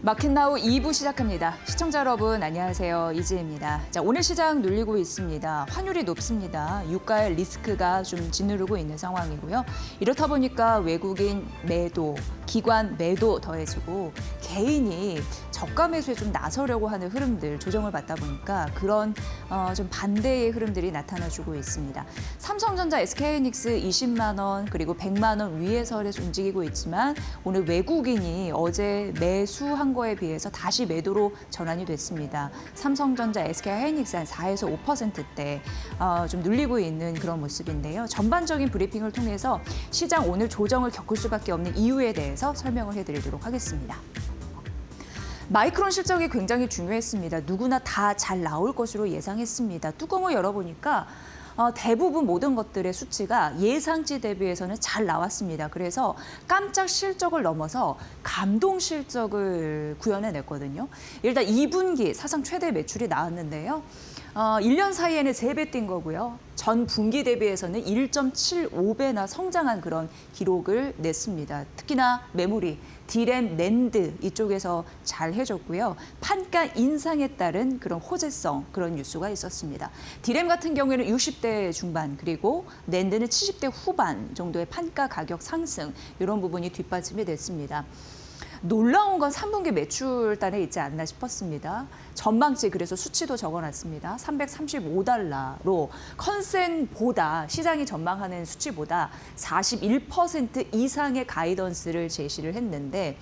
마켓나우 2부 시작합니다. 시청자 여러분 안녕하세요. 이지혜입니다. 자, 오늘 시장 눌리고 있습니다. 환율이 높습니다. 유가의 리스크가 좀 짓누르고 있는 상황이고요. 이렇다 보니까 외국인 매도, 기관 매도 더해지고 개인이 저가 매수에 좀 나서려고 하는 흐름들 조정을 받다 보니까 그런 좀 반대의 흐름들이 나타나주고 있습니다. 삼성전자, SK하이닉스 20만 원 그리고 100만 원 위에서 움직이고 있지만 오늘 외국인이 어제 매수한 거에 비해서 다시 매도로 전환이 됐습니다. 삼성전자, SK하이닉스 한 4에서 5%대 좀 눌리고 있는 그런 모습인데요. 전반적인 브리핑을 통해서 시장 오늘 조정을 겪을 수밖에 없는 이유에 대해서 설명을 해드리도록 하겠습니다. 마이크론 실적이 굉장히 중요했습니다. 누구나 다 잘 나올 것으로 예상했습니다. 뚜껑을 열어보니까 대부분 모든 것들의 수치가 예상치 대비해서는 잘 나왔습니다. 그래서 깜짝 실적을 넘어서 감동 실적을 구현해냈거든요. 일단 2분기 사상 최대 매출이 나왔는데요. 1년 사이에는 3배 뛴 거고요. 전 분기 대비해서는 1.75배나 성장한 그런 기록을 냈습니다. 특히나 메모리, 디램, 낸드 이쪽에서 잘 해줬고요. 판가 인상에 따른 그런 호재성 그런 뉴스가 있었습니다. 디램 같은 경우에는 60대 중반 그리고 낸드는 70대 후반 정도의 판가 가격 상승 이런 부분이 뒷받침이 됐습니다. 놀라운 건 3분기 매출단에 있지 않나 싶었습니다. 전망치 그래서 수치도 적어놨습니다. 335달러로 컨센보다 시장이 전망하는 수치보다 41% 이상의 가이던스를 제시를 했는데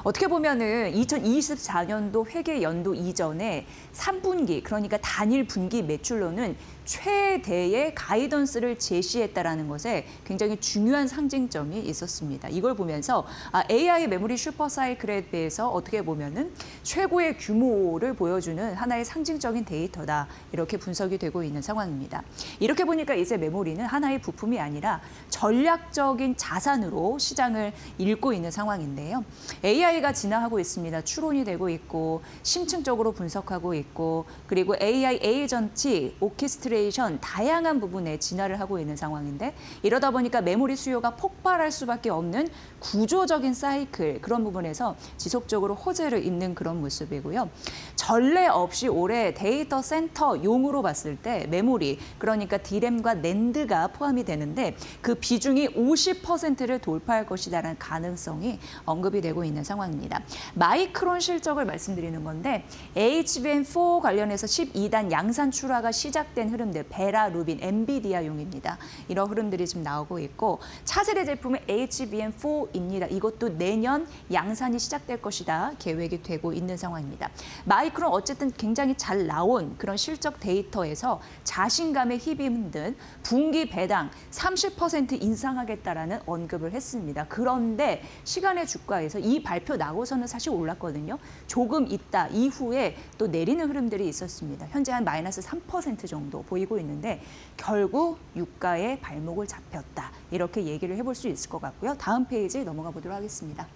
어떻게 보면은 2024년도 회계 연도 이전에 3분기 그러니까 단일 분기 매출로는 최대의 가이던스를 제시했다라는 것에 굉장히 중요한 상징점이 있었습니다. 이걸 보면서 AI 메모리 슈퍼사이클에 대해서 어떻게 보면은 최고의 규모를 보여주는 하나의 상징적인 데이터다 이렇게 분석이 되고 있는 상황입니다. 이렇게 보니까 이제 메모리는 하나의 부품이 아니라 전략적인 자산으로 시장을 읽고 있는 상황인데요. AI가 진화하고 있습니다. 추론이 되고 있고 심층적으로 분석하고 있고 그리고 AI 에이전트, 오케스트레이션 다양한 부분에 진화를 하고 있는 상황인데 이러다 보니까 메모리 수요가 폭발할 수밖에 없는 구조적인 사이클 그런 부분에서 지속적으로 호재를 잇는 그런 모습이고요. 전례 없이 올해 데이터 센터용으로 봤을 때 메모리 그러니까 디램과 낸드가 포함이 되는데 그 비중이 50%를 돌파할 것이라는 가능성이 언급이 되고 있는 상황입니다. 마이크론 실적을 말씀드리는 건데 HBM4 관련해서 12단 양산 출하가 시작된 흐름들 베라, 루빈, 엔비디아용입니다. 이런 흐름들이 지금 나오고 있고 차세대 제품은 HBM4입니다. 이것도 내년 양산이 시작될 것이다 계획이 되고 있는 상황입니다. 마이크론 어쨌든 굉장히 잘 나온 그런 실적 데이터에서 자신감에 힘입는 분기 배당 30% 인상하겠다라는 언급을 했습니다. 그런데 시간의 주가에서 이 발표 나고서는 사실 올랐거든요. 조금 있다 이후에 또 내리는 흐름들이 있었습니다. 현재 한 마이너스 3% 정도 보이고 있는데 결국 유가에 발목을 잡혔다. 이렇게 얘기를 해볼 수 있을 것 같고요. 다음 페이지 넘어가 보도록 하겠습니다.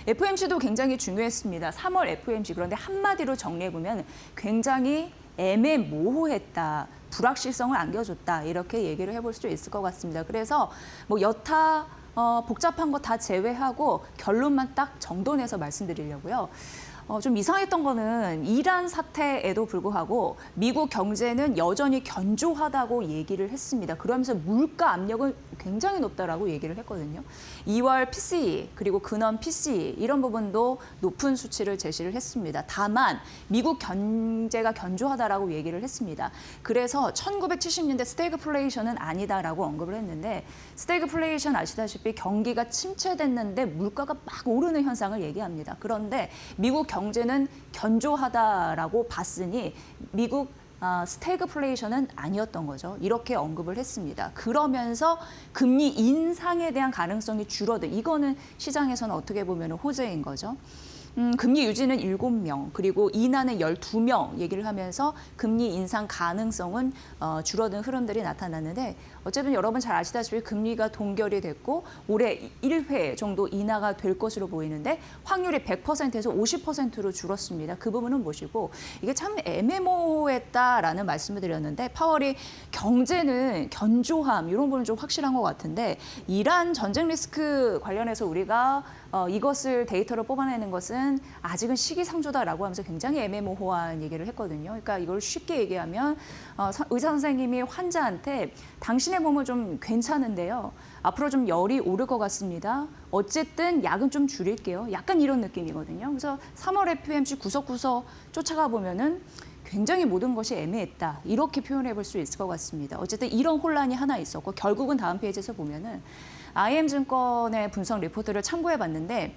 FOMC도 굉장히 중요했습니다. 3월 FOMC 그런데 한마디로 정리해보면 굉장히 애매모호했다. 불확실성을 안겨줬다. 이렇게 얘기를 해볼 수 있을 것 같습니다. 그래서 뭐 여타 복잡한 거 다 제외하고 결론만 딱 정돈해서 말씀드리려고요. 좀 이상했던 거는 이란 사태에도 불구하고 미국 경제는 여전히 견조하다고 얘기를 했습니다. 그러면서 물가 압력은 굉장히 높다라고 얘기를 했거든요. 2월 PCE 그리고 근원 PCE 이런 부분도 높은 수치를 제시를 했습니다. 다만 미국 경제가 견조하다라고 얘기를 했습니다. 그래서 1970년대 스태그플레이션은 아니다라고 언급을 했는데 스태그플레이션 아시다시피 경기가 침체됐는데 물가가 막 오르는 현상을 얘기합니다. 그런데 미국 경제는 견조하다라고 봤으니 미국 스태그플레이션은 아니었던 거죠. 이렇게 언급을 했습니다. 그러면서 금리 인상에 대한 가능성이 줄어든 이거는 시장에서는 어떻게 보면 호재인 거죠. 금리 유지는 7명, 그리고 인하는 12명 얘기를 하면서 금리 인상 가능성은 줄어든 흐름들이 나타났는데 어쨌든 여러분 잘 아시다시피 금리가 동결이 됐고 올해 1회 정도 인하가 될 것으로 보이는데 확률이 100%에서 50%로 줄었습니다. 그 부분은 보시고 이게 참 애매모호했다라는 말씀을 드렸는데 파월이 경제는 견조함 이런 부분은 좀 확실한 것 같은데 이란 전쟁 리스크 관련해서 우리가 이것을 데이터로 뽑아내는 것은 현재는 아직은 시기상조다라고 하면서 굉장히 애매모호한 얘기를 했거든요. 그러니까 이걸 쉽게 얘기하면 의사 선생님이 환자한테 당신의 몸은 좀 괜찮은데요. 앞으로 좀 열이 오를 것 같습니다. 어쨌든 약은 좀 줄일게요. 약간 이런 느낌이거든요. 그래서 3월 FOMC 구석구석 쫓아가 보면은 굉장히 모든 것이 애매했다. 이렇게 표현해 볼 수 있을 것 같습니다. 어쨌든 이런 혼란이 하나 있었고 결국은 다음 페이지에서 보면은 IM증권의 분석 리포트를 참고해 봤는데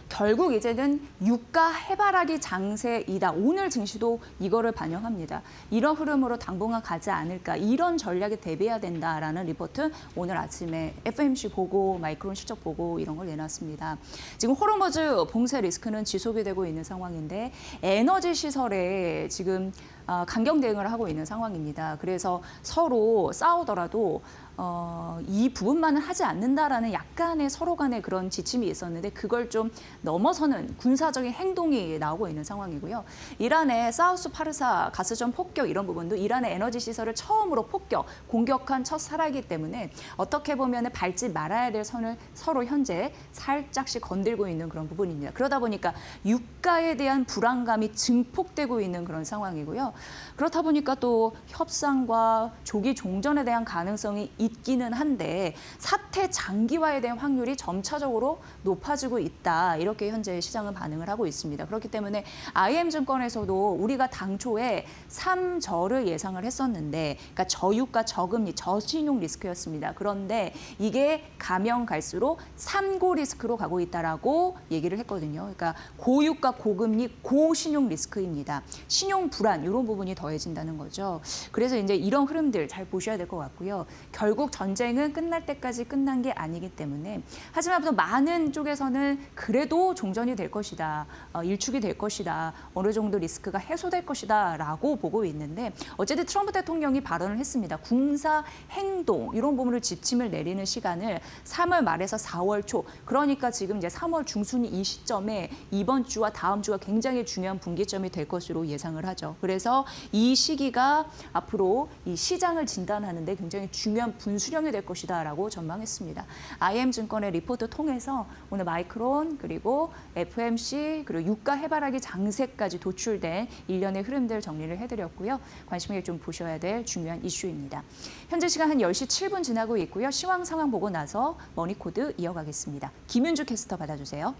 결국 이제는 유가 해바라기 장세이다. 오늘 증시도 이거를 반영합니다. 이런 흐름으로 당분간 가지 않을까. 이런 전략에 대비해야 된다라는 리포트 오늘 아침에 FOMC 보고 마이크론 실적 보고 이런 걸 내놨습니다. 지금 호르무즈 봉쇄 리스크는 지속이 되고 있는 상황인데 에너지 시설에 지금 강경 대응을 하고 있는 상황입니다. 그래서 서로 싸우더라도 이 부분만은 하지 않는다라는 약간의 서로 간의 그런 지침이 있었는데 그걸 좀 넘어서는 군사적인 행동이 나오고 있는 상황이고요. 이란의 사우스 파르사 가스전 폭격 이런 부분도 이란의 에너지 시설을 처음으로 공격한 첫 사례이기 때문에 어떻게 보면 밟지 말아야 될 선을 서로 현재 살짝씩 건들고 있는 그런 부분입니다. 그러다 보니까 유가에 대한 불안감이 증폭되고 있는 그런 상황이고요. 그렇다 보니까 또 협상과 조기 종전에 대한 가능성이 있기는 한데 사태 장기화에 대한 확률이 점차적으로 높아지고 있다. 이렇게 현재 시장은 반응을 하고 있습니다. 그렇기 때문에 IM증권에서도 우리가 당초에 3저를 예상을 했었는데 그러니까 저유가, 저금리, 저신용 리스크였습니다. 그런데 이게 가면 갈수록 3고 리스크로 가고 있다라고 얘기를 했거든요. 그러니까 고유가, 고금리, 고신용 리스크입니다. 신용 불안 이런 부분이 더해진다는 거죠. 그래서 이제 이런 흐름들 잘 보셔야 될 것 같고요. 결국 전쟁은 끝날 때까지 끝난 게 아니기 때문에 하지만 또 많은 쪽에서는 그래도 종전이 될 것이다. 일축이 될 것이다. 어느 정도 리스크가 해소될 것이다 라고 보고 있는데 어쨌든 트럼프 대통령이 발언을 했습니다. 군사 행동 이런 부분을 지침을 내리는 시간을 3월 말에서 4월 초 그러니까 지금 이제 3월 중순이 이 시점에 이번 주와 다음 주가 굉장히 중요한 분기점이 될 것으로 예상을 하죠. 그래서 이 시기가 앞으로 이 시장을 진단하는 데 굉장히 중요한 분수령이 될 것이다라고 전망했습니다. IM증권의 리포트 통해서 오늘 마이크론 그리고 FOMC 그리고 유가 해바라기 장세까지 도출된 일련의 흐름들 정리를 해드렸고요. 관심 있게 좀 보셔야 될 중요한 이슈입니다. 현재 시간 한 10시 7분 지나고 있고요. 시황 상황 보고 나서 머니코드 이어가겠습니다. 김윤주 캐스터 받아주세요.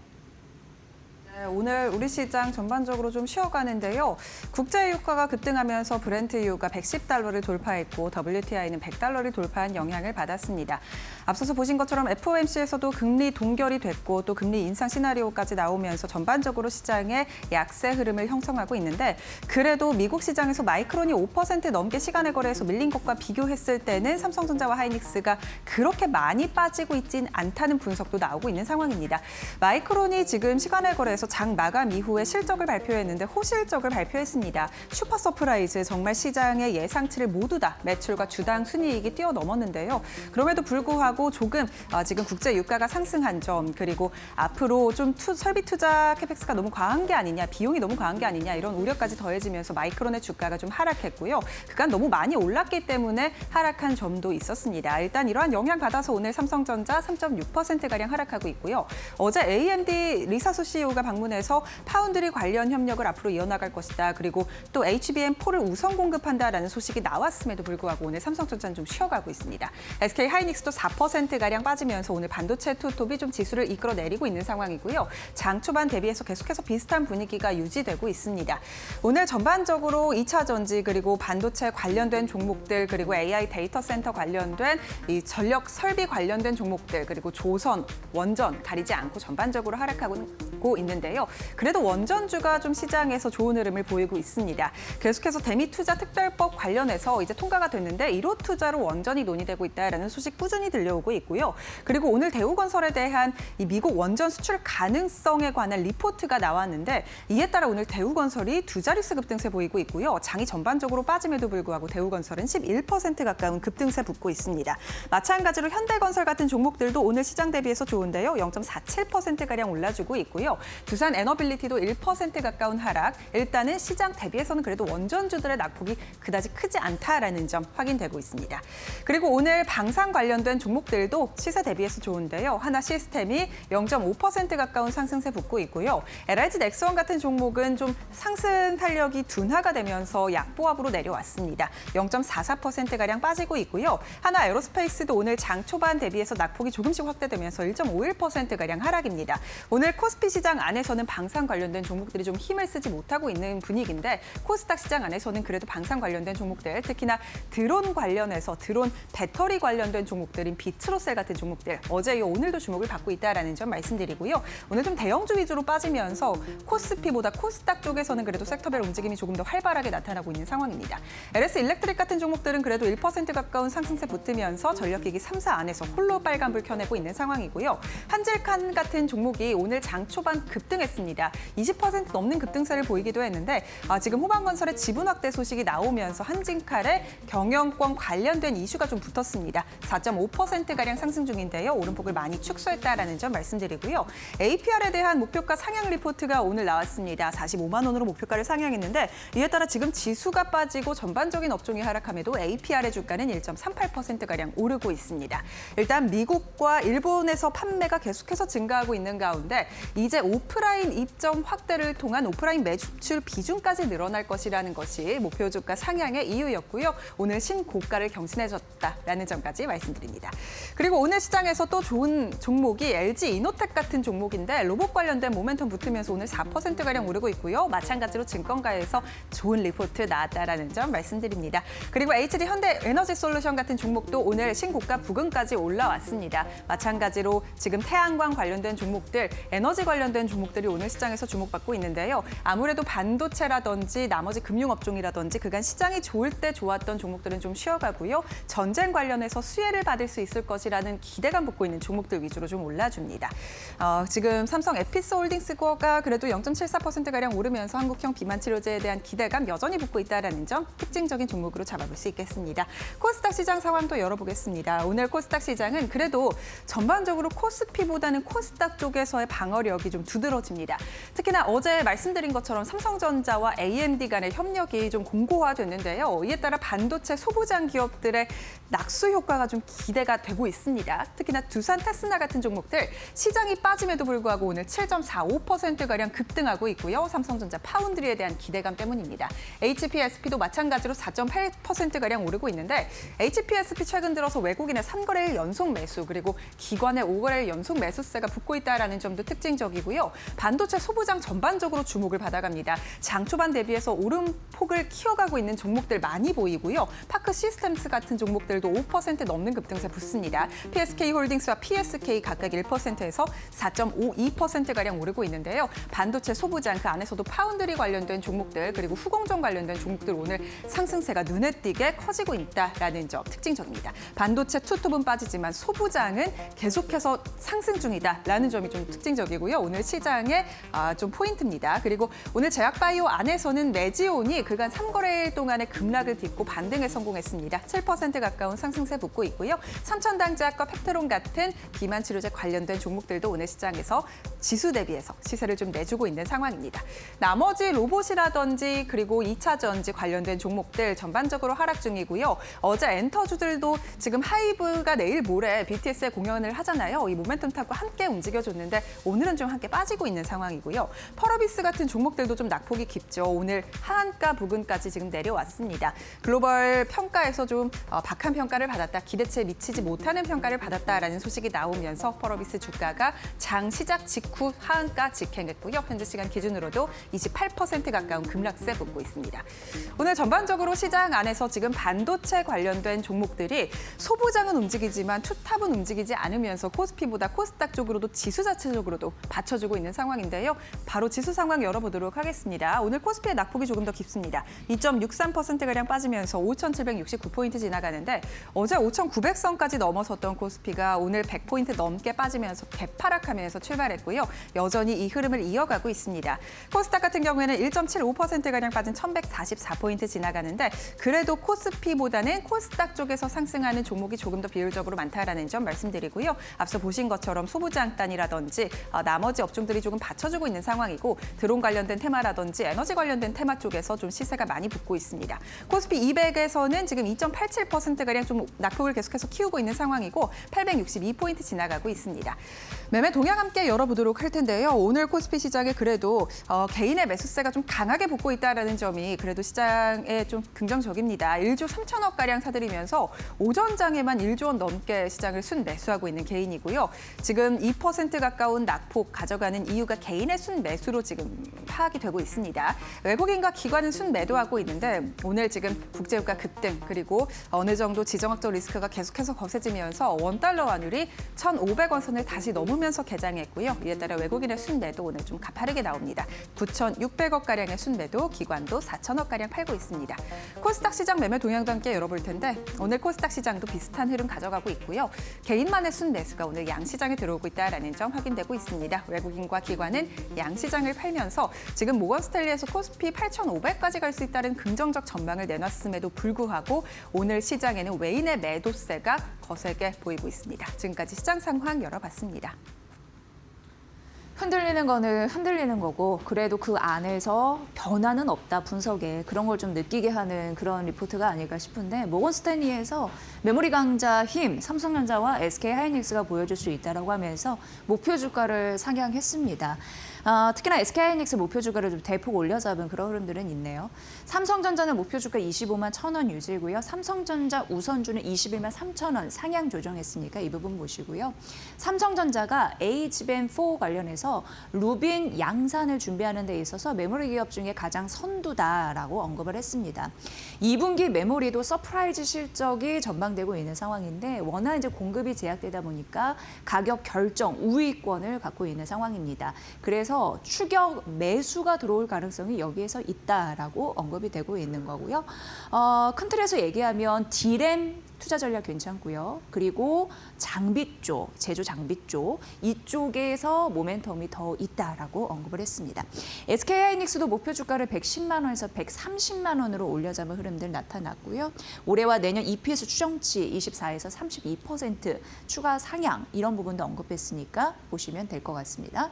네, 오늘 우리 시장 전반적으로 좀 쉬어가는데요. 국제 유가가 급등하면서 브렌트 유가 110달러를 돌파했고 WTI는 100달러를 돌파한 영향을 받았습니다. 앞서서 보신 것처럼 FOMC에서도 금리 동결이 됐고 또 금리 인상 시나리오까지 나오면서 전반적으로 시장에 약세 흐름을 형성하고 있는데 그래도 미국 시장에서 마이크론이 5% 넘게 시간의 거래에서 밀린 것과 비교했을 때는 삼성전자와 하이닉스가 그렇게 많이 빠지고 있진 않다는 분석도 나오고 있는 상황입니다. 마이크론이 지금 시간의 거래에서 장 마감 이후에 실적을 발표했는데 호실적을 발표했습니다. 슈퍼 서프라이즈 정말 시장의 예상치를 모두 다 매출과 주당 순이익이 뛰어넘었는데요. 그럼에도 불구하고 조금 지금 국제 유가가 상승한 점 그리고 앞으로 좀 설비 투자 캐펙스가 너무 과한 게 아니냐 비용이 너무 과한 게 아니냐 이런 우려까지 더해지면서 마이크론의 주가가 좀 하락했고요. 그간 너무 많이 올랐기 때문에 하락한 점도 있었습니다. 일단 이러한 영향 받아서 오늘 삼성전자 3.6%가량 하락하고 있고요. 어제 AMD 리사소 CEO가 방문해서 파운드리 관련 협력을 앞으로 이어나갈 것이다. 그리고 또 HBM4를 우선 공급한다라는 소식이 나왔음에도 불구하고 오늘 삼성전자는 좀 쉬어가고 있습니다. SK 하이닉스도 4%가량 빠지면서 오늘 반도체 투톱이 좀 지수를 이끌어내리고 있는 상황이고요. 장 초반 대비해서 계속해서 비슷한 분위기가 유지되고 있습니다. 오늘 전반적으로 2차 전지 그리고 반도체 관련된 종목들 그리고 AI 데이터 센터 관련된 이 전력 설비 관련된 종목들 그리고 조선, 원전 가리지 않고 전반적으로 하락하고 있는데요. 그래도 원전주가 좀 시장에서 좋은 흐름을 보이고 있습니다. 계속해서 대미투자 특별법 관련해서 이제 통과가 됐는데 1호 투자로 원전이 논의되고 있다라는 소식 꾸준히 들려오고 있고요. 그리고 오늘 대우건설에 대한 이 미국 원전 수출 가능성에 관한 리포트가 나왔는데 이에 따라 오늘 대우건설이 두 자릿수 급등세 보이고 있고요. 장이 전반적으로 빠짐에도 불구하고 대우건설은 11% 가까운 급등세 붙고 있습니다. 마찬가지로 현대건설 같은 종목들도 오늘 시장 대비해서 좋은데요. 0.47%가량 올라주고 있고요. 두산 에너빌리티도 1% 가까운 하락. 일단은 시장 대비해서는 그래도 원전주들의 낙폭이 그다지 크지 않다라는 점 확인되고 있습니다. 그리고 오늘 방산 관련된 종목들도 시세 대비해서 좋은데요. 하나 시스템이 0.5% 가까운 상승세 붙고 있고요. LIG 넥스원 같은 종목은 좀 상승 탄력이 둔화가 되면서 약보합으로 내려왔습니다. 0.44%가량 빠지고 있고요. 하나 에어로스페이스도 오늘 장 초반 대비해서 낙폭이 조금씩 확대되면서 1.51%가량 하락입니다. 오늘 코스피 시장 안에서는 방산 관련된 종목들이 좀 힘을 쓰지 못하고 있는 분위기인데 코스닥 시장 안에서는 그래도 방산 관련된 종목들, 특히나 드론 관련해서 드론 배터리 관련된 종목들인 비트로셀 같은 종목들 어제 이어 오늘도 주목을 받고 있다는 점 말씀드리고요. 오늘 좀 대형주 위주로 빠지면서 코스피보다 코스닥 쪽에서는 그래도 섹터별 움직임이 조금 더 활발하게 나타나고 있는 상황입니다. LS 일렉트릭 같은 종목들은 그래도 1% 가까운 상승세 붙으면서 전력기기 3사 안에서 홀로 빨간불 켜내고 있는 상황이고요. 한질칸 같은 종목이 오늘 장 초반 급등했습니다. 20% 넘는 급등세를 보이기도 했는데 지금 호방건설의 지분 확대 소식이 나오면서 한진칼의 경영권 관련된 이슈가 좀 붙었습니다. 4.5%가량 상승 중인데요. 오름폭을 많이 축소했다라는 점 말씀드리고요. APR에 대한 목표가 상향 리포트가 오늘 나왔습니다. 45만 원으로 목표가를 상향했는데 이에 따라 지금 지수가 빠지고 전반적인 업종이 하락함에도 APR의 주가는 1.38%가량 오르고 있습니다. 일단 미국과 일본에서 판매가 계속해서 증가하고 있는 가운데 이제 오프라인 입점 확대를 통한 오프라인 매출 비중까지 늘어날 것이라는 것이 목표 주가 상향의 이유였고요. 오늘 신고가를 경신해줬다라는 점까지 말씀드립니다. 그리고 오늘 시장에서 또 좋은 종목이 LG 이노텍 같은 종목인데 로봇 관련된 모멘텀 붙으면서 오늘 4%가량 오르고 있고요. 마찬가지로 증권가에서 좋은 리포트 나왔다라는 점 말씀드립니다. 그리고 HD 현대 에너지 솔루션 같은 종목도 오늘 신고가 부근까지 올라왔습니다. 마찬가지로 지금 태양광 관련된 종목들, 에너지 관련된 종목들이 오늘 시장에서 주목받고 있는데요. 아무래도 반도체라든지 나머지 금융업종이라든지 그간 시장이 좋을 때 좋았던 종목들은 좀 쉬어가고요. 전쟁 관련해서 수혜를 받을 수 있을 것이라는 기대감 붙고 있는 종목들 위주로 좀 올라줍니다. 지금 삼성 에피스홀딩스가 그래도 0.74%가량 오르면서 한국형 비만 치료제에 대한 기대감 여전히 붙고 있다는 점 특징적인 종목으로 잡아볼 수 있겠습니다. 코스닥 시장 상황도 열어보겠습니다. 오늘 코스닥 시장은 그래도 전반적으로 코스피보다는 코스닥 쪽에서의 방어력이 좀 두드러집니다. 특히나 어제 말씀드린 것처럼 삼성전자와 AMD 간의 협력이 좀 공고화됐는데요. 이에 따라 반도체 소부장 기업들의 낙수 효과가 좀 기대가 되고 있습니다. 특히나 두산 테스나 같은 종목들 시장이 빠짐에도 불구하고 오늘 7.45%가량 급등하고 있고요. 삼성전자 파운드리에 대한 기대감 때문입니다. HPSP도 마찬가지로 4.8%가량 오르고 있는데 HPSP 최근 들어서 외국인의 3거래일 연속 매수 그리고 기관의 5거래일 연속 매수세가 붙고 있다는 점도 특징적이고요. 반도체 소부장 전반적으로 주목을 받아갑니다. 장 초반 대비해서 오름폭을 키워가고 있는 종목들 많이 보이고요. 파크 시스템스 같은 종목들도 5% 넘는 급등세 붙습니다. PSK홀딩스와 PSK 각각 1%에서 4.52%가량 오르고 있는데요. 반도체 소부장 그 안에서도 파운드리 관련된 종목들 그리고 후공정 관련된 종목들 오늘 상승세가 눈에 띄게 커지고 있다라는 점 특징적입니다. 반도체 투톱은 빠지지만 소부장은 계속해서 상승 중이다라는 점이 좀 특징적이고요. 오늘 시장의 좀 포인트입니다. 그리고 오늘 제약바이오 안에서는 메지온이 그간 3거래일 동안의 급락을 딛고 반등에 성공했습니다. 7% 가까운 상승세 붙고 있고요. 삼천당제약과 펩테론 같은 비만 치료제 관련된 종목들도 오늘 시장에서 지수 대비해서 시세를 좀 내주고 있는 상황입니다. 나머지 로봇이라든지 그리고 2차 전지 관련된 종목들 전반적으로 하락 중이고요. 어제 엔터주들도 지금 하이브가 내일 모레 BTS의 공연을 하잖아요. 이 모멘텀 타고 함께 움직여줬는데 오늘은 좀 함께 빠지고 있는 상황이고요. 펄어비스 같은 종목들도 좀 낙폭이 깊죠. 오늘 하한가 부근까지 지금 내려왔습니다. 글로벌 평가에서 좀 박한 평가를 받았다, 기대치에 미치지 못하는 평가를 받았다라는 소식이 나오면서 펄어비스 주가가 장 시작 직후 하한가 직행했고요. 현재 시간 기준으로도 28% 가까운 급락세 붙고 있습니다. 오늘 전반적으로 시장 안에서 지금 반도체 관련된 종목들이 소부장은 움직이지만 투탑은 움직이지 않으면서 코스피보다 코스닥 쪽으로도 지수 자체적으로도 받쳐주고 있는 상황인데요. 바로 지수 상황 열어보도록 하겠습니다. 오늘 코스피의 낙폭이 조금 더 깊습니다. 2.63%가량 빠지면서 5,769포인트 지나가는데 어제 5,900선까지 넘어섰던 코스피가 오늘 100포인트 넘게 빠지면서 개파락하면서 출발했고요. 여전히 이 흐름을 이어가고 있습니다. 코스닥 같은 경우에는 1.75%가량 빠진 1,144포인트 지나가는데 그래도 코스피보다는 코스닥 쪽에서 상승하는 종목이 조금 더 비율적으로 많다라는 점 말씀드리고요. 앞서 보신 것처럼 소부장단이라든지 나머지 업종들이 조금 받쳐주고 있는 상황이고 드론 관련된 테마라든지 에너지 관련된 테마 쪽에서 좀 시세가 많이 붙고 있습니다. 코스피 200에서는 지금 2.87%가량 좀 낙폭을 계속해서 키우고 있는 상황이고 862포인트 지나가고 있습니다. 매매 동향 함께 열어보도록 할 텐데요. 오늘 코스피 시장에 그래도 개인의 매수세가 좀 강하게 붙고 있다는 점이 그래도 시장에 좀 긍정적입니다. 1조 3천억가량 사들이면서 오전장에만 1조 원 넘게 시장을 순매수하고 있는 개인이고요. 지금 2% 가까운 낙폭 가져가는 이유가 개인의 순매수로 지금 파악이 되고 있습니다. 외국인과 기관은 순매도하고 있는데 오늘 지금 국제유가 급등 그리고 어느 정도 지정학적 리스크가 계속해서 거세지면서 원달러 환율이 1,500원 선을 다시 넘으면서 개장했고요. 이에 따라 외국인의 순매도 오늘 좀 가파르게 나옵니다. 9,600억가량의 순매도, 기관도 4천억가량 팔고 있습니다. 코스닥 시장 매매 동향도 함께 열어볼 텐데 오늘 코스닥 시장도 비슷한 흐름 가져가고 있고요. 개인만의 순매수가 오늘 양시장에 들어오고 있다는 점 확인되고 있습니다. 외국인과 기관은 양시장을 팔면서 지금 모건스탠리에서 코스피 8,500까지 갈 수 있다는 긍정적 전망을 내놨음에도 불구하고 오늘 시장에는 외인의 매도세가 거세게 보이고 있습니다. 지금까지 시장 상황 열어봤습니다. 흔들리는 거는 흔들리는 거고 그래도 그 안에서 변화는 없다 분석에 그런 걸 좀 느끼게 하는 그런 리포트가 아닐까 싶은데 모건스탠리에서 메모리 강자 힘 삼성전자와 SK하이닉스가 보여줄 수 있다라고 하면서 목표 주가를 상향했습니다. 특히나 SK하이닉스 목표 주가를 좀 대폭 올려잡은 그런 흐름들은 있네요. 삼성전자는 목표 주가 25만 1,000원 유지고요. 삼성전자 우선주는 21만 3,000원 상향 조정했으니까 이 부분 보시고요. 삼성전자가 HBM4 관련해서 루빈 양산을 준비하는 데 있어서 메모리 기업 중에 가장 선두다라고 언급을 했습니다. 2분기 메모리도 서프라이즈 실적이 전망되고 있는 상황인데 워낙 이제 공급이 제약되다 보니까 가격 결정 우위권을 갖고 있는 상황입니다. 그래서 추격 매수가 들어올 가능성이 여기에서 있다라고 언급이 되고 있는 거고요. 큰 틀에서 얘기하면 D램 투자 전략 괜찮고요. 그리고 장비 쪽, 제조 장비 쪽 이쪽에서 모멘텀이 더 있다라고 언급을 했습니다. SK하이닉스도 목표 주가를 110만 원에서 130만 원으로 올려잡은 흐름들 나타났고요. 올해와 내년 EPS 추정치 24에서 32% 추가 상향 이런 부분도 언급했으니까 보시면 될 것 같습니다.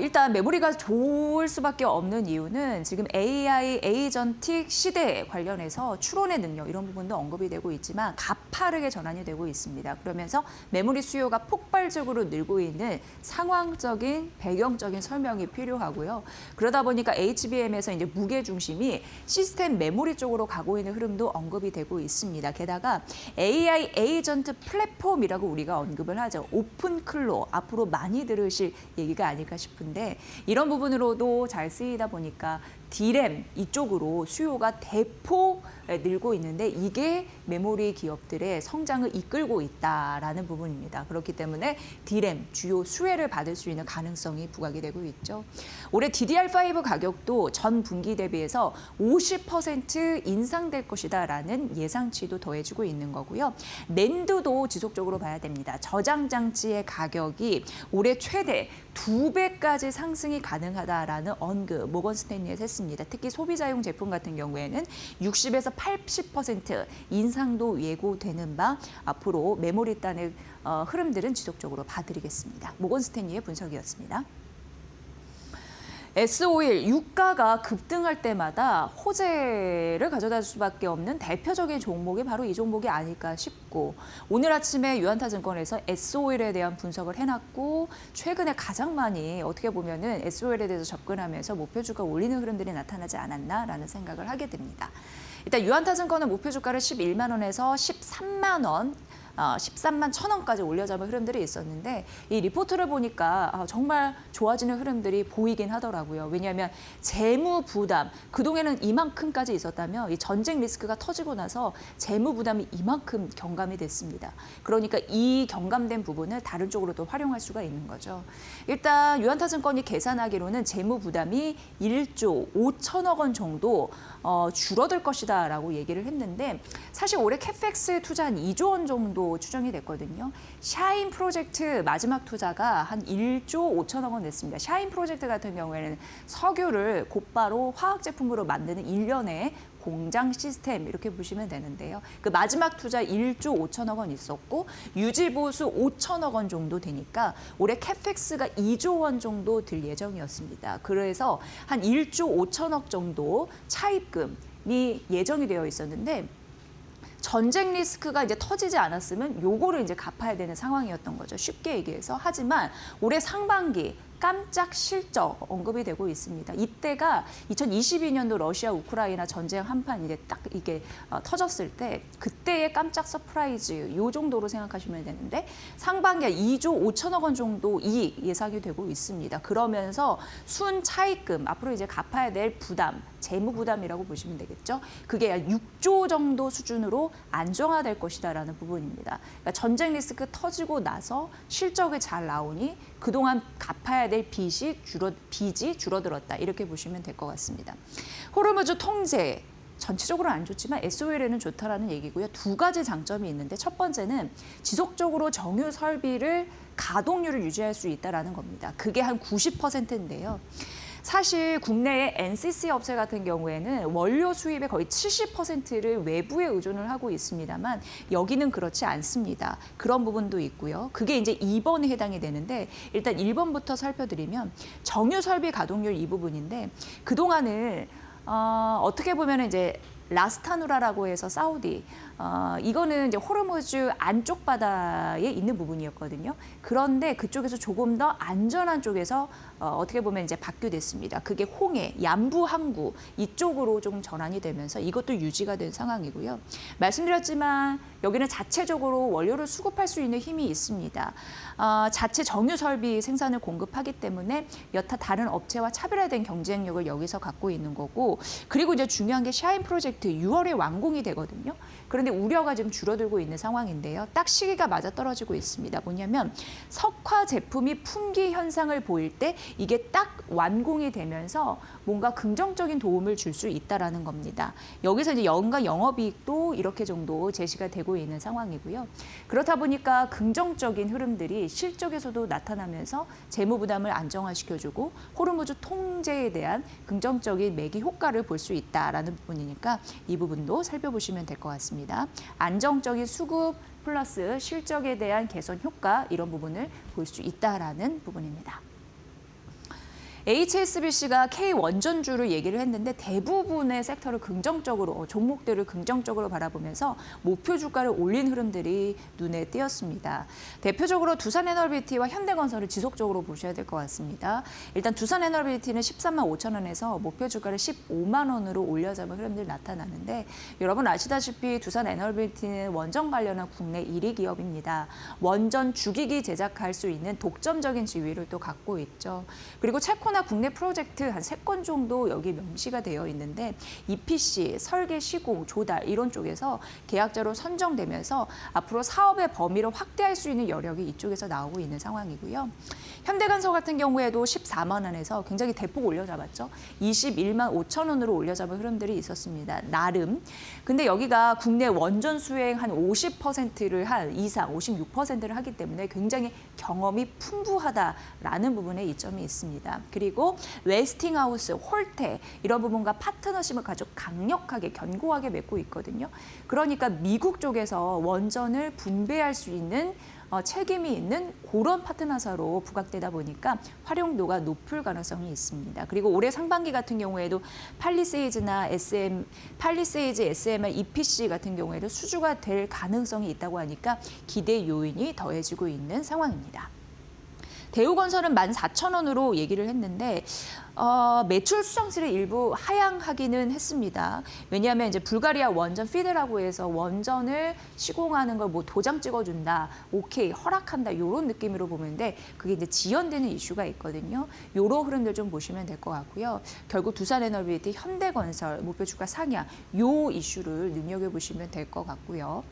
일단 메모리가 좋을 수밖에 없는 이유는 지금 AI, 에이전틱 시대에 관련해서 추론의 능력 이런 부분도 언급이 되고 있지만 가파르게 전환이 되고 있습니다. 그러면서 메모리 수요가 폭발적으로 늘고 있는 상황적인 배경적인 설명이 필요하고요. 그러다 보니까 HBM에서 이제 무게 중심이 시스템 메모리 쪽으로 가고 있는 흐름도 언급이 되고 있습니다. 게다가 AI 에이전트 플랫폼이라고 우리가 언급을 하죠. 오픈 클로 앞으로 많이 들으실 얘기가 아닐까 싶은데 이런 부분으로도 잘 쓰이다 보니까 D램 이쪽으로 수요가 대폭 늘고 있는데 이게 메모리 기업들의 성장을 이끌고 있다라는 부분입니다. 그렇기 때문에 D램 주요 수혜를 받을 수 있는 가능성이 부각이 되고 있죠. 올해 DDR5 가격도 전 분기 대비해서 50% 인상될 것이다라는 예상치도 더해지고 있는 거고요. 낸드도 지속적으로 봐야 됩니다. 저장 장치의 가격이 올해 최대 2배까지 상승이 가능하다라는 언급 모건스탠리에서 했습니다. 특히 소비자용 제품 같은 경우에는 60에서 80% 인상도 예고되는 바 앞으로 메모리 단의 흐름들은 지속적으로 봐드리겠습니다. 모건스탠리의 분석이었습니다. S-오일 유가가 급등할 때마다 호재를 가져다 줄 수밖에 없는 대표적인 종목이 바로 이 종목이 아닐까 싶고 오늘 아침에 유한타증권에서 S-오일에 대한 분석을 해놨고 최근에 가장 많이 어떻게 보면은 S-오일에 대해서 접근하면서 목표주가 올리는 흐름들이 나타나지 않았나라는 생각을 하게 됩니다. 일단 유한타증권은 목표주가를 11만 원에서 13만 원 13만 1,000원까지 올려잡은 흐름들이 있었는데 이 리포트를 보니까 정말 좋아지는 흐름들이 보이긴 하더라고요. 왜냐하면 재무 부담, 그동안에는 이만큼까지 있었다면 이 전쟁 리스크가 터지고 나서 재무 부담이 이만큼 경감이 됐습니다. 그러니까 이 경감된 부분을 다른 쪽으로 또 활용할 수가 있는 거죠. 일단 유한타증권이 계산하기로는 재무 부담이 1조 5천억 원 정도 줄어들 것이다라고 얘기를 했는데 사실 올해 캐펙스 투자 한 2조 원 정도 추정이 됐거든요. 샤인 프로젝트 마지막 투자가 한 1조 5천억 원 냈습니다. 샤인 프로젝트 같은 경우에는 석유를 곧바로 화학 제품으로 만드는 일련의 공장 시스템 이렇게 보시면 되는데요. 그 마지막 투자 1조 5천억 원 있었고 유지 보수 5천억 원 정도 되니까 올해 캐펙스가 2조 원 정도 들 예정이었습니다. 그래서 한 1조 5천억 정도 차입금이 예정이 되어 있었는데 전쟁 리스크가 이제 터지지 않았으면 요거를 이제 갚아야 되는 상황이었던 거죠. 쉽게 얘기해서. 하지만 올해 상반기 깜짝 실적 언급이 되고 있습니다. 이때가 2022년도 러시아 우크라이나 전쟁 한판 이제 딱 이게 터졌을 때 그때의 깜짝 서프라이즈 요 정도로 생각하시면 되는데 상반기에 2조 5천억 원 정도 이익 예상이 되고 있습니다. 그러면서 순 차입금 앞으로 이제 갚아야 될 부담 재무 부담이라고 보시면 되겠죠. 그게 약 6조 정도 수준으로 안정화될 것이다라는 부분입니다. 그러니까 전쟁 리스크 터지고 나서 실적이 잘 나오니 그동안 갚아야 될 빚이 줄어들었다. 이렇게 보시면 될 것 같습니다. 호르무즈 통제. 전체적으로 안 좋지만 SOL에는 좋다라는 얘기고요. 두 가지 장점이 있는데 첫 번째는 지속적으로 정유 설비를 가동률을 유지할 수 있다는 겁니다. 그게 한 90%인데요. 사실 국내의 NCC 업체 같은 경우에는 원료 수입의 거의 70%를 외부에 의존을 하고 있습니다만 여기는 그렇지 않습니다. 그런 부분도 있고요. 그게 이제 2번에 해당이 되는데 일단 1번부터 살펴드리면 정유 설비 가동률 이 부분인데 그동안은 어떻게 보면 이제 라스타누라라고 해서 사우디 이거는 이제 호르무즈 안쪽 바다에 있는 부분이었거든요. 그런데 그쪽에서 조금 더 안전한 쪽에서 어떻게 보면 이제 바뀌됐습니다. 그게 홍해, 양부 항구 이쪽으로 좀 전환이 되면서 이것도 유지가 된 상황이고요. 말씀드렸지만 여기는 자체적으로 원료를 수급할 수 있는 힘이 있습니다. 자체 정유 설비 생산을 공급하기 때문에 여타 다른 업체와 차별화된 경쟁력을 여기서 갖고 있는 거고 그리고 이제 중요한 게 샤인 프로젝트 6월에 완공이 되거든요. 그런데 우려가 좀 줄어들고 있는 상황인데요. 딱 시기가 맞아떨어지고 있습니다. 뭐냐면 석화 제품이 품귀 현상을 보일 때 이게 딱 완공이 되면서 뭔가 긍정적인 도움을 줄 수 있다라는 겁니다. 여기서 이제 연간 영업이익도 이렇게 정도 제시가 되고 있는 상황이고요. 그렇다 보니까 긍정적인 흐름들이 실적에서도 나타나면서 재무 부담을 안정화시켜주고 호르무즈 통제에 대한 긍정적인 매기 효과를 볼 수 있다라는 부분이니까 이 부분도 살펴보시면 될 것 같습니다. 안정적인 수급 플러스 실적에 대한 개선 효과 이런 부분을 볼 수 있다라는 부분입니다. HSBC가 K원전주를 얘기를 했는데 대부분의 섹터를 긍정적으로, 종목들을 긍정적으로 바라보면서 목표 주가를 올린 흐름들이 눈에 띄었습니다. 대표적으로 두산에너빌리티와 현대건설을 지속적으로 보셔야 될 것 같습니다. 일단 두산에너빌리티는 13만 5천 원에서 목표 주가를 15만 원으로 올려잡은 흐름들이 나타나는데 여러분 아시다시피 두산에너빌리티는 원전 관련한 국내 1위 기업입니다. 원전 주기기 제작할 수 있는 독점적인 지위를 또 갖고 있죠. 그리고 채권 국내 프로젝트 한 3건 정도 여기 명시가 되어 있는데 EPC, 설계, 시공, 조달 이런 쪽에서 계약자로 선정되면서 앞으로 사업의 범위를 확대할 수 있는 여력이 이쪽에서 나오고 있는 상황이고요. 현대건설 같은 경우에도 14만 원에서 굉장히 대폭 올려잡았죠. 21만 5천 원으로 올려잡은 흐름들이 있었습니다. 나름. 근데 여기가 국내 원전 수행 한 50%를 한 이상, 56%를 하기 때문에 굉장히 경험이 풍부하다라는 부분에 이점이 있습니다. 그리고 웨스팅하우스, 홀테 이런 부분과 파트너십을 아주 강력하게 견고하게 맺고 있거든요. 그러니까 미국 쪽에서 원전을 분배할 수 있는 책임이 있는 그런 파트너사로 부각되다 보니까 활용도가 높을 가능성이 있습니다. 그리고 올해 상반기 같은 경우에도 팔리세이즈나 팔리세이즈, SMR, EPC 같은 경우에도 수주가 될 가능성이 있다고 하니까 기대 요인이 더해지고 있는 상황입니다. 대우건설은 14,000원으로 얘기를 했는데 매출 수정세를 일부 하향하기는 했습니다. 왜냐하면 이제 불가리아 원전 피드라고 해서 원전을 시공하는 걸 뭐 도장 찍어준다, 오케이 허락한다 이런 느낌으로 보는데 그게 이제 지연되는 이슈가 있거든요. 요런 흐름들 좀 보시면 될 것 같고요. 결국 두산에너빌리티, 현대건설 목표 주가 상향 요 이슈를 눈여겨보시면 될 것 같고요.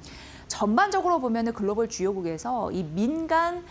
전반적으로 보면은 글로벌 주요국에서 이 민간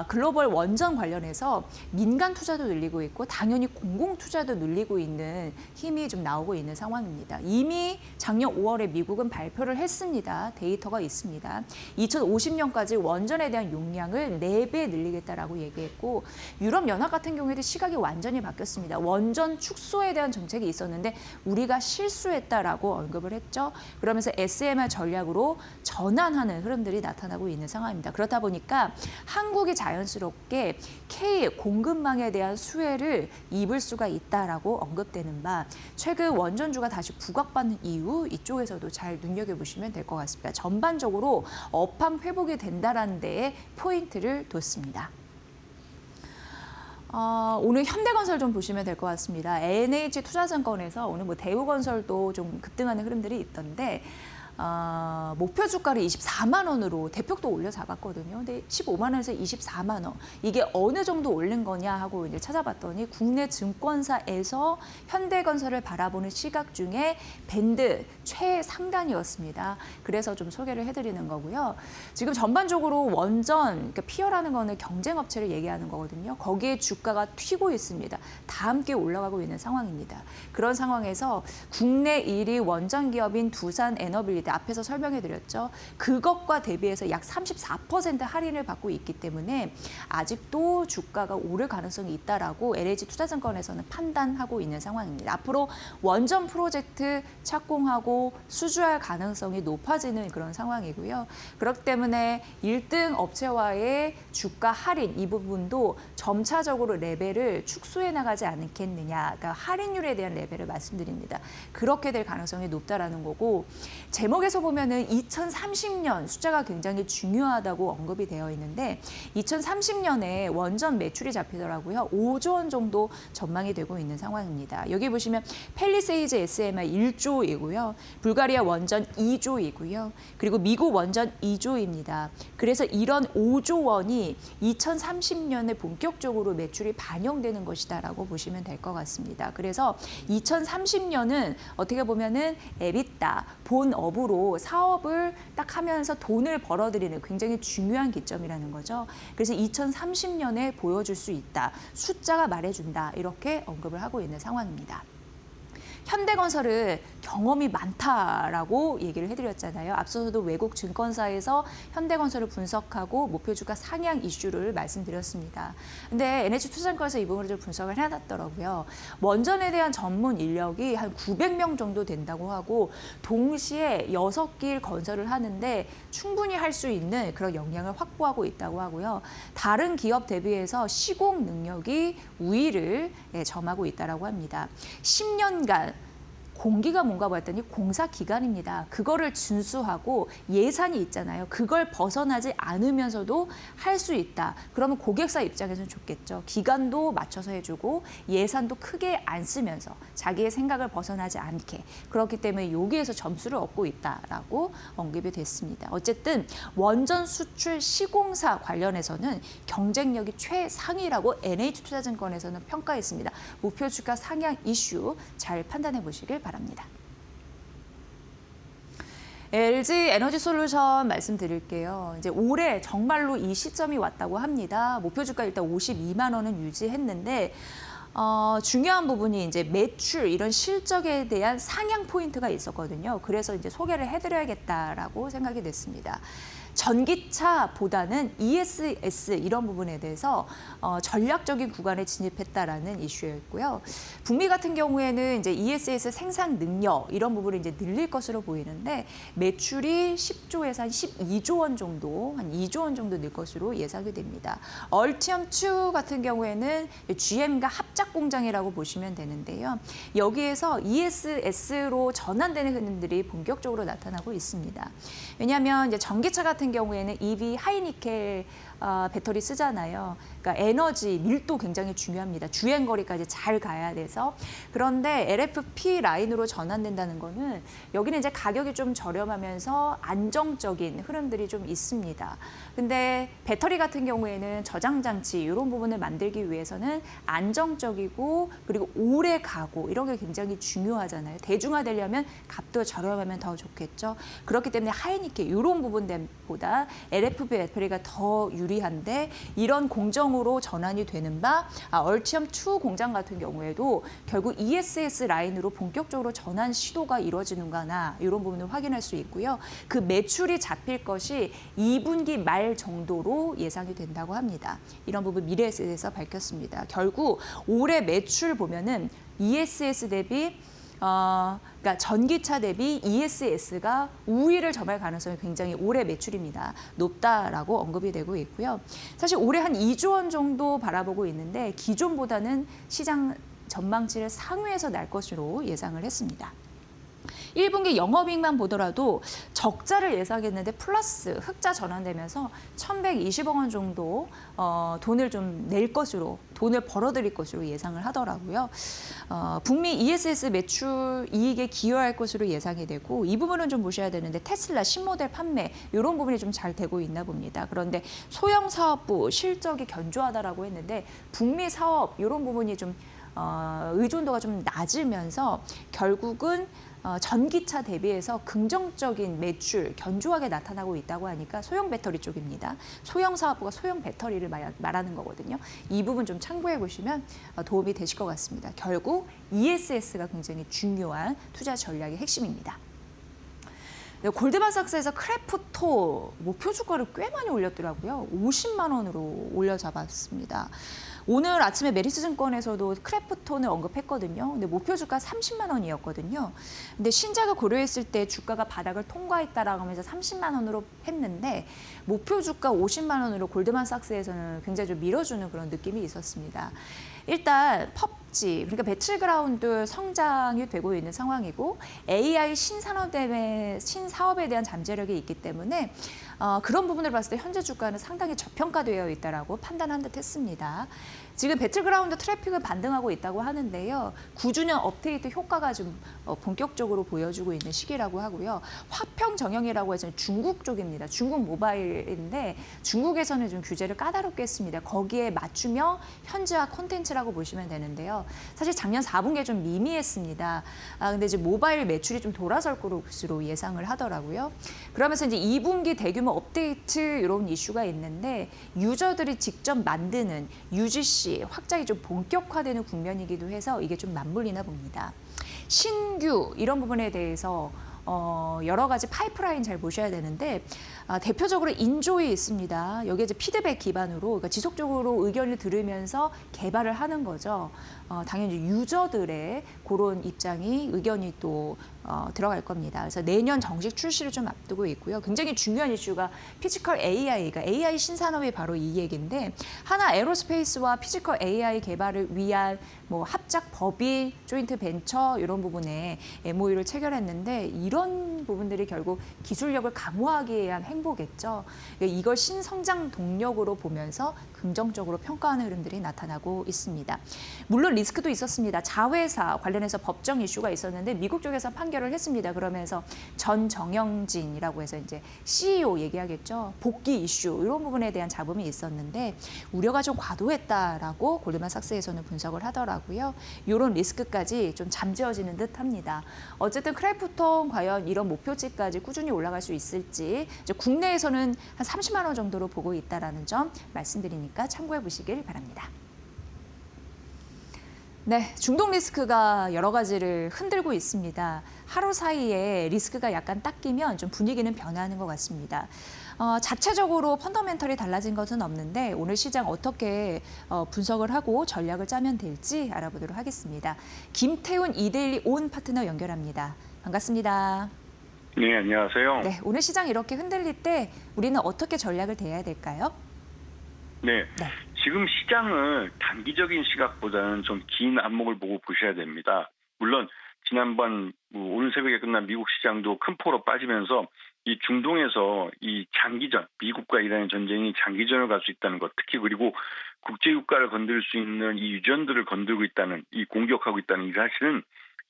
글로벌 원전 관련해서 민간 투자도 늘리고 있고 당연히 공공 투자도 늘리고 있는 힘이 좀 나오고 있는 상황입니다. 이미 작년 5월에 미국은 발표를 했습니다. 데이터가 있습니다. 2050년까지 원전에 대한 용량을 4배 늘리겠다라고 얘기했고 유럽연합 같은 경우에도 시각이 완전히 바뀌었습니다. 원전 축소에 대한 정책이 있었는데 우리가 실수했다라고 언급을 했죠. 그러면서 SMR 전략으로 전환하는 흐름들이 나타나고 있는 상황입니다. 그렇다 보니까 한국이 자연스럽게 K 공급망에 대한 수혜를 입을 수가 있다라고 언급되는 바 최근 원전주가 다시 부각받는 이유 이쪽에서도 잘 눈여겨보시면 될 것 같습니다. 전반적으로 업황 회복이 된다라는 데에 포인트를 뒀습니다. 오늘 현대건설 좀 보시면 될 것 같습니다. NH투자증권에서 오늘 뭐 대우건설도 좀 급등하는 흐름들이 있던데 목표 주가를 24만 원으로 대폭도 올려 잡았거든요. 근데 15만 원에서 24만 원. 이게 어느 정도 올린 거냐 하고 이제 찾아봤더니 국내 증권사에서 현대건설을 바라보는 시각 중에 밴드 최상단이었습니다. 그래서 좀 소개를 해드리는 거고요. 지금 전반적으로 원전, 그러니까 피어라는 거는 경쟁 업체를 얘기하는 거거든요. 거기에 주가가 튀고 있습니다. 다 함께 올라가고 있는 상황입니다. 그런 상황에서 국내 1위 원전 기업인 두산 에너빌리티 앞에서 설명해 드렸죠. 그것과 대비해서 약 34% 할인을 받고 있기 때문에 아직도 주가가 오를 가능성이 있다라고 LH투자증권에서는 판단하고 있는 상황입니다. 앞으로 원전 프로젝트 착공하고 수주할 가능성이 높아지는 그런 상황이고요. 그렇기 때문에 1등 업체와의 주가 할인 이 부분도 점차적으로 레벨을 축소해 나가지 않겠느냐. 그러니까 할인율에 대한 레벨을 말씀드립니다. 그렇게 될 가능성이 높다라는 거고 제목에서 보면은 2030년 숫자가 굉장히 중요하다고 언급이 되어 있는데 2030년에 원전 매출이 잡히더라고요. 5조 원 정도 전망이 되고 있는 상황입니다. 여기 보시면 팰리세이즈 SMR 1조이고요. 불가리아 원전 2조이고요. 그리고 미국 원전 2조입니다. 그래서 이런 5조 원이 2030년에 본격적으로 매출이 반영되는 것이다라고 보시면 될 것 같습니다. 그래서 2030년은 어떻게 보면은 에비타 본업으로 사업을 딱 하면서 돈을 벌어들이는 굉장히 중요한 기점이라는 거죠. 그래서 2030년에 보여줄 수 있다. 숫자가 말해준다. 이렇게 언급을 하고 있는 상황입니다. 현대건설은 경험이 많다라고 얘기를 해드렸잖아요. 앞서서도 외국 증권사에서 현대건설을 분석하고 목표주가 상향 이슈를 말씀드렸습니다. 근데 NH투자증권에서 이 부분을 좀 분석을 해놨더라고요. 원전에 대한 전문 인력이 한 900명 정도 된다고 하고 동시에 6길 건설을 하는데 충분히 할 수 있는 그런 역량을 확보하고 있다고 하고요. 다른 기업 대비해서 시공 능력이 우위를 점하고 있다고 합니다. 10년간 공기가 뭔가 봤더니 공사 기간입니다. 그거를 준수하고 예산이 있잖아요. 그걸 벗어나지 않으면서도 할 수 있다. 그러면 고객사 입장에서는 좋겠죠. 기간도 맞춰서 해주고 예산도 크게 안 쓰면서 자기의 생각을 벗어나지 않게. 그렇기 때문에 여기에서 점수를 얻고 있다라고 언급이 됐습니다. 어쨌든 원전 수출 시공사 관련해서는 경쟁력이 최상위라고 NH투자증권에서는 평가했습니다. 목표 주가 상향 이슈 잘 판단해 보시길 바랍니다. LG 에너지솔루션 말씀드릴게요. 이제 올해 정말로 이 시점이 왔다고 합니다. 목표 주가 일단 52만 원은 유지했는데 중요한 부분이 이제 매출 이런 실적에 대한 상향 포인트가 있었거든요. 그래서 이제 소개를 해드려야겠다라고 생각이 됐습니다. 전기차보다는 ESS 이런 부분에 대해서 전략적인 구간에 진입했다라는 이슈였고요. 북미 같은 경우에는 이제 ESS 생산 능력 이런 부분을 이제 늘릴 것으로 보이는데 매출이 10조에서 한 12조 원 정도, 한 2조 원 정도 늘 것으로 예상이 됩니다. 얼티엄2 같은 경우에는 GM과 합작 공장이라고 보시면 되는데요. 여기에서 ESS로 전환되는 흐름들이 본격적으로 나타나고 있습니다. 왜냐하면 이제 전기차 같은 경우에는 EV 하이니켈 배터리 쓰잖아요. 그러니까 에너지 밀도 굉장히 중요합니다. 주행 거리까지 잘 가야 돼서. 그런데 LFP 라인으로 전환된다는 거는 여기는 이제 가격이 좀 저렴하면서 안정적인 흐름들이 좀 있습니다. 근데 배터리 같은 경우에는 저장 장치 이런 부분을 만들기 위해서는 안정적이고 그리고 오래 가고 이런 게 굉장히 중요하잖아요. 대중화되려면 값도 저렴하면 더 좋겠죠. 그렇기 때문에 하이니케 이런 부분보다 LFP 배터리가 더 유리한데 이런 공정으로 전환이 되는 바 얼티엄 2 공장 같은 경우에도 결국 ESS 라인으로 본격적으로 전환 시도가 이루어지는가나 이런 부분을 확인할 수 있고요. 그 매출이 잡힐 것이 2분기 말 정도로 예상이 된다고 합니다. 이런 부분 미래에셋에서 밝혔습니다. 결국 올해 매출 보면은 ESS 대비 그러니까 전기차 대비 ESS가 우위를 점할 가능성이 굉장히 올해 매출입니다. 높다라고 언급이 되고 있고요. 사실 올해 한 2조 원 정도 바라보고 있는데 기존보다는 시장 전망치를 상회해서 날 것으로 예상을 했습니다. 1분기 영업이익만 보더라도 적자를 예상했는데 플러스 흑자 전환되면서 1,120억 원 정도 돈을 좀 낼 것으로 돈을 벌어들일 것으로 예상을 하더라고요. 북미 ESS 매출 이익에 기여할 것으로 예상이 되고 이 부분은 좀 보셔야 되는데 테슬라 신모델 판매 이런 부분이 좀 잘 되고 있나 봅니다. 그런데 소형 사업부 실적이 견조하다라고 했는데 북미 사업 이런 부분이 좀 의존도가 좀 낮으면서 결국은 전기차 대비해서 긍정적인 매출 견조하게 나타나고 있다고 하니까 소형 배터리 쪽입니다. 소형 사업부가 소형 배터리를 말하는 거거든요. 이 부분 좀 참고해 보시면 도움이 되실 것 같습니다. 결국 ESS가 굉장히 중요한 투자 전략의 핵심입니다. 네, 골드만삭스에서 크래프톤 목표 주가를 꽤 많이 올렸더라고요. 50만 원으로 올려 잡았습니다. 오늘 아침에 메리츠증권에서도 크래프톤을 언급했거든요. 근데 목표 주가 30만 원이었거든요. 근데 신작을 고려했을 때 주가가 바닥을 통과했다라고 하면서 30만 원으로 했는데 목표 주가 50만 원으로 골드만삭스에서는 굉장히 좀 밀어주는 그런 느낌이 있었습니다. 일단 펍지, 그러니까 배틀그라운드 성장이 되고 있는 상황이고 AI 신사업에 대한 잠재력이 있기 때문에 그런 부분을 봤을 때 현재 주가는 상당히 저평가되어 있다라고 판단한 듯 했습니다. 지금 배틀그라운드 트래픽을 반등하고 있다고 하는데요. 9주년 업데이트 효과가 좀 본격적으로 보여주고 있는 시기라고 하고요. 화평 정형이라고 해서 중국 쪽입니다. 중국 모바일인데 중국에서는 좀 규제를 까다롭게 했습니다. 거기에 맞추며 현지화 콘텐츠라고 보시면 되는데요. 사실 작년 4분기에 좀 미미했습니다. 근데 이제 모바일 매출이 좀 돌아설 것으로 예상을 하더라고요. 그러면서 이제 2분기 대규모 업데이트 이런 이슈가 있는데 유저들이 직접 만드는 UGC 확장이 좀 본격화되는 국면이기도 해서 이게 좀 맞물리나 봅니다. 신규 이런 부분에 대해서 여러 가지 파이프라인 잘 보셔야 되는데 대표적으로 인조이 있습니다. 여기에 이제 피드백 기반으로 그러니까 지속적으로 의견을 들으면서 개발을 하는 거죠. 당연히 유저들의 그런 입장이 의견이 또 들어갈 겁니다. 그래서 내년 정식 출시를 좀 앞두고 있고요. 굉장히 중요한 이슈가 피지컬 AI가 AI 신산업이 바로 이 얘기인데 하나 에어로스페이스와 피지컬 AI 개발을 위한 뭐 합작 법인, 조인트 벤처 이런 부분에 MOU를 체결했는데 이런 부분들이 결국 기술력을 강화하기 위한 행보겠죠. 이걸 신성장 동력으로 보면서 긍정적으로 평가하는 흐름들이 나타나고 있습니다. 물론 리스크도 있었습니다. 자회사 관련해서 법정 이슈가 있었는데 미국 쪽에서 판결을 했습니다. 그러면서 전정영진이라고 해서 이제 CEO 얘기하겠죠. 복귀 이슈 이런 부분에 대한 잡음이 있었는데 우려가 좀 과도했다라고 골드만삭스에서는 분석을 하더라고요. 이런 리스크까지 좀 잠재워지는 듯합니다. 어쨌든 크래프톤 과연 이런 목표치까지 꾸준히 올라갈 수 있을지 이제 국내에서는 한 30만 원 정도로 보고 있다라는 점 말씀드리니까 참고해 보시길 바랍니다. 네, 중동 리스크가 여러 가지를 흔들고 있습니다. 하루 사이에 리스크가 약간 닦이면 좀 분위기는 변하는 것 같습니다. 자체적으로 펀더멘털이 달라진 것은 없는데 오늘 시장 어떻게 분석을 하고 전략을 짜면 될지 알아보도록 하겠습니다. 김태훈 이데일리 온 파트너 연결합니다. 반갑습니다. 네, 안녕하세요. 네, 오늘 시장 이렇게 흔들릴 때 우리는 어떻게 전략을 대해야 될까요? 네, 네. 지금 시장을 단기적인 시각보다는 좀 긴 안목을 보고 보셔야 됩니다. 물론 지난번 오늘 새벽에 끝난 미국 시장도 큰 폭으로 빠지면서 이 중동에서 이 장기전, 미국과 이란의 전쟁이 장기전을 갈 수 있다는 것, 특히 그리고 국제 유가를 건들 수 있는 이 유전들을 건들고 있다는, 이 공격하고 있다는 이 사실은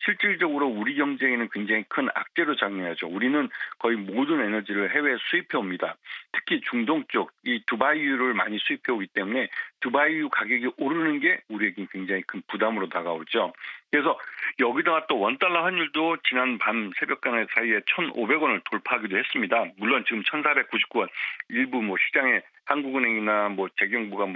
실질적으로 우리 경제에는 굉장히 큰 악재로 작용하죠. 우리는 거의 모든 에너지를 해외에 수입해 옵니다. 특히 중동 쪽, 이 두바이유를 많이 수입해 오기 때문에 두바이유 가격이 오르는 게 우리에게 굉장히 큰 부담으로 다가오죠. 그래서 여기다가 또 원달러 환율도 지난 밤 새벽간 사이에 1,500원을 돌파하기도 했습니다. 물론 지금 1,499원, 일부 시장에 한국은행이나 재경부가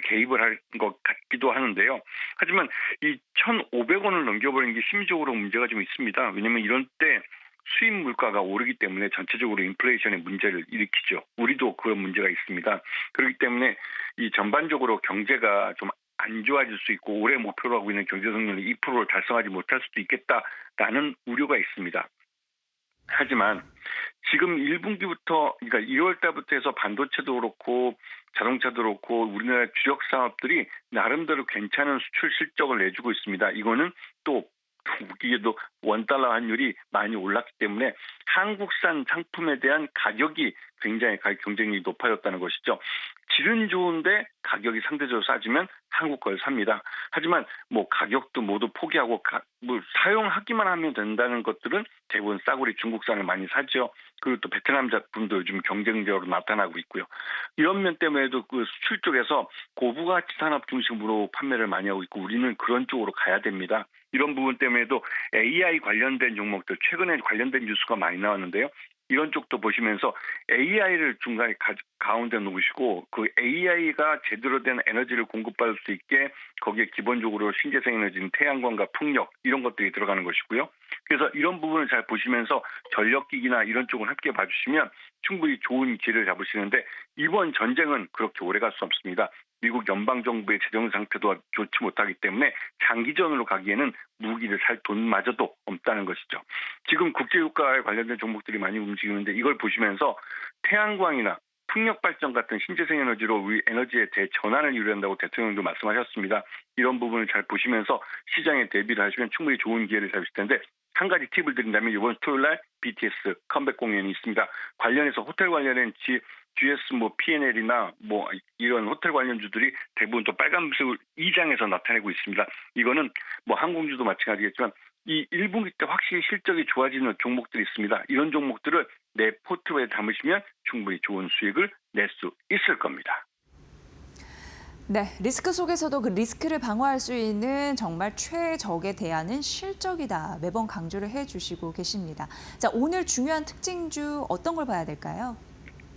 개입을 할 것 같기도 하는데요. 하지만 이 1,500원을 넘겨버리는 게 심리적으로 문제가 좀 있습니다. 왜냐하면 이런 때 수입 물가가 오르기 때문에 전체적으로 인플레이션의 문제를 일으키죠. 우리도 그런 문제가 있습니다. 그렇기 때문에 이 전반적으로 경제가 좀 안 좋아질 수 있고 올해 목표로 하고 있는 경제 성장률 2%를 달성하지 못할 수도 있겠다라는 우려가 있습니다. 하지만 지금 1분기부터 그러니까 2월 달부터 해서 반도체도 그렇고 자동차도 그렇고 우리나라 주력 사업들이 나름대로 괜찮은 수출 실적을 내주고 있습니다. 이거는 또 웃기게도 원달러 환율이 많이 올랐기 때문에 한국산 상품에 대한 가격이 굉장히 가격 경쟁력이 높아졌다는 것이죠. 질은 좋은데 가격이 상대적으로 싸지면 한국 걸 삽니다. 하지만 가격도 모두 포기하고 사용하기만 하면 된다는 것들은 대부분 싸구려 중국산을 많이 사죠. 그리고 또 베트남 제품도 요즘 경쟁적으로 나타나고 있고요. 이런 면 때문에도 그 수출 쪽에서 고부가치 산업 중심으로 판매를 많이 하고 있고 우리는 그런 쪽으로 가야 됩니다. 이런 부분 때문에도 AI 관련된 종목들 최근에 관련된 뉴스가 많이 나왔는데요. 이런 쪽도 보시면서 AI를 중간에 가운데 놓으시고 그 AI가 제대로 된 에너지를 공급받을 수 있게 거기에 기본적으로 신재생 에너지는 태양광과 풍력 이런 것들이 들어가는 것이고요. 그래서 이런 부분을 잘 보시면서 전력기기나 이런 쪽을 함께 봐주시면 충분히 좋은 기회를 잡으시는데 이번 전쟁은 그렇게 오래 갈 수 없습니다. 미국 연방정부의 재정 상태도 좋지 못하기 때문에 장기전으로 가기에는 무기를 살 돈마저도 없다는 것이죠. 지금 국제유가에 관련된 종목들이 많이 움직이는데 이걸 보시면서 태양광이나 풍력발전 같은 신재생 에너지로 우리 에너지의 대전환을 이루어낸다고 대통령도 말씀하셨습니다. 이런 부분을 잘 보시면서 시장에 대비를 하시면 충분히 좋은 기회를 잡으실 텐데 한 가지 팁을 드린다면 이번 토요일 날 BTS 컴백 공연이 있습니다. 관련해서 호텔 관련된 GS P&L이나 이런 호텔 관련주들이 대부분 또 빨간빛을 이장에서 나타내고 있습니다. 이거는 항공주도 마찬가지겠지만 이 1분기 때 확실히 실적이 좋아지는 종목들이 있습니다. 이런 종목들을 내 포트folio에 담으시면 충분히 좋은 수익을 낼 수 있을 겁니다. 네, 리스크 속에서도 그 리스크를 방어할 수 있는 정말 최적의 대안은 실적이다. 매번 강조를 해주시고 계십니다. 자, 오늘 중요한 특징주 어떤 걸 봐야 될까요?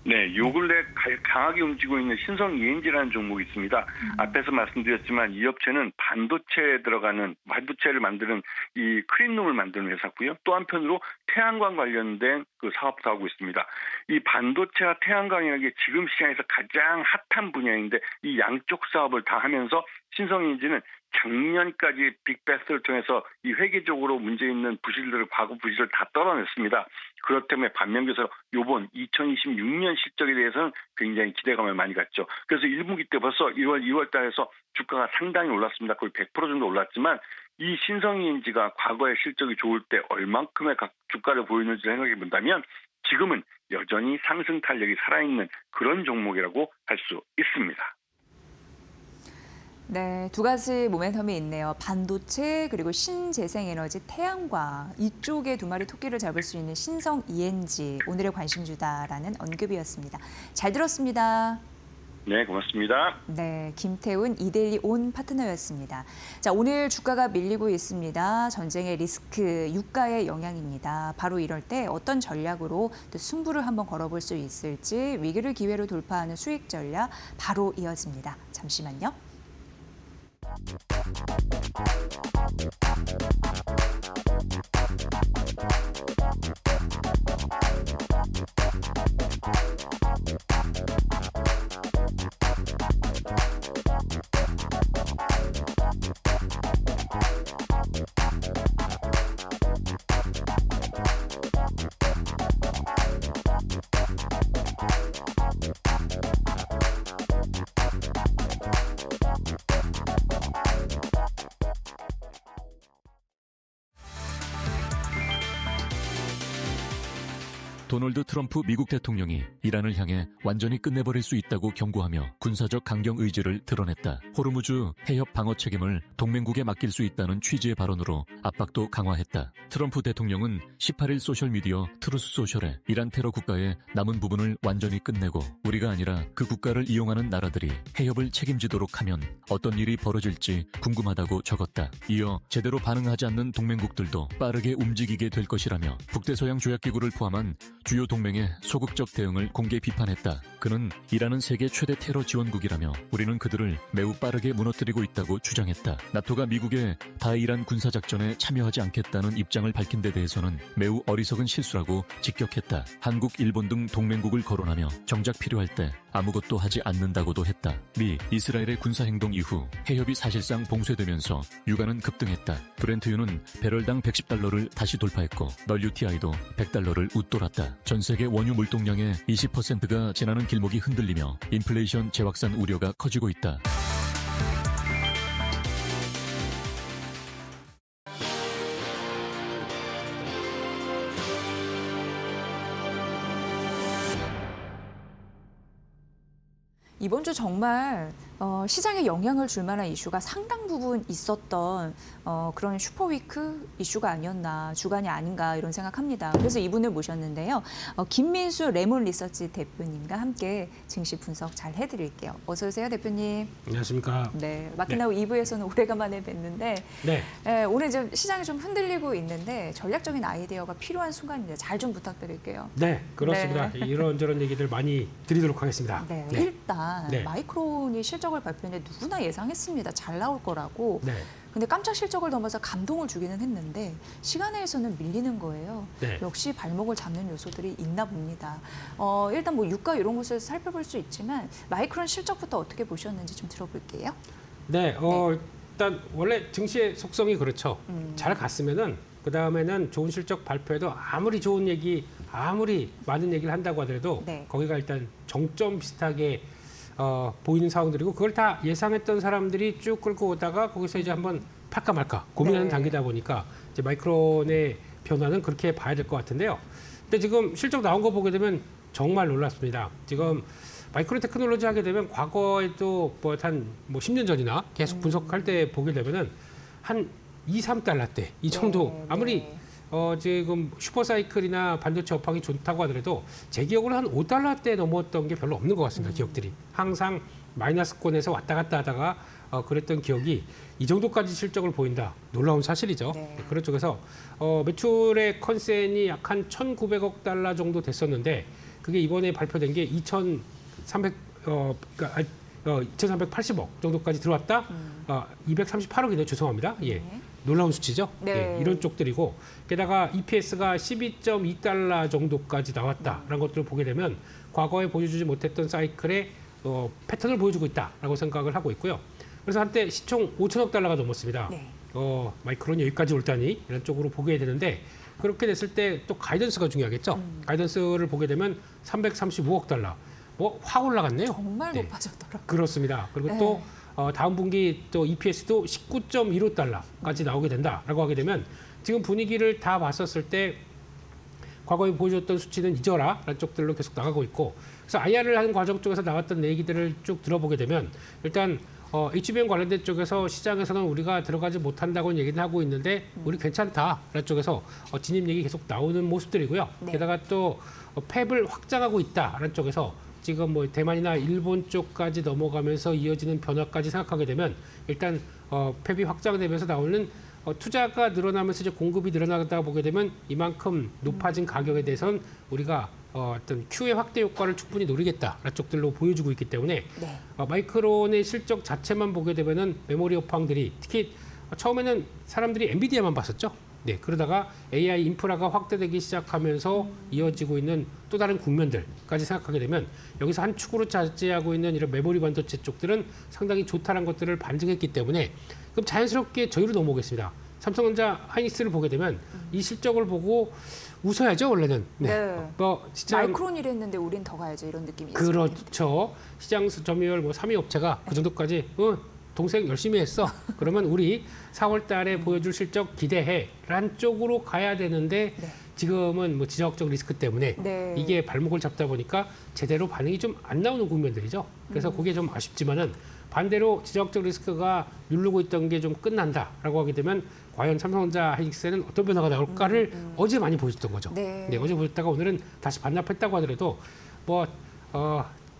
네, 요 근래 강하게 움직이고 있는 신성 ENG라는 종목이 있습니다. 앞에서 말씀드렸지만 이 업체는 반도체에 들어가는 반도체를 만드는 이 클린룸을 만드는 회사고요. 또 한편으로 태양광 관련된 그 사업도 하고 있습니다. 이 반도체와 태양광이라는 게 지금 시장에서 가장 핫한 분야인데 이 양쪽 사업을 다 하면서 신성 ENG는 작년까지 빅베스트를 통해서 이 회계적으로 문제 있는 과거 부실을 다 떨어냈습니다. 그렇기 때문에 반면교사로 이번 2026년 실적에 대해서는 굉장히 기대감을 많이 갖죠. 그래서 1분기 때 벌써 2월 달에서 주가가 상당히 올랐습니다. 거의 100% 정도 올랐지만 이 신성 ENG가 과거에 실적이 좋을 때 얼만큼의 주가를 보이는지 생각해 본다면 지금은 여전히 상승 탄력이 살아있는 그런 종목이라고 할 수 있습니다. 네, 두 가지 모멘텀이 있네요. 반도체 그리고 신재생에너지 태양광 이쪽에 두 마리 토끼를 잡을 수 있는 신성 ENG 오늘의 관심주다라는 언급이었습니다. 잘 들었습니다. 네, 고맙습니다. 네, 김태훈 이데일리 온 파트너였습니다. 자, 오늘 주가가 밀리고 있습니다. 전쟁의 리스크, 유가의 영향입니다. 바로 이럴 때 어떤 전략으로 또 승부를 한번 걸어볼 수 있을지 위기를 기회로 돌파하는 수익 전략 바로 이어집니다. 잠시만요. 도널드 트럼프 미국 대통령이 이란을 향해 완전히 끝내버릴 수 있다고 경고하며 군사적 강경 의지를 드러냈다. 호르무즈 해협 방어 책임을 동맹국에 맡길 수 있다는 취지의 발언으로 압박도 강화했다. 트럼프 대통령은 18일 소셜미디어 트루스 소셜에 이란 테러 국가의 남은 부분을 완전히 끝내고 우리가 아니라 그 국가를 이용하는 나라들이 해협을 책임지도록 하면 어떤 일이 벌어질지 궁금하다고 적었다. 이어 제대로 반응하지 않는 동맹국들도 빠르게 움직이게 될 것이라며 북대서양 조약기구를 포함한 주요 동맹의 소극적 대응을 공개 비판했다. 그는 이란은 세계 최대 테러 지원국이라며 우리는 그들을 매우 빠르게 무너뜨리고 있다고 주장했다. 나토가 미국의 다이란 군사작전에 참여하지 않겠다는 입장을 밝힌 데 대해서는 매우 어리석은 실수라고 직격했다. 한국, 일본 등 동맹국을 거론하며 정작 필요할 때 아무것도 하지 않는다고도 했다. 미, 이스라엘의 군사행동 이후 해협이 사실상 봉쇄되면서 유가는 급등했다. 브렌트유는 배럴당 110달러를 다시 돌파했고 WTI도 100달러를 웃돌았다. 전 세계 원유 물동량의 20%가 지나는 길목이 흔들리며 인플레이션 재확산 우려가 커지고 있다. 이번 주 정말 시장에 영향을 줄 만한 이슈가 상당 부분 있었던 그런 슈퍼위크 이슈가 아니었나, 주간이 아닌가 이런 생각합니다. 그래서 이분을 모셨는데요. 김민수 레몬 리서치 대표님과 함께 증시 분석 잘 해드릴게요. 어서 오세요, 대표님. 안녕하십니까. 네, 마켓나우 2부에서는 오래간만에 뵀는데 네. 오늘 좀 시장이 좀 흔들리고 있는데 전략적인 아이디어가 필요한 순간인데 잘 좀 부탁드릴게요. 네, 그렇습니다. 이런저런 얘기들 많이 드리도록 하겠습니다. 네, 네. 일단 네. 마이크론이 실적을 발표했는데 누구나 예상했습니다. 잘 나올 거라고. 네. 근데 깜짝 실적을 넘어서 감동을 주기는 했는데 시간에서는 밀리는 거예요. 네. 역시 발목을 잡는 요소들이 있나 봅니다. 일단 뭐 유가 이런 것을 살펴볼 수 있지만 마이크론 실적부터 어떻게 보셨는지 좀 들어볼게요. 네, 일단 원래 증시의 속성이 그렇죠. 잘 갔으면은 그 다음에는 좋은 실적 발표에도 아무리 좋은 얘기, 아무리 많은 얘기를 한다고 하더라도 네. 거기가 일단 정점 비슷하게 보이는 상황들이고 그걸 다 예상했던 사람들이 쭉 끌고 오다가 거기서 이제 한번 팔까 말까 고민하는 네. 단계다 보니까 이제 마이크론의 변화는 그렇게 봐야 될 것 같은데요. 근데 지금 실적 나온 거 보게 되면 정말 놀랐습니다. 지금 마이크론 테크놀로지 하게 되면 과거에도 한 10년 전이나 계속 분석할 때 보게 되면은 한 2, 3달러대 이 정도 네, 아무리 네. 지금 슈퍼사이클이나 반도체 업황이 좋다고 하더라도 제 기억으로 한 5달러대 넘었던 게 별로 없는 것 같습니다. 기억들이. 항상 마이너스권에서 왔다 갔다 하다가 그랬던 기억이 이 정도까지 실적을 보인다. 놀라운 사실이죠. 네. 그런 쪽에서 매출의 컨센이 약 한 1,900억 달러 정도 됐었는데 그게 이번에 발표된 게 2,380억 정도까지 들어왔다. 238억이네요. 죄송합니다. 예. 네. 놀라운 수치죠. 네. 예, 이런 쪽들이고 게다가 EPS가 12.2달러 정도까지 나왔다라는 것들을 보게 되면 과거에 보여주지 못했던 사이클의 패턴을 보여주고 있다라고 생각을 하고 있고요. 그래서 한때 시총 5천억 달러가 넘었습니다. 네. 마이크론이 여기까지 올다니 이런 쪽으로 보게 되는데 그렇게 됐을 때 또 가이던스가 중요하겠죠. 가이던스를 보게 되면 335억 달러. 확 올라갔네요. 정말 네. 높아졌더라고요. 그렇습니다. 그리고 네. 또 다음 분기 또 EPS도 19.15달러까지 나오게 된다라고 하게 되면 지금 분위기를 다 봤었을 때 과거에 보여줬던 수치는 잊어라라는 쪽들로 계속 나가고 있고 그래서 IR을 하는 과정 쪽에서 나왔던 얘기들을 쭉 들어보게 되면 일단 HBM 관련된 쪽에서 시장에서는 우리가 들어가지 못한다고는 얘기는 하고 있는데 우리 괜찮다라는 쪽에서 진입 얘기 계속 나오는 모습들이고요. 네. 게다가 또 팹을 확장하고 있다라는 쪽에서 지금 대만이나 일본 쪽까지 넘어가면서 이어지는 변화까지 생각하게 되면 일단 팹이 확장되면서 나오는 투자가 늘어나면서 이제 공급이 늘어나다 보게 되면 이만큼 높아진 가격에 대해서는 우리가 어떤 Q의 확대 효과를 충분히 노리겠다라는 쪽들로 보여주고 있기 때문에 네. 마이크론의 실적 자체만 보게 되면은 메모리 업황들이 특히 처음에는 사람들이 엔비디아만 봤었죠. 네, 그러다가 AI 인프라가 확대되기 시작하면서 이어지고 있는 또 다른 국면들까지 생각하게 되면 여기서 한 축으로 차지하고 있는 이런 메모리 반도체 쪽들은 상당히 좋다는 것들을 반증했기 때문에 그럼 자연스럽게 저희로 넘어오겠습니다. 삼성전자 하이닉스를 보게 되면 이 실적을 보고 웃어야죠, 원래는. 네. 진짜 마이크론이라 했는데 우린 더 가야죠. 이런 느낌이 있어요. 그렇죠. 시장 점유율 3위 업체가 그 정도까지 동생 열심히 했어. 그러면 우리 4월 달에 보여줄 실적 기대해. 란 쪽으로 가야 되는데 네. 지금은 뭐 지정학적 리스크 때문에 네. 이게 발목을 잡다 보니까 제대로 반응이 좀 안 나오는 국면들이죠. 그래서 그게 좀 아쉽지만은 반대로 지정학적 리스크가 누르고 있던 게 좀 끝난다라고 하게 되면 과연 삼성전자 하이닉스에는 어떤 변화가 나올까를 어제 많이 보여줬던 거죠. 네. 어제 보였다가 오늘은 다시 반납했다고 하더라도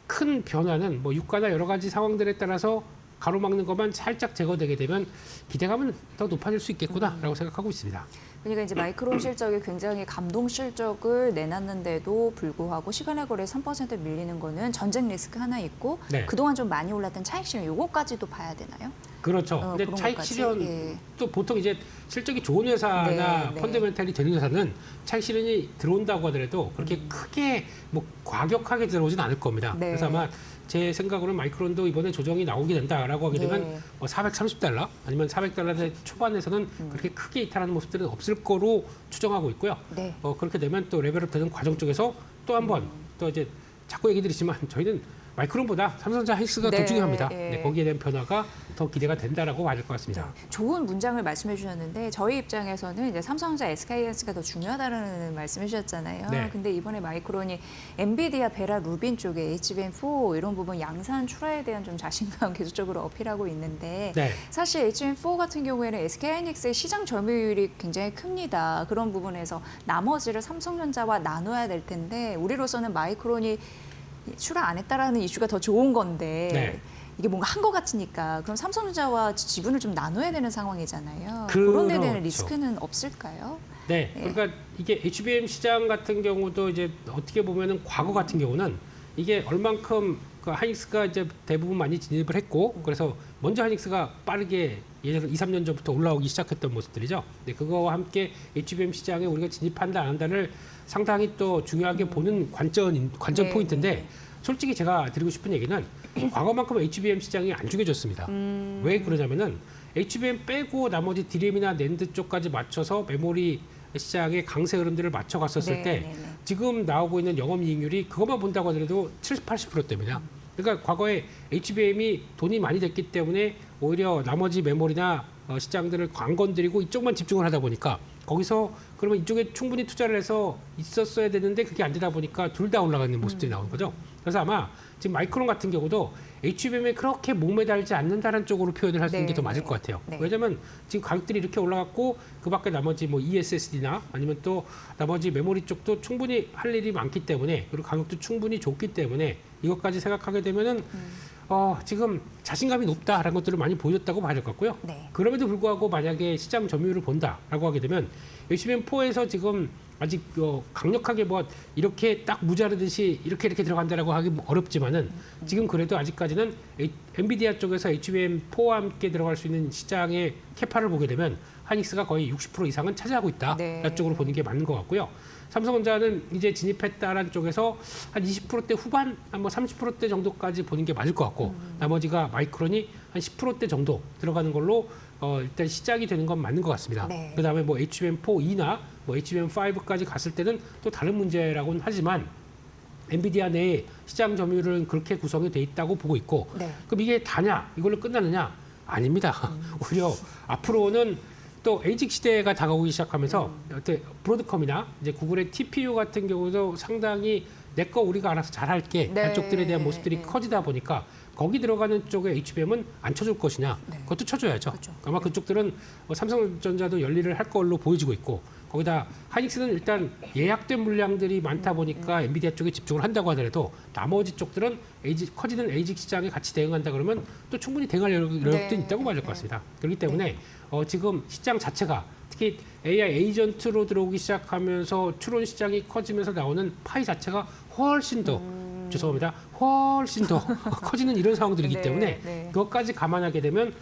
큰 변화는 뭐 유가나 여러 가지 상황들에 따라서 가로막는 것만 살짝 제거되게 되면 기대감은 더 높아질 수 있겠구나라고 생각하고 있습니다. 그러니까 이제 마이크론 실적이 굉장히 감동 실적을 내놨는데도 불구하고 시간의 거래 3% 밀리는 거는 전쟁 리스크 하나 있고 네. 그동안 좀 많이 올랐던 차익 실현 요거까지도 봐야 되나요? 그렇죠. 근데 그런 차익 것까지? 실현 예. 또 보통 이제 실적이 좋은 회사나 네. 펀더멘탈이 되는 회사는 차익 실현이 들어온다고 하더라도 그렇게 크게 뭐 과격하게 들어오진 않을 겁니다. 네. 그래서 아마 제 생각으로는 마이크론도 이번에 조정이 나오게 된다라고 하게 되면 네. 430달러 아니면 400달러의 초반에서는 그렇게 크게 이탈하는 모습들은 없을 거로 추정하고 있고요. 네. 그렇게 되면 또 레벨업 되는 과정 쪽에서 또 한 번 또 이제 자꾸 얘기 드리지만 저희는 마이크론보다 삼성전자 하이닉스가 네, 더 중요합니다. 예. 네, 거기에 대한 변화가 더 기대가 된다라고 봐야 될 것 같습니다. 좋은 문장을 말씀해 주셨는데 저희 입장에서는 이제 삼성전자 SK하이닉스가 더 중요하다는 말씀해 주셨잖아요. 네. 근데 이번에 마이크론이 엔비디아, 베라, 루빈 쪽에 HBM4 이런 부분 양산 출하에 대한 좀 자신감 계속적으로 어필하고 있는데 네. 사실 HBM4 같은 경우에는 SK하이닉스의 시장 점유율이 굉장히 큽니다. 그런 부분에서 나머지를 삼성전자와 나눠야 될 텐데 우리로서는 마이크론이 출하 안 했다라는 이슈가 더 좋은 건데 네. 이게 뭔가 한 것 같으니까 그럼 삼성전자와 지분을 좀 나눠야 되는 상황이잖아요. 그런 데 대한 그렇죠. 리스크는 없을까요? 네, 그러니까 이게 HBM 시장 같은 경우도 이제 어떻게 보면은 과거 같은 경우는 이게 얼만큼 그 하이닉스가 이제 대부분 많이 진입을 했고 그래서 먼저 하이닉스가 빠르게 예전 2, 3년 전부터 올라오기 시작했던 모습들이죠. 네, 그거와 함께 HBM 시장에 우리가 진입한다 안 한다를 상당히 또 중요하게 보는 관전 네. 포인트인데 솔직히 제가 드리고 싶은 얘기는 과거만큼 HBM 시장이 안 죽여졌습니다. 왜 그러냐면은 HBM 빼고 나머지 디램이나 낸드 쪽까지 맞춰서 메모리 시장의 강세 흐름들을 맞춰갔었을 네, 때 네, 네. 지금 나오고 있는 영업이익률이 그것만 본다고 하더라도 70, 80%대입니다. 그러니까 과거에 HBM이 돈이 많이 됐기 때문에 오히려 나머지 메모리나 시장들을 안 건드리고 이쪽만 집중을 하다 보니까 거기서 그러면 이쪽에 충분히 투자를 해서 있었어야 되는데 그게 안 되다 보니까 둘 다 올라가는 모습들이 나오는 거죠. 그래서 아마 지금 마이크론 같은 경우도 HBM에 그렇게 목매달지 않는다는 쪽으로 표현을 할 수 있는 게 더 맞을 것 같아요. 네. 왜냐하면 지금 가격들이 이렇게 올라갔고 그 밖에 나머지 뭐 ESSD나 아니면 또 나머지 메모리 쪽도 충분히 할 일이 많기 때문에 그리고 가격도 충분히 좋기 때문에 이것까지 생각하게 되면은 지금 자신감이 높다라는 것들을 많이 보여줬다고 봐야 될 것 같고요. 네. 그럼에도 불구하고 만약에 시장 점유율을 본다라고 하게 되면 HBM4에서 지금 아직 강력하게 뭐 이렇게 딱 무자르듯이 이렇게 들어간다라고 하기 어렵지만은 지금 그래도 아직까지는 엔비디아 쪽에서 HBM4와 함께 들어갈 수 있는 시장의 캐파를 보게 되면 하이닉스가 거의 60% 이상은 차지하고 있다. 네. 쪽으로 보는 게 맞는 것 같고요. 삼성전자는 이제 진입했다라는 쪽에서 한 20%대 후반, 한 뭐 30%대 정도까지 보는 게 맞을 것 같고 나머지가 마이크론이 한 10%대 정도 들어가는 걸로 일단 시작이 되는 건 맞는 것 같습니다. 네. 그다음에 뭐 HBM4E나 뭐 HBM5까지 갔을 때는 또 다른 문제라고는 하지만 엔비디아 내에 시장 점유율은 그렇게 구성이 돼 있다고 보고 있고 네. 그럼 이게 다냐? 이걸로 끝나느냐? 아닙니다. 오히려 앞으로는 또 에이직 시대가 다가오기 시작하면서 어때 브로드컴이나 이제 구글의 TPU 같은 경우도 상당히 내 거 우리가 알아서 잘할게 네. 한쪽들에 대한 모습들이 네. 커지다 보니까 거기 들어가는 쪽에 HBM은 안 쳐줄 것이냐? 네. 그것도 쳐줘야죠. 그렇죠. 아마 그쪽들은 삼성전자도 열일을 할 걸로 보여지고 있고 거기다 하이닉스는 일단 예약된 물량들이 많다 보니까 엔비디아 쪽에 집중을 한다고 하더라도 나머지 쪽들은 커지는 에이직 시장에 같이 대응한다 그러면 또 충분히 대응할 여력도 네. 있다고 봐야 될 것 같습니다. 그렇기 때문에 지금 시장 자체가 특히 AI 에이전트로 들어오기 시작하면서 추론 시장이 커지면서 나오는 파이 자체가 훨씬 더 죄송합니다. 훨씬 더 커지는 이런 상황들이기 네, 때문에 네. 그것까지 감안하게 되면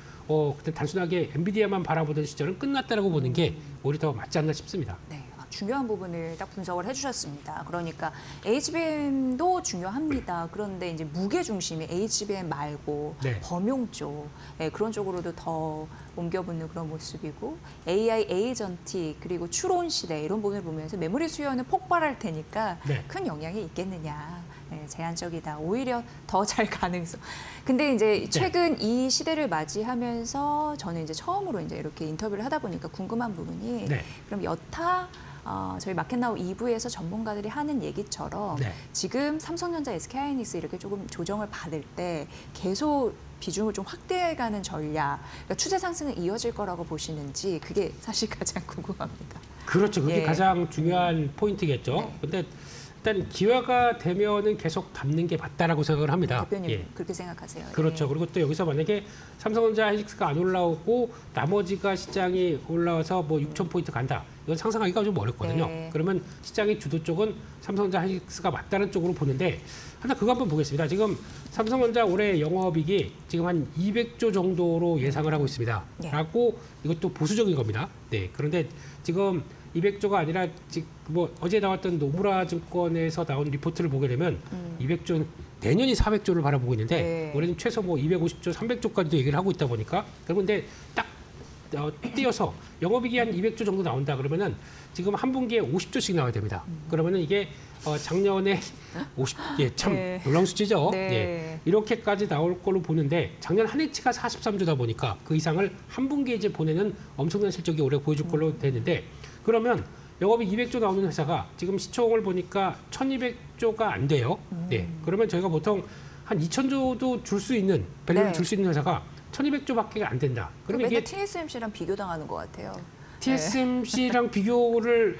그때 단순하게 엔비디아만 바라보던 시절은 끝났다라고 보는 게 오히려 더 맞지 않나 싶습니다. 네, 중요한 부분을 딱 분석을 해주셨습니다. 그러니까 HBM도 중요합니다. 그런데 이제 무게 중심이 HBM 말고 네. 범용 쪽 그런 쪽으로도 더 옮겨붙는 그런 모습이고 AI 에이전틱 그리고 추론 시대 이런 부분을 보면서 메모리 수요는 폭발할 테니까 네. 큰 영향이 있겠느냐. 제한적이다. 오히려 더 잘 가능성. 근데 이제 최근 이 시대를 맞이하면서 저는 이제 처음으로 이제 이렇게 인터뷰를 하다 보니까 궁금한 부분이 네. 그럼 여타 저희 마켓나우 2부에서 전문가들이 하는 얘기처럼 네. 지금 삼성전자, SK하이닉스 이렇게 조금 조정을 받을 때 계속 비중을 좀 확대해가는 전략, 그러니까 추세 상승은 이어질 거라고 보시는지 그게 사실 가장 궁금합니다. 그렇죠. 그게 예. 가장 중요한 포인트겠죠. 네. 근데 일단 기회가 되면은 계속 담는 게 맞다라고 생각을 합니다. 대표님 예. 그렇게 생각하세요? 그렇죠. 예. 그리고 또 여기서 만약에 삼성전자, 하이닉스가 안 올라오고 나머지가 시장이 올라와서 뭐 6,000포인트 간다. 이건 상상하기가 좀 어렵거든요. 네. 그러면 시장의 주도 쪽은 삼성전자, 하이닉스가 맞다는 쪽으로 보는데 하나 그거 한번 보겠습니다. 지금 삼성전자 올해 영업이익이 지금 한 200조 정도로 예상을 하고 있습니다. 네. 라고 이것도 보수적인 겁니다. 네. 그런데 지금 200조가 아니라 지금 뭐 어제 나왔던 노무라 증권에서 나온 리포트를 보게 되면 200조 내년이 400조를 바라보고 있는데 네. 올해는 최소 뭐 250조, 300조까지도 얘기를 하고 있다 보니까 그런데 딱 띄어서 영업이익이 한 200조 정도 나온다 그러면은 지금 한 분기에 50조씩 나와야 됩니다. 그러면은 이게 작년에 50예 참 네. 놀라운 수치죠. 네. 예. 이렇게까지 나올 걸로 보는데 작년 한 해치가 43조다 보니까 그 이상을 한 분기에 이제 보내는 엄청난 실적이 올해 보여줄 걸로 되는데 그러면 영업이 200조 나오는 회사가 지금 시총을 보니까 1,200조가 안 돼요. 네. 그러면 저희가 보통 한 2,000조도 줄 수 있는 밸류를 네. 줄 수 있는 회사가 1,200조밖에 안 된다. 그러면 그러면 맨날 이게 TSMC랑 비교당하는 것 같아요. TSMC랑 비교를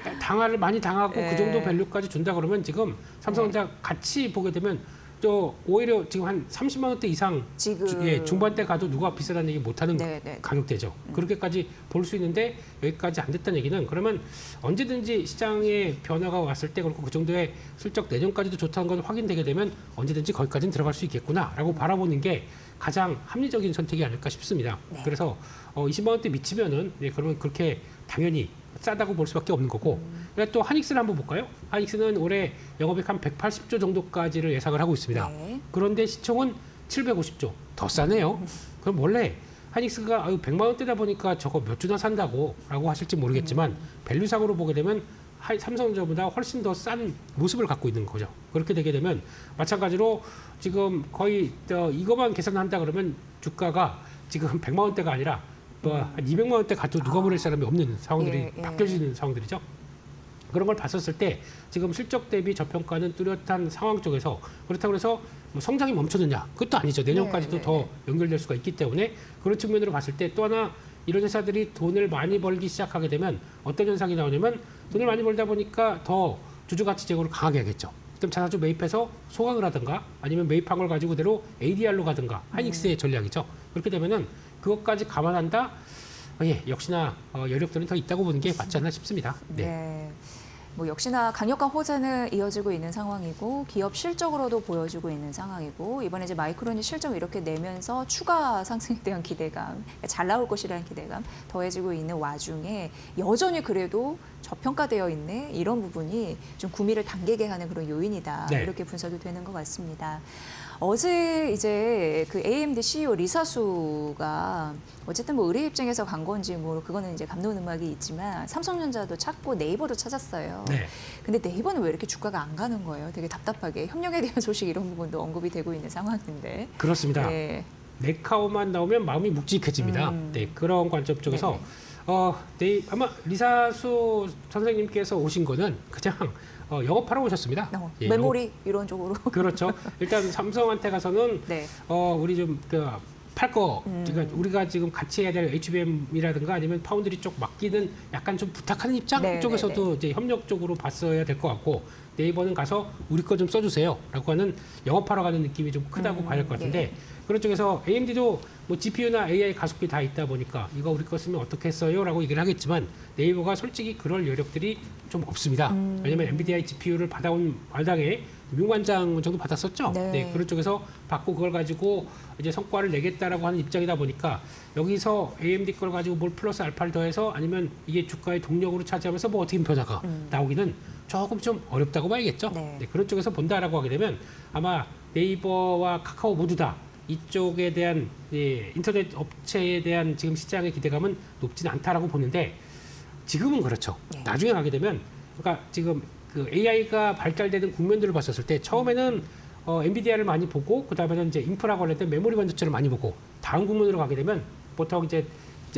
많이 당하고 네. 그 정도 밸류까지 준다 그러면 지금 삼성전자 같이 보게 되면 또 오히려 지금 한 30만 원대 이상 지금 중반대 가도 누가 비싸다는 얘기 못하는 네, 네. 가격대죠. 그렇게까지 볼 수 있는데 여기까지 안 됐다는 얘기는 그러면 언제든지 시장에 변화가 왔을 때 그리고 그 정도의 실적 내년까지도 좋다는 건 확인되게 되면 언제든지 거기까지는 들어갈 수 있겠구나라고 바라보는 게 가장 합리적인 선택이 아닐까 싶습니다. 네. 그래서 20만 원대 미치면은 그러면 그렇게 당연히 싸다고 볼 수밖에 없는 거고. 그러니까 또 하닉스를 한번 볼까요? 하닉스는 올해 영업이익 한 180조 정도까지를 예상을 하고 있습니다. 네. 그런데 시총은 750조. 더 싸네요. 그럼 원래 하닉스가 100만 원대다 보니까 저거 몇 주나 산다고 라고 하실지 모르겠지만 밸류상으로 보게 되면 삼성전자보다 훨씬 더 싼 모습을 갖고 있는 거죠. 그렇게 되게 되면 마찬가지로 지금 거의 이것만 계산한다 그러면 주가가 지금 100만 원대가 아니라 한 200만 원대 가도 누가 모를 사람이 없는 상황들이 예, 예. 바뀌어지는 상황들이죠. 그런 걸 봤었을 때 지금 실적 대비 저평가는 뚜렷한 상황 쪽에서 그렇다고 해서 뭐 성장이 멈춰졌냐? 그것도 아니죠. 내년까지도 네, 네, 더 연결될 수가 있기 때문에 그런 측면으로 봤을 때 또 하나 이런 회사들이 돈을 많이 벌기 시작하게 되면 어떤 현상이 나오냐면 돈을 많이 벌다 보니까 더 주주가치 제고를 강하게 하겠죠. 그럼 자사주 매입해서 소각을 하든가 아니면 매입한 걸 가지고 그대로 ADR로 가든가 하이닉스의 전략이죠. 그렇게 되면은 그것까지 감안한다. 예, 역시나 여력들은 더 있다고 보는 게 맞지 않나 싶습니다. 네. 네. 뭐 역시나 강력한 호재는 이어지고 있는 상황이고 기업 실적으로도 보여주고 있는 상황이고 이번에 이제 마이크론이 실적 이렇게 내면서 추가 상승에 대한 기대감, 잘 나올 것이라는 기대감 더해지고 있는 와중에 여전히 그래도 저평가되어 있네 이런 부분이 좀 구미를 당기게 하는 그런 요인이다. 네. 이렇게 분석이 되는 것 같습니다. 어제 이제 그 AMD CEO 리사수가 어쨌든 뭐 의뢰 입장에서 간 건지 뭐 그거는 이제 감론음악이 있지만 삼성전자도 찾고 네이버도 찾았어요. 네. 근데 네이버는 왜 이렇게 주가가 안 가는 거예요? 되게 답답하게 협력에 대한 소식 이런 부분도 언급이 되고 있는 상황인데. 그렇습니다. 네. 네카오만 나오면 마음이 묵직해집니다. 네, 그런 관점 쪽에서 아마 리사수 선생님께서 오신 거는 그냥 영업하러 오셨습니다. 예, 메모리 이런 쪽으로. 그렇죠. 일단 삼성한테 가서는 네. 우리 좀 팔 거, 그러니까 우리가 지금 같이 해야 될 HBM이라든가 아니면 파운드리 쪽 맡기는 약간 좀 부탁하는 입장 네, 쪽에서도 네, 이제 협력적으로 봤어야 될 것 같고 네이버는 가서 우리 거 좀 써주세요라고 하는 영업하러 가는 느낌이 좀 크다고 봐야 할 것 같은데 네. 그런 쪽에서 AMD도 뭐 GPU나 AI 가속기 다 있다 보니까 이거 우리 거 쓰면 어떻게 써요?라고 얘기를 하겠지만 네이버가 솔직히 그럴 여력들이 좀 없습니다. 왜냐하면 엔비디아 GPU를 받아온 마당에 6만 장 정도 받았었죠. 네. 그런 쪽에서 받고 그걸 가지고 이제 성과를 내겠다라고 하는 입장이다 보니까 여기서 AMD 걸 가지고 뭘 플러스 알파를 더해서 아니면 이게 주가의 동력으로 차지하면서 뭐 어떻게 변화가 나오기는 조금 좀 어렵다고 봐야겠죠. 네. 네, 그런 쪽에서 본다라고 하게 되면 아마 네이버와 카카오 모두 다 이쪽에 대한 인터넷 업체에 대한 지금 시장의 기대감은 높지는 않다라고 보는데 지금은 그렇죠. 네. 나중에 가게 되면 그러니까 지금 그 AI가 발달되는 국면들을 봤었을 때 처음에는 엔비디아를 많이 보고 그다음에는 이제 인프라 관련된 메모리 반도체를 많이 보고 다음 국면으로 가게 되면 보통 이제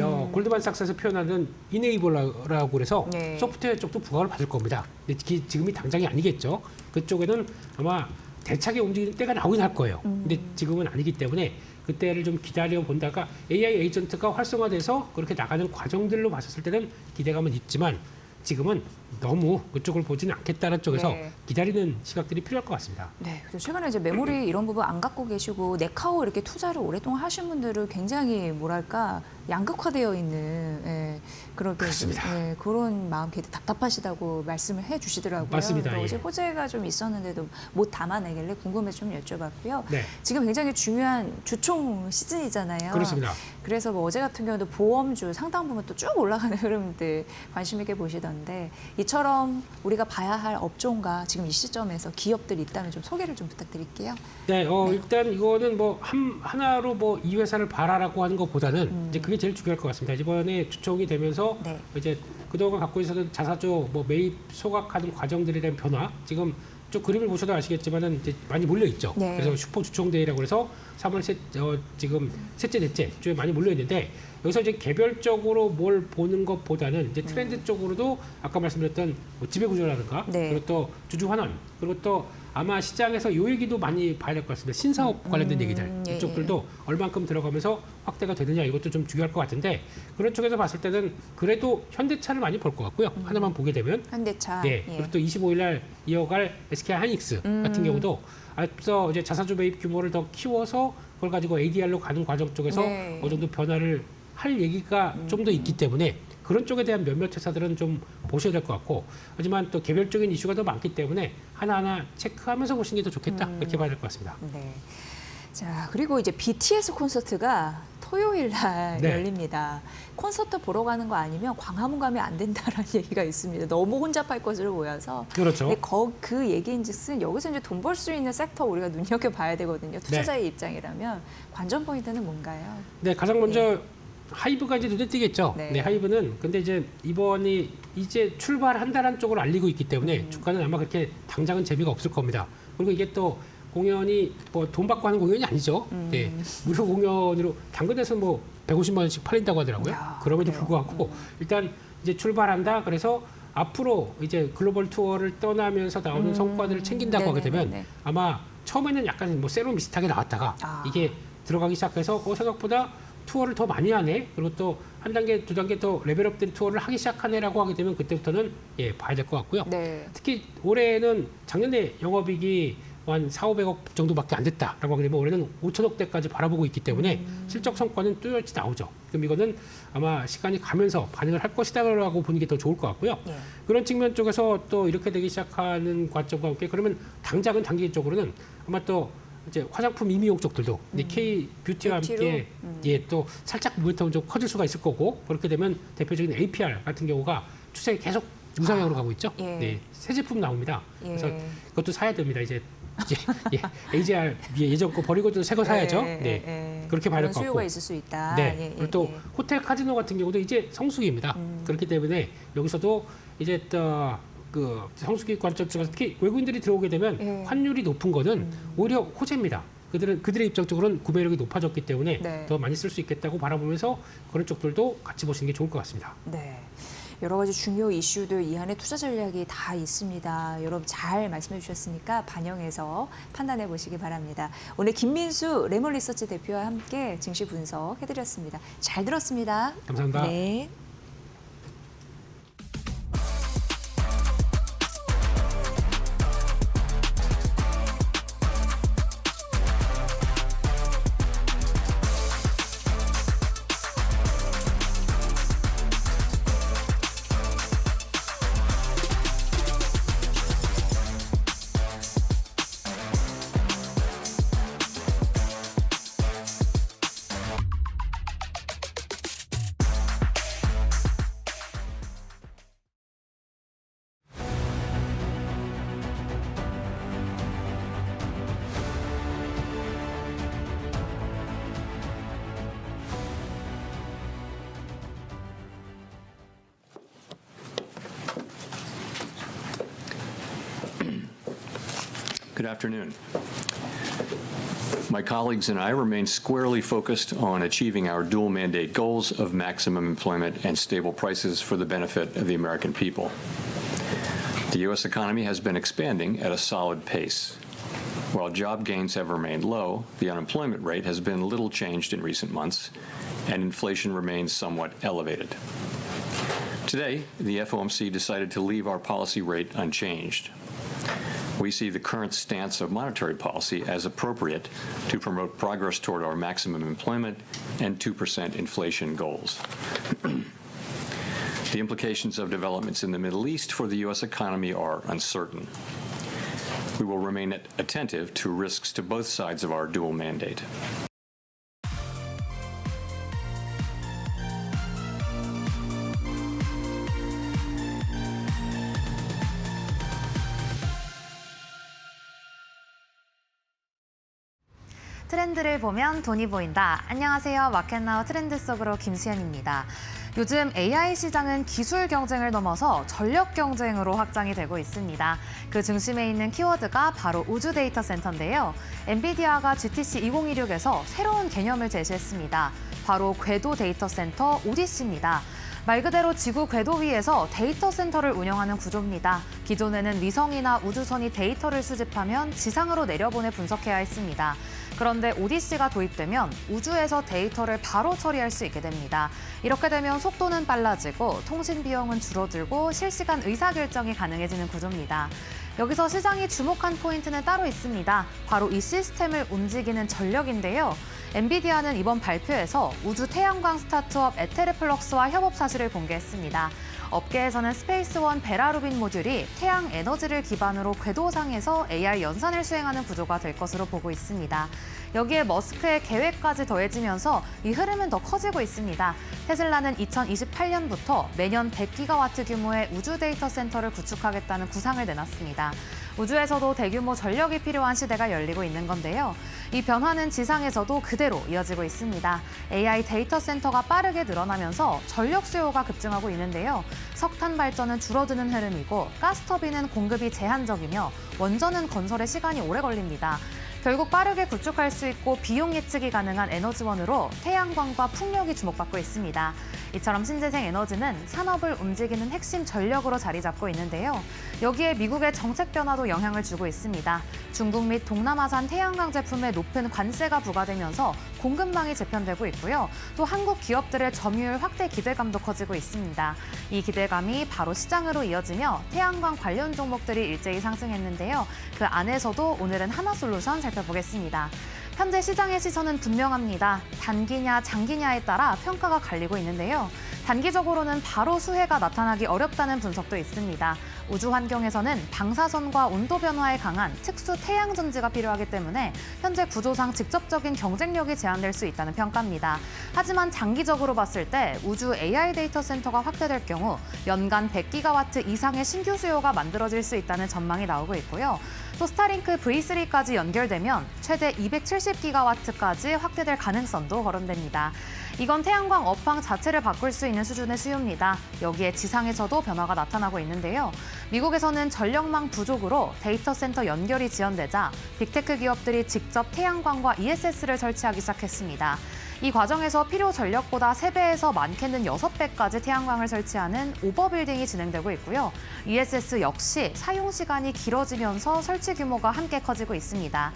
골드만삭스에서 표현하는 이네이블러라고 그래서 네. 소프트웨어 쪽도 부각을 받을 겁니다. 근데 지금이 당장이 아니겠죠. 그쪽에는 아마 대차게 움직이는 때가 나오긴 할 거예요. 근데 지금은 아니기 때문에 그때를 좀 기다려 본다가 AI 에이전트가 활성화돼서 그렇게 나가는 과정들로 봤었을 때는 기대감은 있지만 지금은 너무 그쪽을 보지는 않겠다는 쪽에서 네. 기다리는 시각들이 필요할 것 같습니다. 네, 그리고 최근에 이제 메모리 이런 부분 안 갖고 계시고 네카오 이렇게 투자를 오랫동안 하신 분들은 굉장히 뭐랄까 양극화되어 있는 그런 그렇습니다. 그런 마음 되게 답답하시다고 말씀을 해주시더라고요. 맞습니다. 그러니까 어제 예. 호재가 좀 있었는데도 못 담아내길래 궁금해서 좀 여쭤봤고요. 네, 지금 굉장히 중요한 주총 시즌이잖아요. 그렇습니다. 그래서 뭐 어제 같은 경우도 보험주 상당 부분 또 쭉 올라가는 흐름들 관심 있게 보시던데 이처럼 우리가 봐야 할 업종과 지금 이 시점에서 기업들이 있다면 좀 소개를 좀 부탁드릴게요. 네, 일단 이거는 뭐 하나로 뭐 이 회사를 봐라라고 하는 것보다는 이제 그게 제일 중요할 것 같습니다. 이번에 주총이 되면서 네. 이제 그동안 갖고 있었던 자사주 뭐 매입 소각하는 과정들에 대한 변화 지금 쭉 그림을 보셔도 아시겠지만은 이제 많이 몰려 있죠. 네. 그래서 슈퍼 주총대회라고 해서 3월 지금 셋째 넷째 주에 많이 몰려 있는데 여기서 이제 개별적으로 뭘 보는 것보다는 이제 트렌드 쪽으로도 아까 말씀드렸던 뭐 지배구조라든가 네. 그리고 또 주주 환원 그리고 또 아마 시장에서 요 얘기도 많이 봐야 될 것 같습니다. 신사업 관련된 얘기들 예, 이쪽들도 얼만큼 들어가면서 확대가 되느냐 이것도 좀 중요할 것 같은데 그런 쪽에서 봤을 때는 그래도 현대차를 많이 볼 것 같고요. 하나만 보게 되면 현대차. 네. 예. 그리고 또 25일 날 이어갈 SK 하이닉스 같은 경우도 앞서 이제 자사주 매입 규모를 더 키워서 그걸 가지고 ADR로 가는 과정 쪽에서 네. 어느 정도 변화를 할 얘기가 좀 더 있기 때문에 그런 쪽에 대한 몇몇 회사들은 좀 보셔야 될 것 같고 하지만 또 개별적인 이슈가 더 많기 때문에 하나하나 체크하면서 보시는 게 더 좋겠다 이렇게 봐야 될 것 같습니다. 네. 자, 그리고 이제 BTS 콘서트가 토요일 날 네. 열립니다. 콘서트 보러 가는 거 아니면 광화문 가면 안 된다라는 얘기가 있습니다. 너무 혼잡할 것으로 보여서. 그렇죠. 근데 그 얘기인즉슨 여기서 이제 돈 벌 수 있는 섹터 우리가 눈여겨봐야 되거든요. 투자자의 입장이라면 관전 포인트는 뭔가요? 네, 가장 먼저 하이브가 이제 눈에 띄겠죠. 네. 네. 하이브는 근데 이제 이번이 이제 출발한다는 쪽으로 알리고 있기 때문에 주가는 아마 그렇게 당장은 재미가 없을 겁니다. 그리고 이게 또 공연이 뭐 돈 받고 하는 공연이 아니죠. 네, 무료 공연으로 당근에서 뭐 150만 원씩 팔린다고 하더라고요. 야, 그럼에도 그래요? 불구하고 일단 이제 출발한다. 그래서 앞으로 이제 글로벌 투어를 떠나면서 나오는 성과들을 챙긴다고 하게 되면 네네네네. 아마 처음에는 약간 뭐 세로 비슷하게 나왔다가 아. 이게 들어가기 시작해서 생각보다 투어를 더 많이 하네. 그리고 또 한 단계, 두 단계 더 레벨업된 투어를 하기 시작하네라고 하게 되면 그때부터는 봐야 될 것 같고요. 네. 특히 올해는 작년에 영업이익이 한 4, 500억 정도밖에 안 됐다라고 하게 되면 올해는 5천억대까지 바라보고 있기 때문에 실적 성과는 뚜렷이 나오죠. 그럼 이거는 아마 시간이 가면서 반응을 할 것이다라고 보는 게 더 좋을 것 같고요. 예. 그런 측면 쪽에서 또 이렇게 되기 시작하는 관점과 함께 그러면 당장은 단기적으로는 아마 또 이제 화장품 임의용 쪽들도 K 뷰티와 뷰티로? 함께 또 살짝 모멘텀 좀 커질 수가 있을 거고 그렇게 되면 대표적인 APR 같은 경우가 추세가 계속 우상향으로 가고 있죠. 예. 네, 새 제품 나옵니다. 예. 그래서 그것도 사야 됩니다. 이제 AGR 예전 거 버리고 또 새 거 사야죠. 네, 그렇게 봐야 될 그런 것 수요가 같고. 있을 수 있다. 네. 예, 그리고 또 예. 호텔 카지노 같은 경우도 이제 성수기입니다. 그렇기 때문에 여기서도 이제 또 그 성수기 관점 쪽에서 특히 외국인들이 들어오게 되면 예. 환율이 높은 거는 오히려 호재입니다. 그들의 입장적으로는 구매력이 높아졌기 때문에 네. 더 많이 쓸 수 있겠다고 바라보면서 그런 쪽들도 같이 보시는 게 좋을 것 같습니다. 네. 여러 가지 중요 이슈들 이 안에 투자 전략이 다 있습니다. 여러분 잘 말씀해 주셨으니까 반영해서 판단해 보시기 바랍니다. 오늘 김민수 레몬리서치 대표와 함께 증시 분석 해드렸습니다. 잘 들었습니다. 감사합니다. 네. Good afternoon. My colleagues and I remain squarely focused on achieving our dual mandate goals of maximum employment and stable prices for the benefit of the American people. The U.S. economy has been expanding at a solid pace. While job gains have remained low, the unemployment rate has been little changed in recent months, and inflation remains somewhat elevated. Today, the FOMC decided to leave our policy rate unchanged. We see the current stance of monetary policy as appropriate to promote progress toward our maximum employment and 2% inflation goals. The implications of developments in the Middle East for the U.S. economy are uncertain. We will remain attentive to risks to both sides of our dual mandate. 트렌드를 보면 돈이 보인다. 안녕하세요. 마켓나우 트렌드 속으로 김수현입니다. 요즘 AI 시장은 기술 경쟁을 넘어서 전력 경쟁으로 확장이 되고 있습니다. 그 중심에 있는 키워드가 바로 우주 데이터 센터인데요. 엔비디아가 GTC 2016에서 새로운 개념을 제시했습니다. 바로 궤도 데이터 센터 오디시입니다. 말 그대로 지구 궤도 위에서 데이터 센터를 운영하는 구조입니다. 기존에는 위성이나 우주선이 데이터를 수집하면 지상으로 내려보내 분석해야 했습니다. 그런데 오디시가 도입되면 우주에서 데이터를 바로 처리할 수 있게 됩니다. 이렇게 되면 속도는 빨라지고 통신 비용은 줄어들고 실시간 의사결정이 가능해지는 구조입니다. 여기서 시장이 주목한 포인트는 따로 있습니다. 바로 이 시스템을 움직이는 전력인데요. 엔비디아는 이번 발표에서 우주 태양광 스타트업 에테르플럭스와 협업 사실을 공개했습니다. 업계에서는 스페이스원 베라루빈 모듈이 태양 에너지를 기반으로 궤도상에서 AI 연산을 수행하는 구조가 될 것으로 보고 있습니다. 여기에 머스크의 계획까지 더해지면서 이 흐름은 더 커지고 있습니다. 테슬라는 2028년부터 매년 100기가와트 규모의 우주 데이터 센터를 구축하겠다는 구상을 내놨습니다. 우주에서도 대규모 전력이 필요한 시대가 열리고 있는 건데요. 이 변화는 지상에서도 그대로 이어지고 있습니다. AI 데이터 센터가 빠르게 늘어나면서 전력 수요가 급증하고 있는데요. 석탄 발전은 줄어드는 흐름이고 가스터빈은 공급이 제한적이며 원전은 건설에 시간이 오래 걸립니다. 결국 빠르게 구축할 수 있고 비용 예측이 가능한 에너지원으로 태양광과 풍력이 주목받고 있습니다. 이처럼 신재생 에너지는 산업을 움직이는 핵심 전력으로 자리 잡고 있는데요. 여기에 미국의 정책 변화도 영향을 주고 있습니다. 중국 및 동남아산 태양광 제품에 높은 관세가 부과되면서 공급망이 재편되고 있고요. 또 한국 기업들의 점유율 확대 기대감도 커지고 있습니다. 이 기대감이 바로 시장으로 이어지며 태양광 관련 종목들이 일제히 상승했는데요. 그 안에서도 오늘은 하나솔루션 살펴보겠습니다. 현재 시장의 시선은 분명합니다. 단기냐 장기냐에 따라 평가가 갈리고 있는데요. 단기적으로는 바로 수혜가 나타나기 어렵다는 분석도 있습니다. 우주 환경에서는 방사선과 온도 변화에 강한 특수 태양 전지가 필요하기 때문에 현재 구조상 직접적인 경쟁력이 제한될 수 있다는 평가입니다. 하지만 장기적으로 봤을 때 우주 AI 데이터 센터가 확대될 경우 연간 100기가와트 이상의 신규 수요가 만들어질 수 있다는 전망이 나오고 있고요. 또 스타링크 V3까지 연결되면 최대 270기가와트까지 확대될 가능성도 거론됩니다. 이건 태양광 업황 자체를 바꿀 수 있는 수준의 수요입니다. 여기에 지상에서도 변화가 나타나고 있는데요. 미국에서는 전력망 부족으로 데이터 센터 연결이 지연되자 빅테크 기업들이 직접 태양광과 ESS를 설치하기 시작했습니다. 이 과정에서 필요 전력보다 3배에서 많게는 6배까지 태양광을 설치하는 오버빌딩이 진행되고 있고요. ESS 역시 사용 시간이 길어지면서 설치 규모가 함께 커지고 있습니다.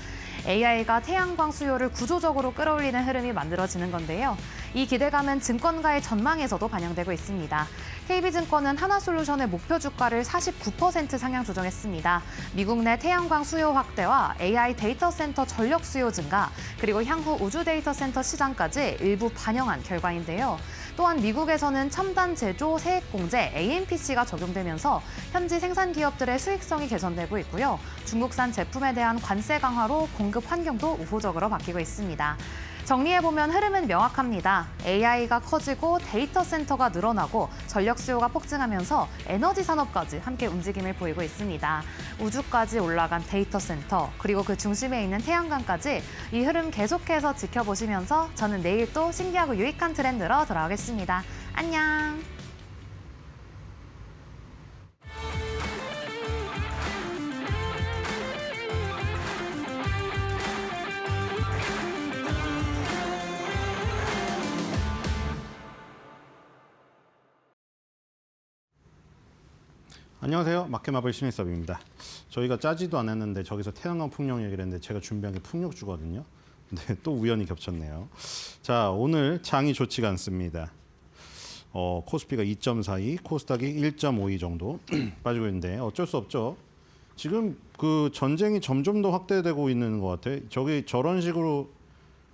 AI가 태양광 수요를 구조적으로 끌어올리는 흐름이 만들어지는 건데요. 이 기대감은 증권가의 전망에서도 반영되고 있습니다. KB증권은 하나솔루션의 목표 주가를 49% 상향 조정했습니다. 미국 내 태양광 수요 확대와 AI 데이터 센터 전력 수요 증가, 그리고 향후 우주 데이터 센터 시장까지 일부 반영한 결과인데요. 또한 미국에서는 첨단 제조 세액 공제 AMPC가 적용되면서 현지 생산 기업들의 수익성이 개선되고 있고요. 중국산 제품에 대한 관세 강화로 공급 환경도 우호적으로 바뀌고 있습니다. 정리해보면 흐름은 명확합니다. AI가 커지고 데이터 센터가 늘어나고 전력 수요가 폭증하면서 에너지 산업까지 함께 움직임을 보이고 있습니다. 우주까지 올라간 데이터 센터, 그리고 그 중심에 있는 태양광까지 이 흐름 계속해서 지켜보시면서 저는 내일 또 신기하고 유익한 트렌드로 돌아오겠습니다. 안녕! 안녕하세요. 마켓마블 신일섭입니다. 저희가 짜지도 않았는데 저기서 태양광 풍력 얘기를 했는데 제가 준비한 게 풍력주거든요. 근데 또 우연히 겹쳤네요. 자, 오늘 장이 좋지가 않습니다. 코스피가 2.42, 코스닥이 1.52 정도 빠지고 있는데 어쩔 수 없죠. 지금 그 전쟁이 점점 더 확대되고 있는 것 같아요. 저기 저런 식으로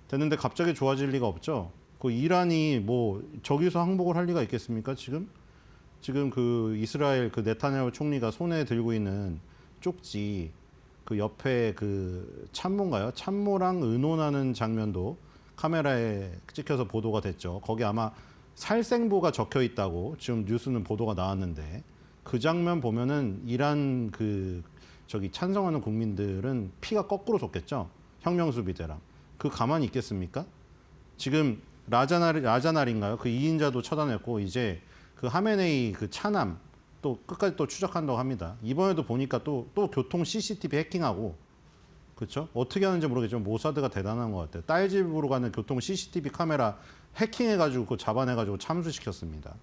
됐는데 갑자기 좋아질 리가 없죠. 그 이란이 뭐 저기서 항복을 할 리가 있겠습니까? 지금 그 이스라엘 그 네타냐후 총리가 손에 들고 있는 쪽지 그 옆에 그 참모인가요? 참모랑 의논하는 장면도 카메라에 찍혀서 보도가 됐죠. 거기 아마 살생부가 적혀 있다고 지금 뉴스는 보도가 나왔는데 그 장면 보면은 이란 그 저기 찬성하는 국민들은 피가 거꾸로 솟겠죠. 혁명수비대랑. 그 가만히 있겠습니까? 지금 라자날인가요? 그 2인자도 처단했고 이제 그 하메네이 그 차남 또 끝까지 또 추적한다고 합니다. 이번에도 보니까 또 교통 CCTV 해킹하고 그렇죠? 어떻게 하는지 모르겠지만 모사드가 대단한 것 같아요. 딸 집으로 가는 교통 CCTV 카메라 해킹해가지고 그거 잡아내가지고 참수시켰습니다.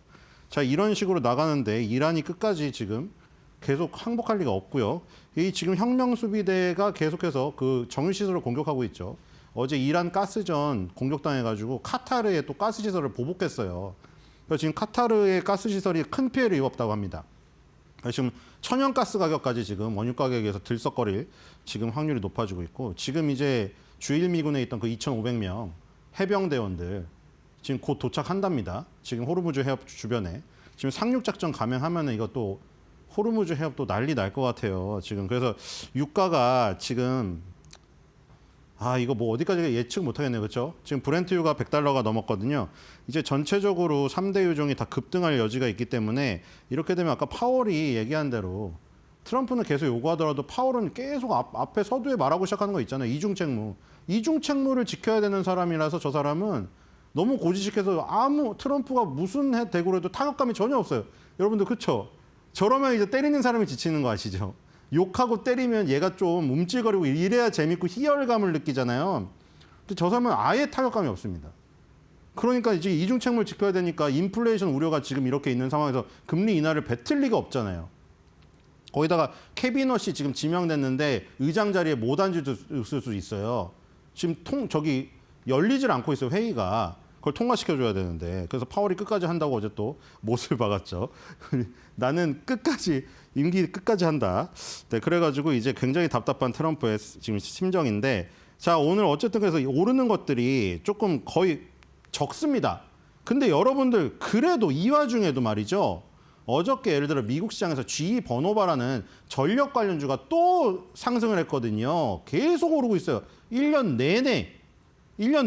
자, 이런 식으로 나가는데 이란이 끝까지 지금 계속 항복할 리가 없고요. 이 지금 혁명수비대가 계속해서 그 정유시설을 공격하고 있죠. 어제 이란 가스전 공격당해가지고 카타르의 또 가스시설을 보복했어요. 그래서 지금 카타르의 가스시설이 큰 피해를 입었다고 합니다. 지금 천연가스 가격까지 지금 원유 가격에서 들썩거릴 지금 확률이 높아지고 있고 지금 이제 주일미군에 있던 그 2,500명 해병대원들 지금 곧 도착한답니다. 지금 호르무즈 해협 주변에 지금 상륙작전 감행하면은 이것도 호르무즈 해협도 난리 날 것 같아요. 지금 그래서 유가가 지금 이거 뭐 어디까지 예측 못하겠네요. 그렇죠? 지금 브렌트유가 $100가 넘었거든요. 이제 전체적으로 3대 유종이 다 급등할 여지가 있기 때문에 이렇게 되면 아까 파월이 얘기한 대로 트럼프는 계속 요구하더라도 파월은 계속 앞에 서두에 말하고 시작하는 거 있잖아요. 이중책무. 이중책무를 지켜야 되는 사람이라서 저 사람은 너무 고지식해서 트럼프가 무슨 대구로 해도 타격감이 전혀 없어요. 여러분들 그렇죠? 저러면 이제 때리는 사람이 지치는 거 아시죠? 욕하고 때리면 얘가 좀 움찔거리고 이래야 재밌고 희열감을 느끼잖아요. 근데 저 사람은 아예 타격감이 없습니다. 그러니까 이제 이중책무를 지켜야 되니까 인플레이션 우려가 지금 이렇게 있는 상황에서 금리 인하를 뱉을 리가 없잖아요. 거기다가 캐비넛이 지금 지명됐는데 의장 자리에 못 앉을 수 있어요. 지금 저기 열리질 않고 있어요, 회의가. 그걸 통과시켜줘야 되는데. 그래서 파월이 끝까지 한다고 어제 또 못을 박았죠. 나는 끝까지, 임기 끝까지 한다. 네, 그래가지고 이제 굉장히 답답한 트럼프의 지금 심정인데, 자, 오늘 어쨌든 그래서 오르는 것들이 조금 거의 적습니다. 근데 여러분들, 그래도 이 와중에도 말이죠. 어저께 예를 들어 미국 시장에서 GE 버노바라는 전력 관련주가 또 상승을 했거든요. 계속 오르고 있어요. 1년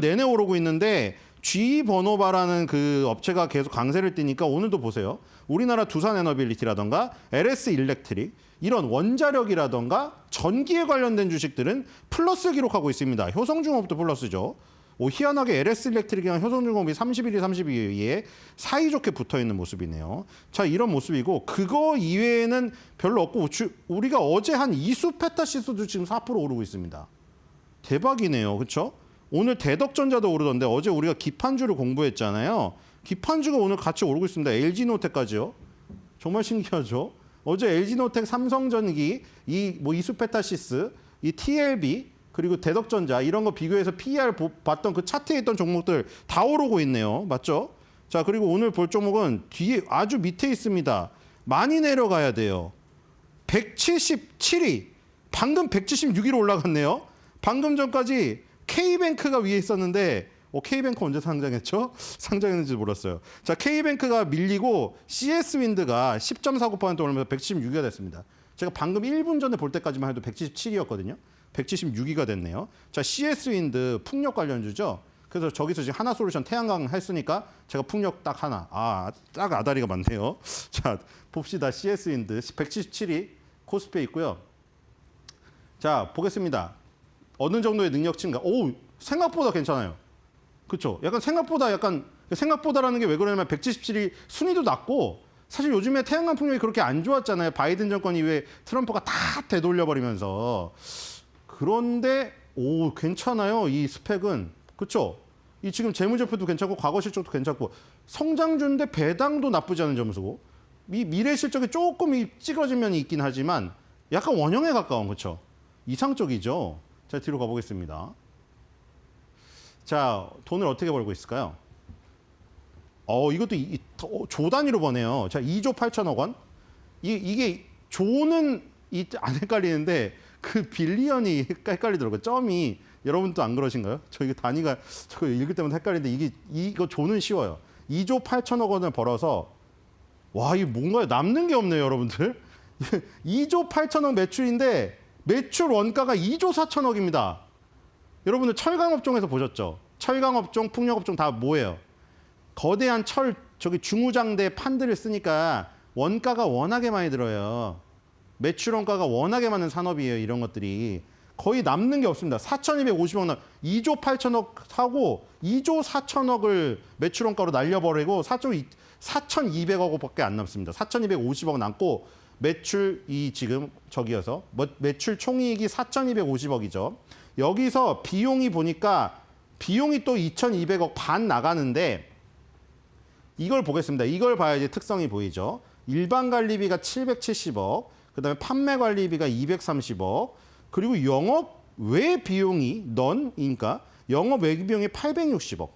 내내 오르고 있는데 GE 버노바라는 그 업체가 계속 강세를 띠니까 오늘도 보세요. 우리나라 두산에너빌리티라던가 LS 일렉트릭 이런 원자력이라던가 전기에 관련된 주식들은 플러스 기록하고 있습니다. 효성중공업도 플러스죠. 희한하게 LS 일렉트릭이랑 효성중공업이 31위, 32위에 사이좋게 붙어있는 모습이네요. 자, 이런 모습이고 그거 이외에는 별로 없고 우리가 어제 한 이수페타시스도 지금 4% 오르고 있습니다. 대박이네요. 그렇죠? 오늘 대덕전자도 오르던데 어제 우리가 기판주를 공부했잖아요. 기판주가 오늘 같이 오르고 있습니다. LG노텍까지요. 정말 신기하죠? 어제 LG노텍, 삼성전기, 이수페타시스, 이 TLB 그리고 대덕전자 이런 거 비교해서 PER 봤던 그 차트에 있던 종목들 다 오르고 있네요. 맞죠? 자, 그리고 오늘 볼 종목은 뒤에 아주 밑에 있습니다. 많이 내려가야 돼요. 177위. 방금 176위로 올라갔네요. 방금 전까지 K뱅크가 위에 있었는데 K뱅크 언제 상장했죠? 상장했는지 몰랐어요. 자, K뱅크가 밀리고 CS윈드가 10.49% 오르면서 176위가 됐습니다. 제가 방금 1분 전에 볼 때까지만 해도 177위였거든요. 176위가 됐네요. 자, CS윈드 풍력 관련주죠. 그래서 저기서 지금 하나솔루션 태양광 했으니까 제가 풍력 딱 하나. 딱 아다리가 많네요. 자, 봅시다. CS윈드 177위 코스피에 있고요. 자, 보겠습니다. 어느 정도의 능력치인가? 생각보다 괜찮아요. 그렇죠? 생각보다라는 게 왜 그러냐면 177이 순위도 낮고 사실 요즘에 태양광 풍력이 그렇게 안 좋았잖아요. 바이든 정권 이후에 트럼프가 다 되돌려버리면서. 그런데 괜찮아요. 이 스펙은. 그렇죠? 이 지금 재무제표도 괜찮고 과거 실적도 괜찮고 성장주인데 배당도 나쁘지 않은 점수고 미래 실적이 조금 찌그러진 면이 있긴 하지만 약간 원형에 가까운, 그렇죠? 이상적이죠. 자, 뒤로 가보겠습니다. 자, 돈을 어떻게 벌고 있을까요? 이것도 조 단위로 버네요. 자, 2조 8천억 원. 이게 조는 안 헷갈리는데 그 빌리언이 헷갈리더라고요. 점이. 여러분도 안 그러신가요? 저 이게 단위가 저거 읽을 때마다 헷갈리는데 이거 조는 쉬워요. 2조 8천억 원을 벌어서 와, 이 뭔가요? 남는 게 없네요, 여러분들. 2조 8천억 매출인데 매출 원가가 2조 4천억입니다. 여러분들 철강업종에서 보셨죠? 철강업종, 풍력업종 다 뭐예요? 거대한 저기 중우장대 판들을 쓰니까 원가가 워낙에 많이 들어요. 매출 원가가 워낙에 많은 산업이에요, 이런 것들이. 거의 남는 게 없습니다. 4,250억 2조 8천억 하고 2조 4천억을 매출 원가로 날려버리고 4,200억밖에 안 남습니다. 4,250억 남고 매출이 지금 저기여서 매출 총이익이 4,250억이죠. 여기서 비용이 보니까 비용이 또 2,200억 반 나가는데 이걸 보겠습니다. 이걸 봐야지 특성이 보이죠. 일반 관리비가 770억, 그다음에 판매 관리비가 230억, 그리고 영업 외 비용이 그러니까 영업 외 비용이 860억.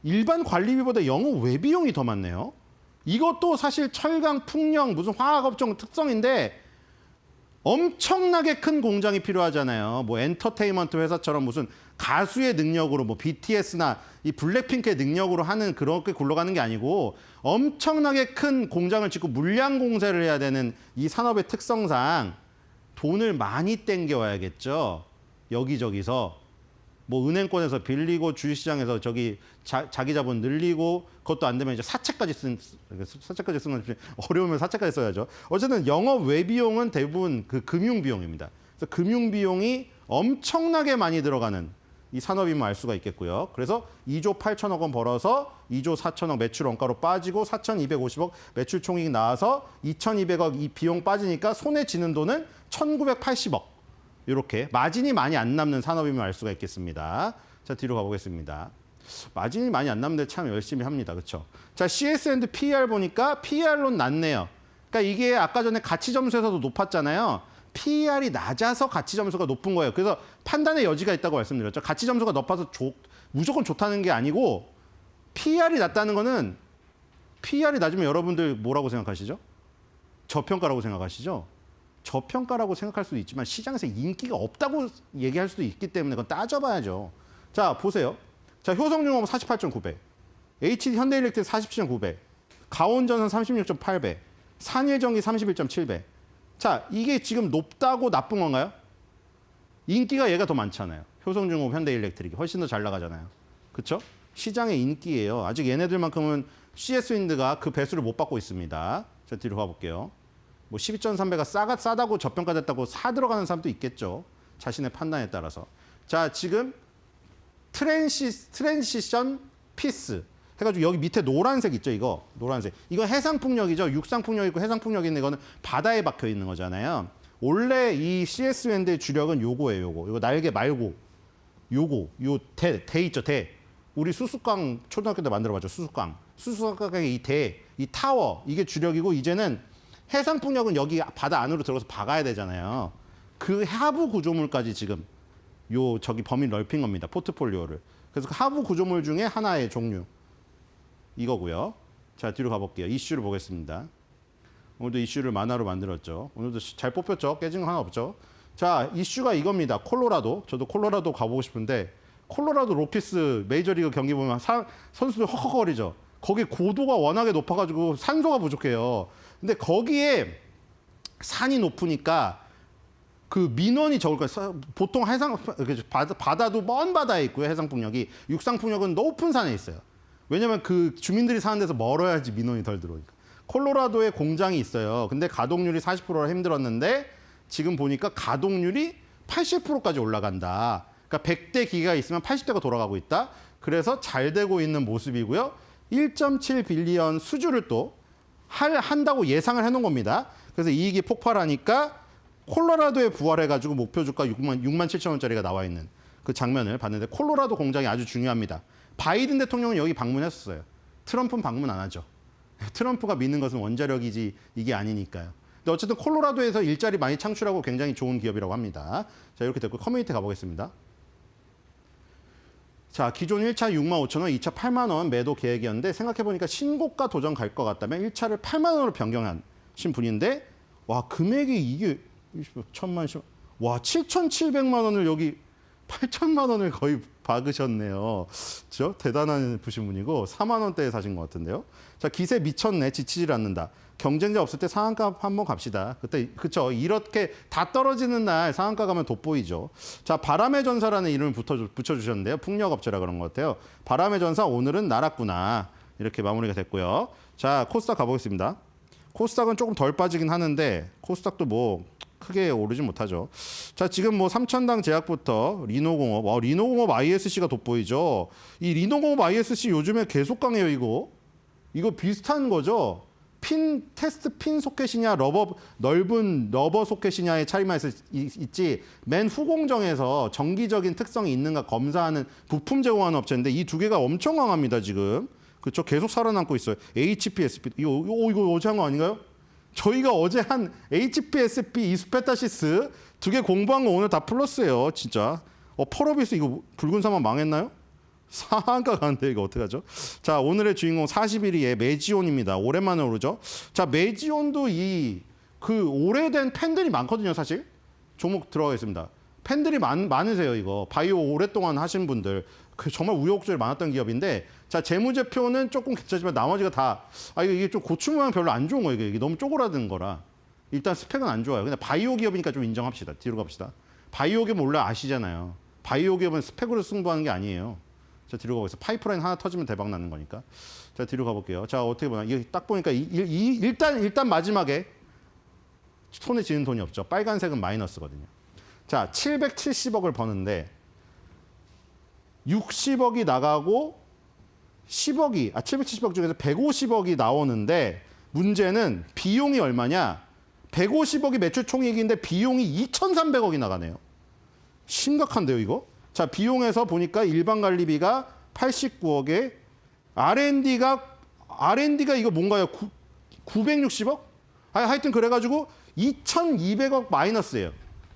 일반 관리비보다 영업 외 비용이 더 많네요. 이것도 사실 철강, 풍력, 무슨 화학업종 특성인데 엄청나게 큰 공장이 필요하잖아요. 뭐 엔터테인먼트 회사처럼 무슨 가수의 능력으로 뭐 BTS나 이 블랙핑크의 능력으로 하는 그렇게 굴러가는 게 아니고 엄청나게 큰 공장을 짓고 물량 공세를 해야 되는 이 산업의 특성상 돈을 많이 땡겨와야겠죠. 여기저기서 뭐 은행권에서 빌리고 주식시장에서 저기 자기 자본 늘리고 그것도 안 되면 이제 사채까지 쓰는 건 어려우면 사채까지 써야죠. 어쨌든 영업 외비용은 대부분 그 금융 비용입니다. 그래서 금융 비용이 엄청나게 많이 들어가는 이 산업임을 알 수가 있겠고요. 그래서 2조 8천억 원 벌어서 2조 4천억 매출 원가로 빠지고 4,250억 매출 총익 나와서 2,200억 이 비용 빠지니까 손에 쥐는 돈은 1,980억. 이렇게 마진이 많이 안 남는 산업임을 알 수가 있겠습니다. 자, 뒤로 가보겠습니다. 마진이 많이 안 남는데 참 열심히 합니다. 그렇죠? 자, CS&P PER 보니까 PER로는 낮네요. 그러니까 이게 아까 전에 가치점수에서도 높았잖아요. PER이 낮아서 가치점수가 높은 거예요. 그래서 판단의 여지가 있다고 말씀드렸죠. 가치점수가 높아서 무조건 좋다는 게 아니고 PER이 낮다는 거는 PER이 낮으면 여러분들 뭐라고 생각하시죠? 저평가라고 생각하시죠? 저평가라고 생각할 수도 있지만 시장에서 인기가 없다고 얘기할 수도 있기 때문에 그건 따져봐야죠. 자, 보세요. 자, 효성중공업 48.9배, HD 현대일렉트릭 47.9배, 가온전선 36.8배, 산일전기 31.7배. 자, 이게 지금 높다고 나쁜 건가요? 인기가 얘가 더 많잖아요. 효성중공업, 현대일렉트릭이 훨씬 더 잘 나가잖아요. 그렇죠? 시장의 인기예요. 아직 얘네들만큼은 CS윈드가 그 배수를 못 받고 있습니다. 자, 뒤로 가볼게요. 뭐 12.3배가 싸다고 저평가됐다고 사 들어가는 사람도 있겠죠. 자신의 판단에 따라서. 자, 지금 트랜시션 피스 해가지고 여기 밑에 노란색 있죠, 이거 노란색. 이거 해상풍력이죠. 육상풍력 있고 해상풍력인데 이거는 바다에 박혀 있는 거잖아요. 원래 이 CS윈드의 주력은 요거예요, 요거 날개 말고 요 대 있죠, 대. 우리 수수깡 초등학교 때 만들어봤죠, 수수깡의 이 타워 이게 주력이고 이제는 해상풍력은 여기 바다 안으로 들어가서 박아야 되잖아요. 그 하부 구조물까지 지금 저기 범위를 넓힌 겁니다. 포트폴리오를. 그래서 그 하부 구조물 중에 하나의 종류. 이거고요. 자, 뒤로 가볼게요. 이슈를 보겠습니다. 오늘도 이슈를 만화로 만들었죠. 오늘도 잘 뽑혔죠. 깨진 거 하나 없죠. 자, 이슈가 이겁니다. 콜로라도. 저도 콜로라도 가보고 싶은데 콜로라도 로키스 메이저리그 경기 보면 선수들 헉헉거리죠. 거기 고도가 워낙에 높아가지고 산소가 부족해요. 근데 거기에 산이 높으니까 그 민원이 적을 거예요. 보통 바다도 먼 바다에 있고요. 해상풍력이. 육상풍력은 높은 산에 있어요. 왜냐면 그 주민들이 사는 데서 멀어야지 민원이 덜 들어오니까. 콜로라도에 공장이 있어요. 근데 가동률이 40%라 힘들었는데 지금 보니까 가동률이 80%까지 올라간다. 그러니까 100대 기계가 있으면 80대가 돌아가고 있다. 그래서 잘 되고 있는 모습이고요. 1.7 빌리언 수주를 또 한다고 예상을 해놓은 겁니다. 그래서 이익이 폭발하니까 콜로라도에 부활해가지고 목표 주가 6만 7천 원짜리가 나와 있는 그 장면을 봤는데 콜로라도 공장이 아주 중요합니다. 바이든 대통령은 여기 방문했었어요. 트럼프는 방문 안 하죠. 트럼프가 믿는 것은 원자력이지 이게 아니니까요. 근데 어쨌든 콜로라도에서 일자리 많이 창출하고 굉장히 좋은 기업이라고 합니다. 자, 이렇게 됐고 커뮤니티 가보겠습니다. 자, 기존 1차 6만 5천 원, 2차 8만 원 매도 계획이었는데 생각해보니까 신고가 도전 갈 것 같다면 1차를 8만 원으로 변경하신 분인데 와, 금액이 이게 1,000만, 와, 7,700만 원을 여기 8천만 원을 거의 박으셨네요. 그렇죠? 대단한 부신 분이고 4만 원대에 사신 것 같은데요. 자, 기세 미쳤네. 지치질 않는다. 경쟁자 없을 때 상한가 한번 갑시다. 그때 그쵸? 이렇게 다 떨어지는 날 상한가 가면 돋보이죠. 자, 바람의 전사라는 이름을 붙여주셨는데요. 풍력업체라 그런 것 같아요. 바람의 전사 오늘은 날았구나. 이렇게 마무리가 됐고요. 자, 코스닥 가보겠습니다. 코스닥은 조금 덜 빠지긴 하는데 코스닥도 뭐 크게 오르진 못하죠. 자, 지금 뭐 3천당 제약부터 리노공업, 리노공업 ISC가 돋보이죠. 이 리노공업 ISC 요즘에 계속 강해요, 이거 비슷한 거죠. 테스트 핀 소켓이냐, 넓은 러버 소켓이냐의 차이만 있지, 맨 후공정에서 정기적인 특성이 있는가 검사하는 부품 제공하는 업체인데 이 두 개가 엄청 강합니다, 지금. 그렇죠? 계속 살아남고 있어요. HPSP, 이거 어제 한 거 아닌가요? 저희가 어제 한 HPSP, 이스페타시스 두 개 공부한 거 오늘 다 플러스예요, 진짜. 펄어비스 이거 붉은 사막 망했나요? 상한가 가는데 이거 어떡하죠? 자, 오늘의 주인공 41위의 메지온입니다. 오랜만에 오르죠. 자, 메지온도 오래된 팬들이 많거든요, 사실. 종목 들어가겠습니다. 팬들이 많으세요, 이거. 바이오 오랫동안 하신 분들. 정말 우여곡절이 많았던 기업인데, 자, 재무제표는 조금 괜찮지만 나머지가 다, 이게 좀 고추 모양 별로 안 좋은 거예요. 이게 너무 쪼그라든 거라. 일단 스펙은 안 좋아요. 근데 바이오 기업이니까 좀 인정합시다. 뒤로 갑시다. 바이오 기업 원래 아시잖아요. 바이오 기업은 스펙으로 승부하는 게 아니에요. 자, 뒤로 가보겠습니다. 파이프라인 하나 터지면 대박 나는 거니까. 자, 뒤로 가볼게요. 자, 어떻게 보나. 이게 딱 보니까 일단 마지막에 손에 쥐는 돈이 없죠. 빨간색은 마이너스거든요. 자, 770억을 버는데 60억이 나가고 770억 중에서 150억이 나오는데 문제는 비용이 얼마냐? 150억이 매출 총액인데 비용이 2,300억이 나가네요. 심각한데요, 이거? 자, 비용에서 보니까 일반 관리비가 89억에 R&D가 이거 뭔가요? 960억? 하여튼 그래가지고 2,200억 마이너스예요.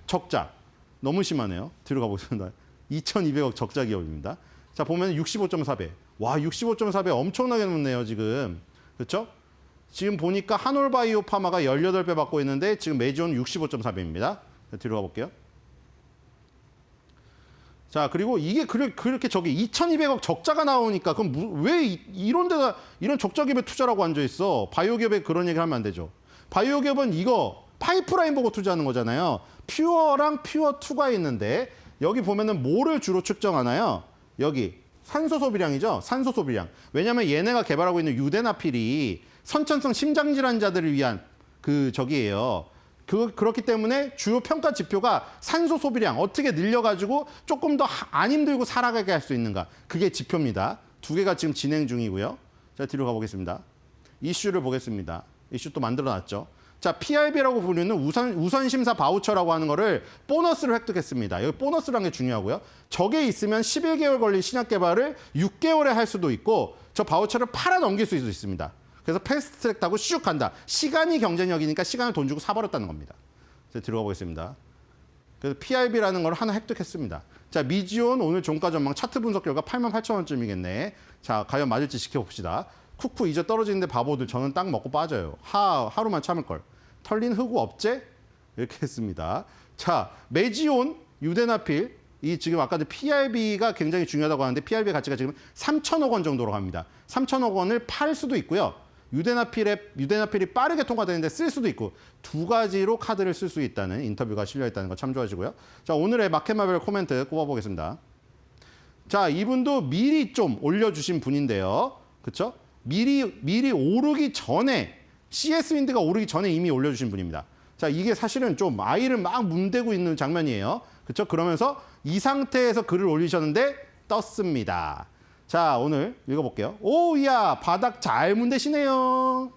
적자. 너무 심하네요. 뒤로 가보겠습니다. 2,200억 적자 기업입니다. 자, 보면 65.4배. 와, 65.4배 엄청나게 높네요, 지금. 그렇죠? 지금 보니까 한올바이오 파마가 18배 받고 있는데 지금 메지온 65.4배입니다. 뒤로 가볼게요. 자, 그리고 이게 그렇게 2,200억 적자가 나오니까 그럼 왜 이런 데다 이런 적자 기업에 투자라고 앉아 있어? 바이오 기업에 그런 얘기를 하면 안 되죠. 바이오 기업은 이거 파이프라인 보고 투자하는 거잖아요. 퓨어랑 퓨어2가 있는데 여기 보면은 뭐를 주로 측정하나요? 여기 산소 소비량이죠. 산소 소비량. 왜냐하면 얘네가 개발하고 있는 유데나필이 선천성 심장질환자들을 위한 저기예요. 그렇기 때문에 주요 평가 지표가 산소 소비량 어떻게 늘려가지고 조금 더 안 힘들고 살아가게 할 수 있는가. 그게 지표입니다. 두 개가 지금 진행 중이고요. 자, 뒤로 가보겠습니다. 이슈를 보겠습니다. 이슈 또 만들어놨죠. 자, PRB라고 부르는 우선 심사 바우처라고 하는 거를 보너스를 획득했습니다. 여기 보너스라는 게 중요하고요. 저게 있으면 11개월 걸린 신약 개발을 6개월에 할 수도 있고 저 바우처를 팔아 넘길 수도 있습니다. 그래서 패스트트랙 타고 슉 간다. 시간이 경쟁력이니까 시간을 돈 주고 사버렸다는 겁니다. 자, 들어가 보겠습니다. 그래서 PRB라는 걸 하나 획득했습니다. 자, 미지온 오늘 종가 전망 차트 분석 결과 88,000원쯤이겠네. 자, 과연 맞을지 지켜봅시다. 쿠쿠 이제 떨어지는데 바보들 저는 딱 먹고 빠져요. 하루만 참을 걸. 털린 흑우 업체 이렇게 했습니다. 자, 메지온, 유데나필 이 지금 아까도 PRB가 굉장히 중요하다고 하는데 PRB 가치가 지금 3천억 원 정도로 갑니다. 3천억 원을 팔 수도 있고요. 유데나필이 빠르게 통과되는데 쓸 수도 있고 두 가지로 카드를 쓸 수 있다는 인터뷰가 실려 있다는 거 참조하시고요. 자, 오늘의 마켓마벨 코멘트 꼽아보겠습니다. 자, 이분도 미리 좀 올려주신 분인데요. 그렇죠? 미리 오르기 전에 CS윈드가 오르기 전에 이미 올려주신 분입니다. 자, 이게 사실은 좀 아이를 막 문대고 있는 장면이에요. 그렇죠? 그러면서 이 상태에서 글을 올리셨는데 떴습니다. 자, 오늘 읽어볼게요. 오야, 바닥 잘 문대시네요.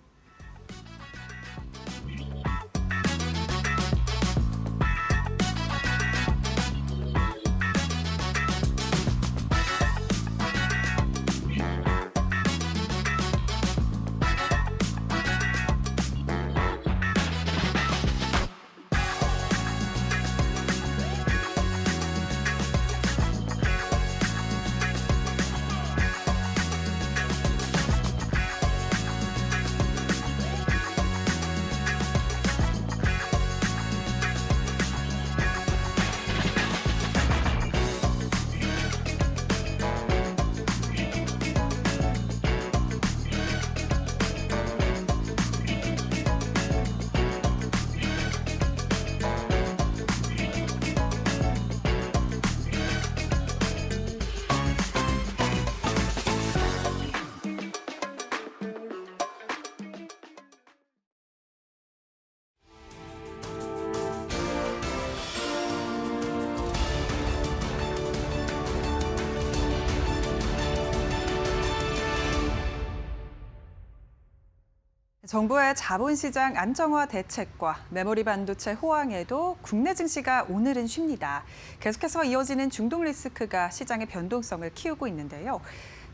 정부의 자본시장 안정화 대책과 메모리 반도체 호황에도 국내 증시가 오늘은 쉽니다. 계속해서 이어지는 중동 리스크가 시장의 변동성을 키우고 있는데요.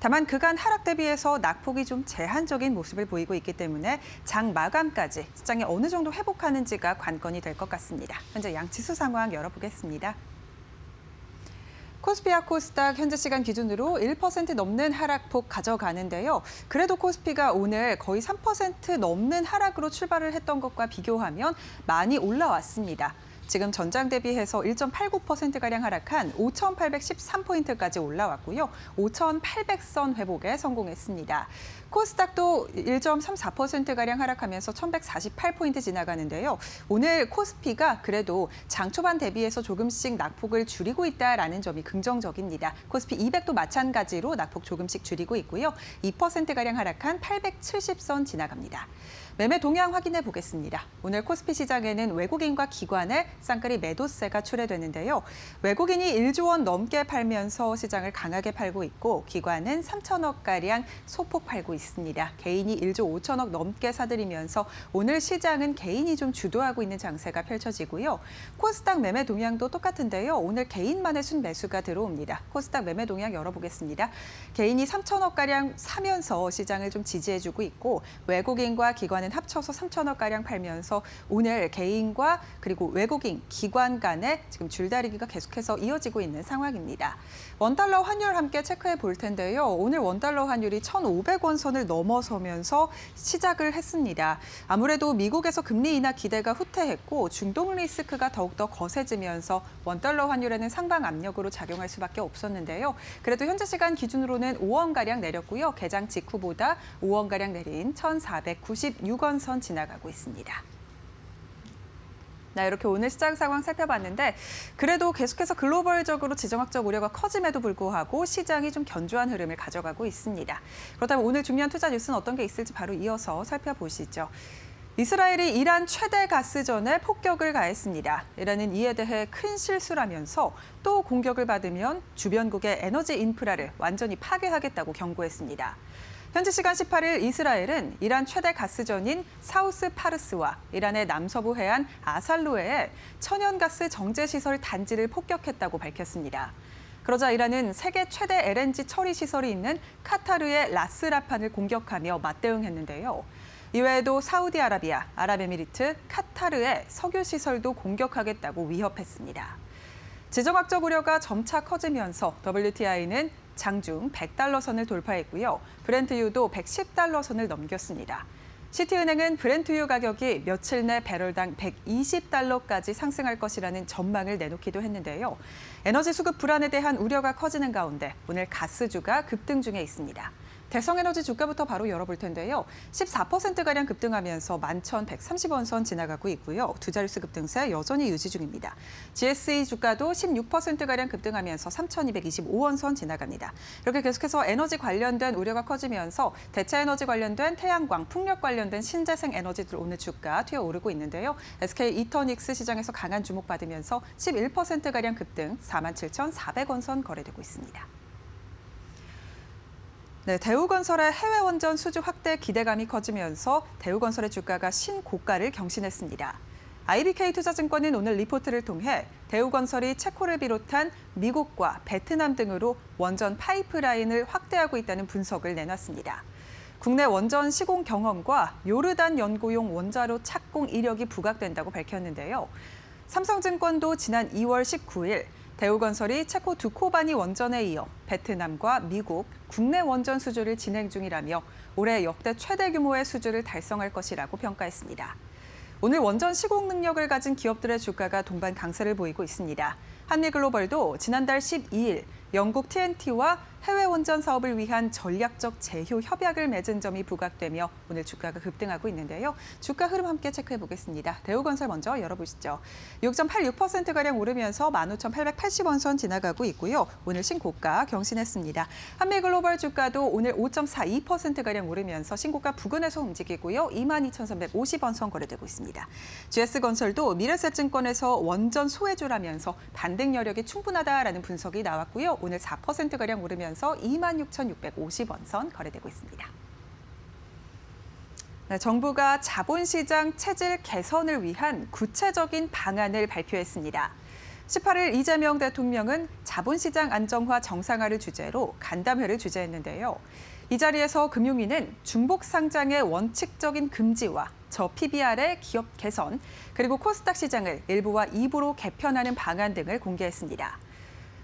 다만 그간 하락 대비해서 낙폭이 좀 제한적인 모습을 보이고 있기 때문에 장 마감까지 시장이 어느 정도 회복하는지가 관건이 될 것 같습니다. 현재 양지수 상황 열어보겠습니다. 코스피와 코스닥 현재 시간 기준으로 1% 넘는 하락폭 가져가는데요. 그래도 코스피가 오늘 거의 3% 넘는 하락으로 출발을 했던 것과 비교하면 많이 올라왔습니다. 지금 전장 대비해서 1.89%가량 하락한 5,813포인트까지 올라왔고요. 5,800선 회복에 성공했습니다. 코스닥도 1.34%가량 하락하면서 1,148포인트 지나가는데요. 오늘 코스피가 그래도 장 초반 대비해서 조금씩 낙폭을 줄이고 있다라는 점이 긍정적입니다. 코스피 200도 마찬가지로 낙폭 조금씩 줄이고 있고요. 2%가량 하락한 870선 지나갑니다. 매매 동향 확인해 보겠습니다. 오늘 코스피 시장에는 외국인과 기관의 쌍끌이 매도세가 출회되는데요. 외국인이 1조 원 넘게 팔면서 시장을 강하게 팔고 있고 기관은 3천억가량 소폭 팔고 있습니다. 개인이 1조 5천억 넘게 사들이면서 오늘 시장은 개인이 좀 주도하고 있는 장세가 펼쳐지고요. 코스닥 매매 동향도 똑같은데요. 오늘 개인만의 순매수가 들어옵니다. 코스닥 매매 동향 열어보겠습니다. 개인이 3천억가량 사면서 시장을 좀 지지해주고 있고 외국인과 기관은 합쳐서 3천억가량 팔면서 오늘 개인과 그리고 외국인, 기관 간의 지금 줄다리기가 계속해서 이어지고 있는 상황입니다. 원달러 환율 함께 체크해 볼 텐데요. 오늘 원달러 환율이 1,500원 선을 넘어서면서 시작을 했습니다. 아무래도 미국에서 금리 인하 기대가 후퇴했고 중동 리스크가 더욱더 거세지면서 원달러 환율에는 상방 압력으로 작용할 수밖에 없었는데요. 그래도 현재 시간 기준으로는 5원가량 내렸고요. 개장 직후보다 5원가량 내린 1,496원 선 지나가고 있습니다. 네, 이렇게 오늘 시장 상황 살펴봤는데 그래도 계속해서 글로벌적으로 지정학적 우려가 커짐에도 불구하고 시장이 좀 견조한 흐름을 가져가고 있습니다. 그렇다면 오늘 중요한 투자 뉴스는 어떤 게 있을지 바로 이어서 살펴보시죠. 이스라엘이 이란 최대 가스전에 폭격을 가했습니다. 이란은 이에 대해 큰 실수라면서 또 공격을 받으면 주변국의 에너지 인프라를 완전히 파괴하겠다고 경고했습니다. 현지 시간 18일 이스라엘은 이란 최대 가스전인 사우스 파르스와 이란의 남서부 해안 아살루에의 천연가스 정제시설 단지를 폭격했다고 밝혔습니다. 그러자 이란은 세계 최대 LNG 처리 시설이 있는 카타르의 라스라판을 공격하며 맞대응했는데요. 이외에도 사우디아라비아, 아랍에미리트, 카타르의 석유시설도 공격하겠다고 위협했습니다. 지정학적 우려가 점차 커지면서 WTI는 장중 100달러 선을 돌파했고요. 브렌트유도 110달러 선을 넘겼습니다. 시티은행은 브렌트유 가격이 며칠 내 배럴당 120달러까지 상승할 것이라는 전망을 내놓기도 했는데요. 에너지 수급 불안에 대한 우려가 커지는 가운데 오늘 가스주가 급등 중에 있습니다. 대성에너지 주가부터 바로 열어볼 텐데요. 14%가량 급등하면서 11,130원 선 지나가고 있고요. 두 자릿수 급등세 여전히 유지 중입니다. GSE 주가도 16%가량 급등하면서 3,225원 선 지나갑니다. 이렇게 계속해서 에너지 관련된 우려가 커지면서 대체에너지 관련된 태양광, 풍력 관련된 신재생 에너지들 오늘 주가 튀어오르고 있는데요. SK 이터닉스 시장에서 강한 주목받으면서 11%가량 급등 47,400원 선 거래되고 있습니다. 네, 대우건설의 해외 원전 수주 확대 기대감이 커지면서 대우건설의 주가가 신고가를 경신했습니다. IBK투자증권은 오늘 리포트를 통해 대우건설이 체코를 비롯한 미국과 베트남 등으로 원전 파이프라인을 확대하고 있다는 분석을 내놨습니다. 국내 원전 시공 경험과 요르단 연구용 원자로 착공 이력이 부각된다고 밝혔는데요. 삼성증권도 지난 2월 19일 대우건설이 체코 두코바니 원전에 이어 베트남과 미국, 국내 원전 수주를 진행 중이라며 올해 역대 최대 규모의 수주를 달성할 것이라고 평가했습니다. 오늘 원전 시공 능력을 가진 기업들의 주가가 동반 강세를 보이고 있습니다. 한미글로벌도 지난달 12일 영국 TNT와 해외 원전 사업을 위한 전략적 제휴 협약을 맺은 점이 부각되며 오늘 주가가 급등하고 있는데요. 주가 흐름 함께 체크해 보겠습니다. 대우건설 먼저 열어보시죠. 6.86%가량 오르면서 15,880원 선 지나가고 있고요. 오늘 신고가 경신했습니다. 한미글로벌 주가도 오늘 5.42%가량 오르면서 신고가 부근에서 움직이고요. 22,350원 선 거래되고 있습니다. GS건설도 미래세증권에서 원전 소외주라면서 반등 여력이 충분하다라는 분석이 나왔고요. 오늘 4%가량 오르면서 26,650원 선 거래되고 있습니다. 네, 정부가 자본시장 체질 개선을 위한 구체적인 방안을 발표했습니다. 18일 이재명 대통령은 자본시장 안정화 정상화를 주제로 간담회를 주재했는데요. 이 자리에서 금융위는 중복 상장의 원칙적인 금지와 저 PBR의 기업 개선, 그리고 코스닥 시장을 1부와 2부로 개편하는 방안 등을 공개했습니다.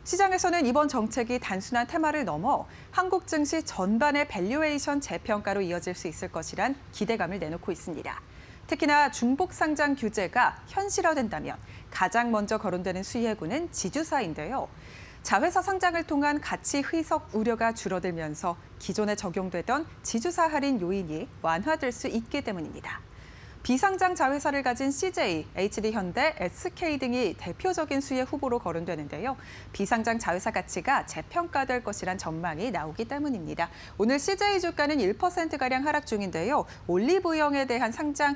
시장에서는 이번 정책이 단순한 테마를 넘어 한국 증시 전반의 밸류에이션 재평가로 이어질 수 있을 것이란 기대감을 내놓고 있습니다. 특히나 중복 상장 규제가 현실화된다면 가장 먼저 거론되는 수혜군은 지주사인데요. 자회사 상장을 통한 가치 희석 우려가 줄어들면서 기존에 적용되던 지주사 할인 요인이 완화될 수 있기 때문입니다. 비상장 자회사를 가진 CJ, HD현대, SK 등이 대표적인 수혜 후보로 거론되는데요. 비상장 자회사 가치가 재평가될 것이란 전망이 나오기 때문입니다. 오늘 CJ 주가는 1%가량 하락 중인데요. 올리브영에 대한 상장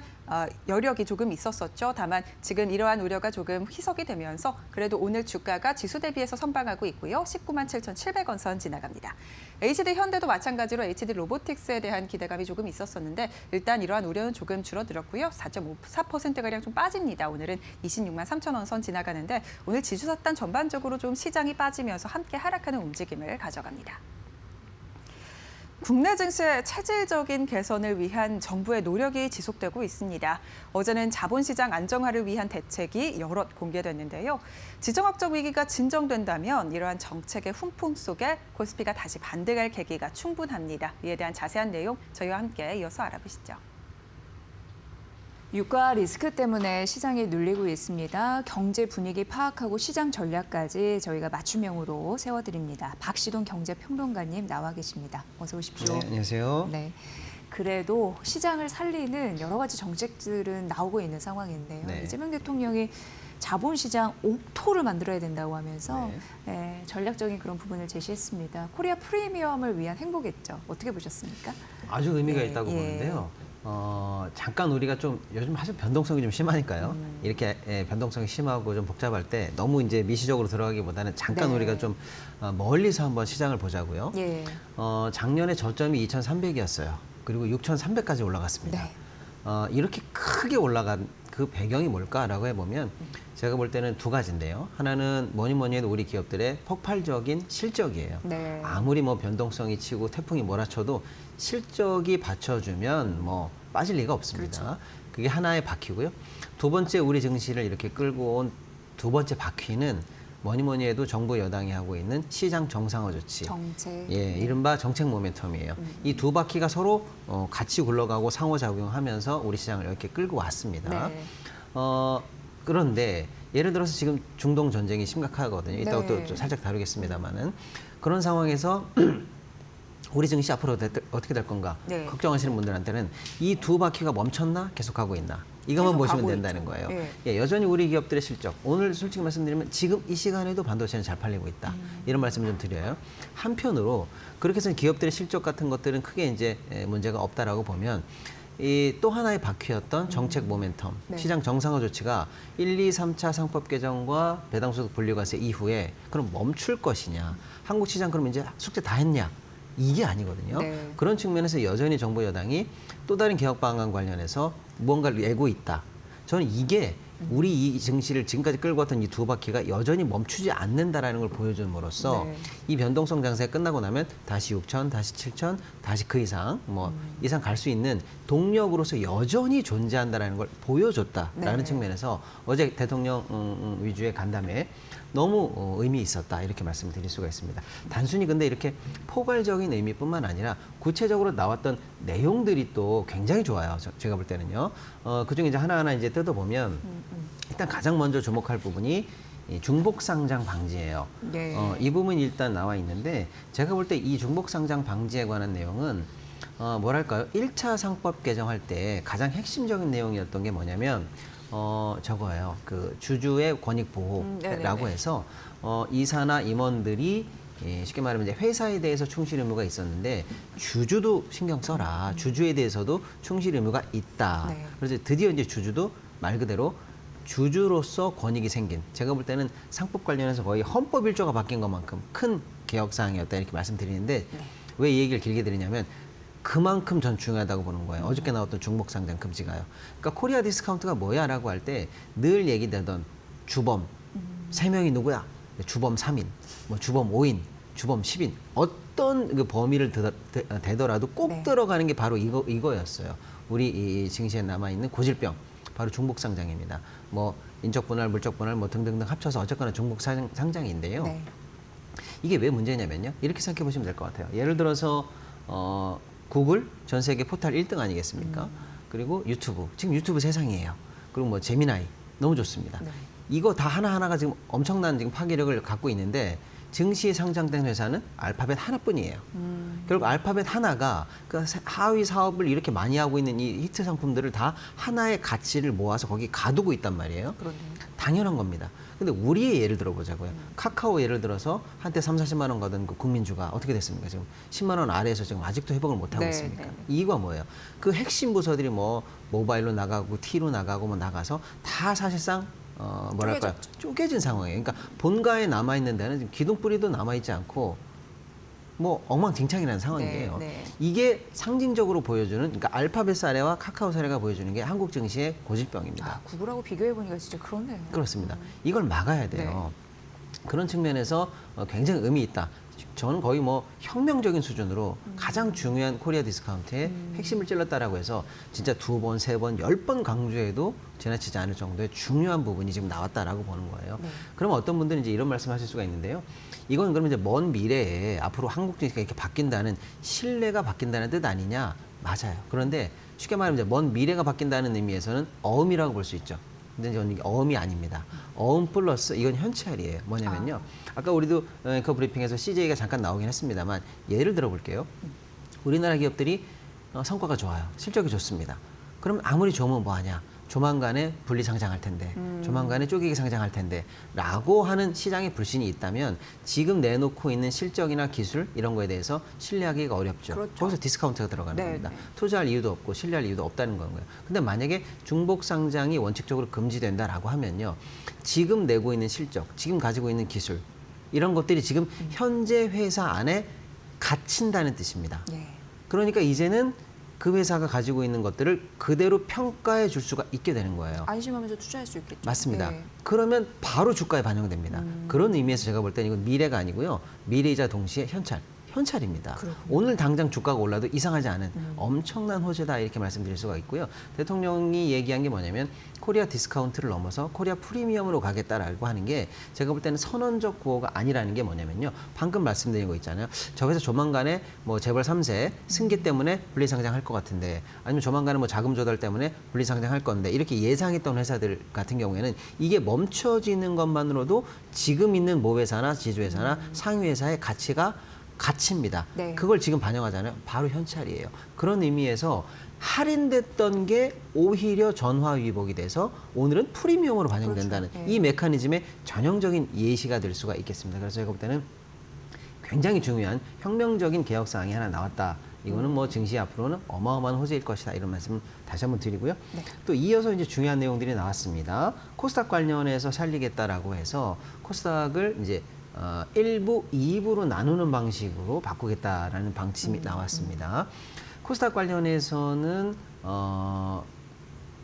여력이 조금 있었었죠. 다만 지금 이러한 우려가 조금 희석이 되면서 그래도 오늘 주가가 지수 대비해서 선방하고 있고요. 19만 7,700원 선 지나갑니다. HD현대도 마찬가지로 HD로보틱스에 대한 기대감이 조금 있었었는데 일단 이러한 우려는 조금 줄어들었고요. 4.54%가량 좀 빠집니다. 오늘은 26만 3,000원 선 지나가는데 오늘 지주사단 전반적으로 좀 시장이 빠지면서 함께 하락하는 움직임을 가져갑니다. 국내 증시의 체질적인 개선을 위한 정부의 노력이 지속되고 있습니다. 어제는 자본시장 안정화를 위한 대책이 여럿 공개됐는데요. 지정학적 위기가 진정된다면 이러한 정책의 훈풍 속에 코스피가 다시 반등할 계기가 충분합니다. 이에 대한 자세한 내용 저희와 함께 이어서 알아보시죠. 유가 리스크 때문에 시장이 눌리고 있습니다. 경제 분위기 파악하고 시장 전략까지 저희가 맞춤형으로 세워드립니다. 박시동 경제평론가님 나와 계십니다. 어서 오십시오. 네, 안녕하세요. 네. 그래도 시장을 살리는 여러 가지 정책들은 나오고 있는 상황인데요. 네. 이재명 대통령이 자본시장 옥토를 만들어야 된다고 하면서 전략적인 그런 부분을 제시했습니다. 코리아 프리미엄을 위한 행보겠죠. 어떻게 보셨습니까? 아주 의미가 네, 있다고 예. 보는데요. 잠깐 우리가 좀 요즘 사실 변동성이 좀 심하니까요. 이렇게 변동성이 심하고 좀 복잡할 때 너무 이제 미시적으로 들어가기보다는 잠깐 네. 우리가 좀 멀리서 한번 시장을 보자고요. 예. 작년에 저점이 2,300이었어요. 그리고 6,300까지 올라갔습니다. 네. 이렇게 크게 올라간 그 배경이 뭘까라고 해보면 제가 볼 때는 두 가지인데요. 하나는 뭐니 해도 우리 기업들의 폭발적인 실적이에요. 네. 아무리 뭐 변동성이 치고 태풍이 몰아쳐도 실적이 받쳐주면 뭐 빠질 리가 없습니다. 그렇죠. 그게 하나의 바퀴고요. 두 번째 우리 증시를 이렇게 끌고 온 두 번째 바퀴는 뭐니 해도 정부 여당이 하고 있는 시장 정상화 조치. 정책. 예, 이른바 정책 모멘텀이에요. 이 두 바퀴가 서로 같이 굴러가고 상호작용하면서 우리 시장을 이렇게 끌고 왔습니다. 네. 그런데 예를 들어서 지금 중동 전쟁이 심각하거든요. 이따가 네. 또 살짝 다루겠습니다만은 그런 상황에서 우리 증시 앞으로 어떻게 될 건가 네. 걱정하시는 분들한테는 이 두 바퀴가 멈췄나 계속하고 있나 이것만 계속 보시면 가고 된다는 있죠. 거예요. 예. 예, 여전히 우리 기업들의 실적 오늘 솔직히 말씀드리면 지금 이 시간에도 반도체는 잘 팔리고 있다 이런 말씀을 좀 드려요. 한편으로 그렇게 해서 기업들의 실적 같은 것들은 크게 이제 문제가 없다라고 보면 이 또 하나의 바퀴였던 정책 모멘텀, 네. 시장 정상화 조치가 1, 2, 3차 상법 개정과 배당소득 분류과세 이후에 그럼 멈출 것이냐. 한국 시장 그럼 이제 숙제 다 했냐. 이게 아니거든요. 네. 그런 측면에서 여전히 정부 여당이 또 다른 개혁 방안 관련해서 무언가를 내고 있다. 저는 이게 우리 이 증시를 지금까지 끌고 왔던 이 두 바퀴가 여전히 멈추지 않는다라는 걸 보여줌으로써 네. 이 변동성 장세가 끝나고 나면 다시 6천, 다시 7천, 다시 그 이상 이상 갈 수 있는 동력으로서 여전히 존재한다라는 걸 보여줬다라는 네. 측면에서 어제 대통령 위주의 간담회 너무 의미 있었다 이렇게 말씀드릴 수가 있습니다. 단순히 근데 이렇게 포괄적인 의미뿐만 아니라 구체적으로 나왔던 내용들이 또 굉장히 좋아요. 제가 볼 때는요. 그중에 이제 하나하나 이제 뜯어보면 일단 가장 먼저 주목할 부분이 이 중복 상장 방지예요. 네. 이 부분이 일단 나와 있는데 제가 볼 때 이 중복 상장 방지에 관한 내용은 뭐랄까요? 1차 상법 개정할 때 가장 핵심적인 내용이었던 게 뭐냐면 저거예요. 그 주주의 권익 보호라고 해서 이사나 임원들이 쉽게 말하면 이제 회사에 대해서 충실 의무가 있었는데 주주도 신경 써라. 주주에 대해서도 충실 의무가 있다. 네. 그래서 드디어 이제 주주도 말 그대로 주주로서 권익이 생긴. 제가 볼 때는 상법 관련해서 거의 헌법 1조가 바뀐 것만큼 큰 개혁 사항이었다 이렇게 말씀드리는데 왜 이 얘기를 길게 드리냐면 그만큼 전 중요하다고 보는 거예요. 어저께 나왔던 중복 상장 금지가요. 그러니까 코리아 디스카운트가 뭐야라고 할 때 늘 얘기되던 주범 3명이 누구야? 주범 3인, 뭐 주범 5인, 주범 10인 어떤 그 범위를 대더라도 꼭 네. 들어가는 게 바로 이거였어요. 우리 이 증시에 남아 있는 고질병 바로 중복 상장입니다. 뭐 인적 분할, 물적 분할 뭐 등등등 합쳐서 어쨌거나 중복 상장인데요. 네. 이게 왜 문제냐면요. 이렇게 생각해 보시면 될 것 같아요. 예를 들어서 구글 전 세계 포탈 1등 아니겠습니까? 그리고 유튜브 지금 유튜브 세상이에요. 그리고 뭐 제미나이 너무 좋습니다. 네. 이거 다 하나하나가 지금 엄청난 지금 파괴력을 갖고 있는데 증시에 상장된 회사는 알파벳 하나뿐이에요. 결국 알파벳 하나가 그 하위 사업을 이렇게 많이 하고 있는 이 히트 상품들을 다 하나의 가치를 모아서 거기 가두고 있단 말이에요. 그러네요. 당연한 겁니다. 근데 우리의 예를 들어보자고요. 카카오 예를 들어서 한때 30-40만 원 가던 그 국민주가 어떻게 됐습니까? 지금 10만 원 아래에서 지금 아직도 회복을 못 하고 네, 있습니까? 네. 이유가 뭐예요? 그 핵심 부서들이 뭐 모바일로 나가고 T로 나가고 뭐 나가서 다 사실상 뭐랄까요? 쪼개진 상황이에요. 그러니까 본가에 남아 있는 데는 지금 기둥뿌리도 남아 있지 않고 뭐 엉망진창이라는 상황이에요. 네, 네. 이게 상징적으로 보여주는 그러니까 알파벳 사례와 카카오 사례가 보여주는 게 한국 증시의 고질병입니다. 아, 구글하고 비교해보니까 진짜 그렇네요. 그렇습니다. 이걸 막아야 돼요. 그런 측면에서 굉장히 의미 있다. 저는 거의 뭐 혁명적인 수준으로 가장 중요한 코리아 디스카운트의 핵심을 찔렀다라고 해서 진짜 2번, 3번, 10번 강조해도 지나치지 않을 정도의 중요한 부분이 지금 나왔다라고 보는 거예요. 네. 그러면 어떤 분들은 이제 이런 말씀하실 수가 있는데요. 이건 그러면 이제 먼 미래에 앞으로 한국 증시가 이렇게 바뀐다는 신뢰가 바뀐다는 뜻 아니냐? 맞아요. 그런데 쉽게 말하면 이제 먼 미래가 바뀐다는 의미에서는 어음이라고 볼 수 있죠. 근데 저는 이게 어음이 아닙니다. 어음 플러스 이건 현찰이에요. 뭐냐면요. 아까 우리도 그 브리핑에서 CJ가 잠깐 나오긴 했습니다만 예를 들어 볼게요. 우리나라 기업들이 성과가 좋아요. 실적이 좋습니다. 그럼 아무리 좋으면 뭐하냐. 조만간에 분리 상장할 텐데, 조만간에 쪼개기 상장할 텐데 라고 하는 시장의 불신이 있다면 지금 내놓고 있는 실적이나 기술 이런 거에 대해서 신뢰하기가 어렵죠. 그렇죠. 거기서 디스카운트가 들어가는 네, 겁니다. 네. 투자할 이유도 없고 신뢰할 이유도 없다는 거예요. 근데 만약에 중복 상장이 원칙적으로 금지된다라고 하면요. 지금 내고 있는 실적, 지금 가지고 있는 기술 이런 것들이 지금 현재 회사 안에 갇힌다는 뜻입니다. 네. 그러니까 이제는 그 회사가 가지고 있는 것들을 그대로 평가해 줄 수가 있게 되는 거예요. 안심하면서 투자할 수 있겠죠. 맞습니다. 네. 그러면 바로 주가에 반영됩니다. 그런 의미에서 제가 볼 때는 이건 미래가 아니고요. 미래이자 동시에 현찰입니다. 그렇군요. 오늘 당장 주가가 올라도 이상하지 않은 엄청난 호재다 이렇게 말씀드릴 수가 있고요. 대통령이 얘기한 게 뭐냐면 코리아 디스카운트를 넘어서 코리아 프리미엄으로 가겠다라고 하는 게 제가 볼 때는 선언적 구호가 아니라는 게 뭐냐면요. 방금 말씀드린 거 있잖아요. 저 회사 조만간에 뭐 재벌 3세 승계 때문에 분리상장할 것 같은데 아니면 조만간에 뭐 자금 조달 때문에 분리상장할 건데 이렇게 예상했던 회사들 같은 경우에는 이게 멈춰지는 것만으로도 지금 있는 모회사나 지주회사나 상위회사의 가치가 갇힙니다. 네. 그걸 지금 반영하잖아요. 바로 현찰이에요. 그런 의미에서 할인됐던 게 오히려 전화위복이 돼서 오늘은 프리미엄으로 반영된다는 그렇죠. 네. 이 메커니즘의 전형적인 예시가 될 수가 있겠습니다. 그래서 제가 볼 때는 굉장히 중요한 혁명적인 개혁 사항이 하나 나왔다. 이거는 뭐 증시 앞으로는 어마어마한 호재일 것이다. 이런 말씀 다시 한번 드리고요. 네. 또 이어서 이제 중요한 내용들이 나왔습니다. 코스닥 관련해서 살리겠다라고 해서 코스닥을 이제 1부, 2부로 나누는 방식으로 바꾸겠다라는 방침이 나왔습니다. 코스닥 관련해서는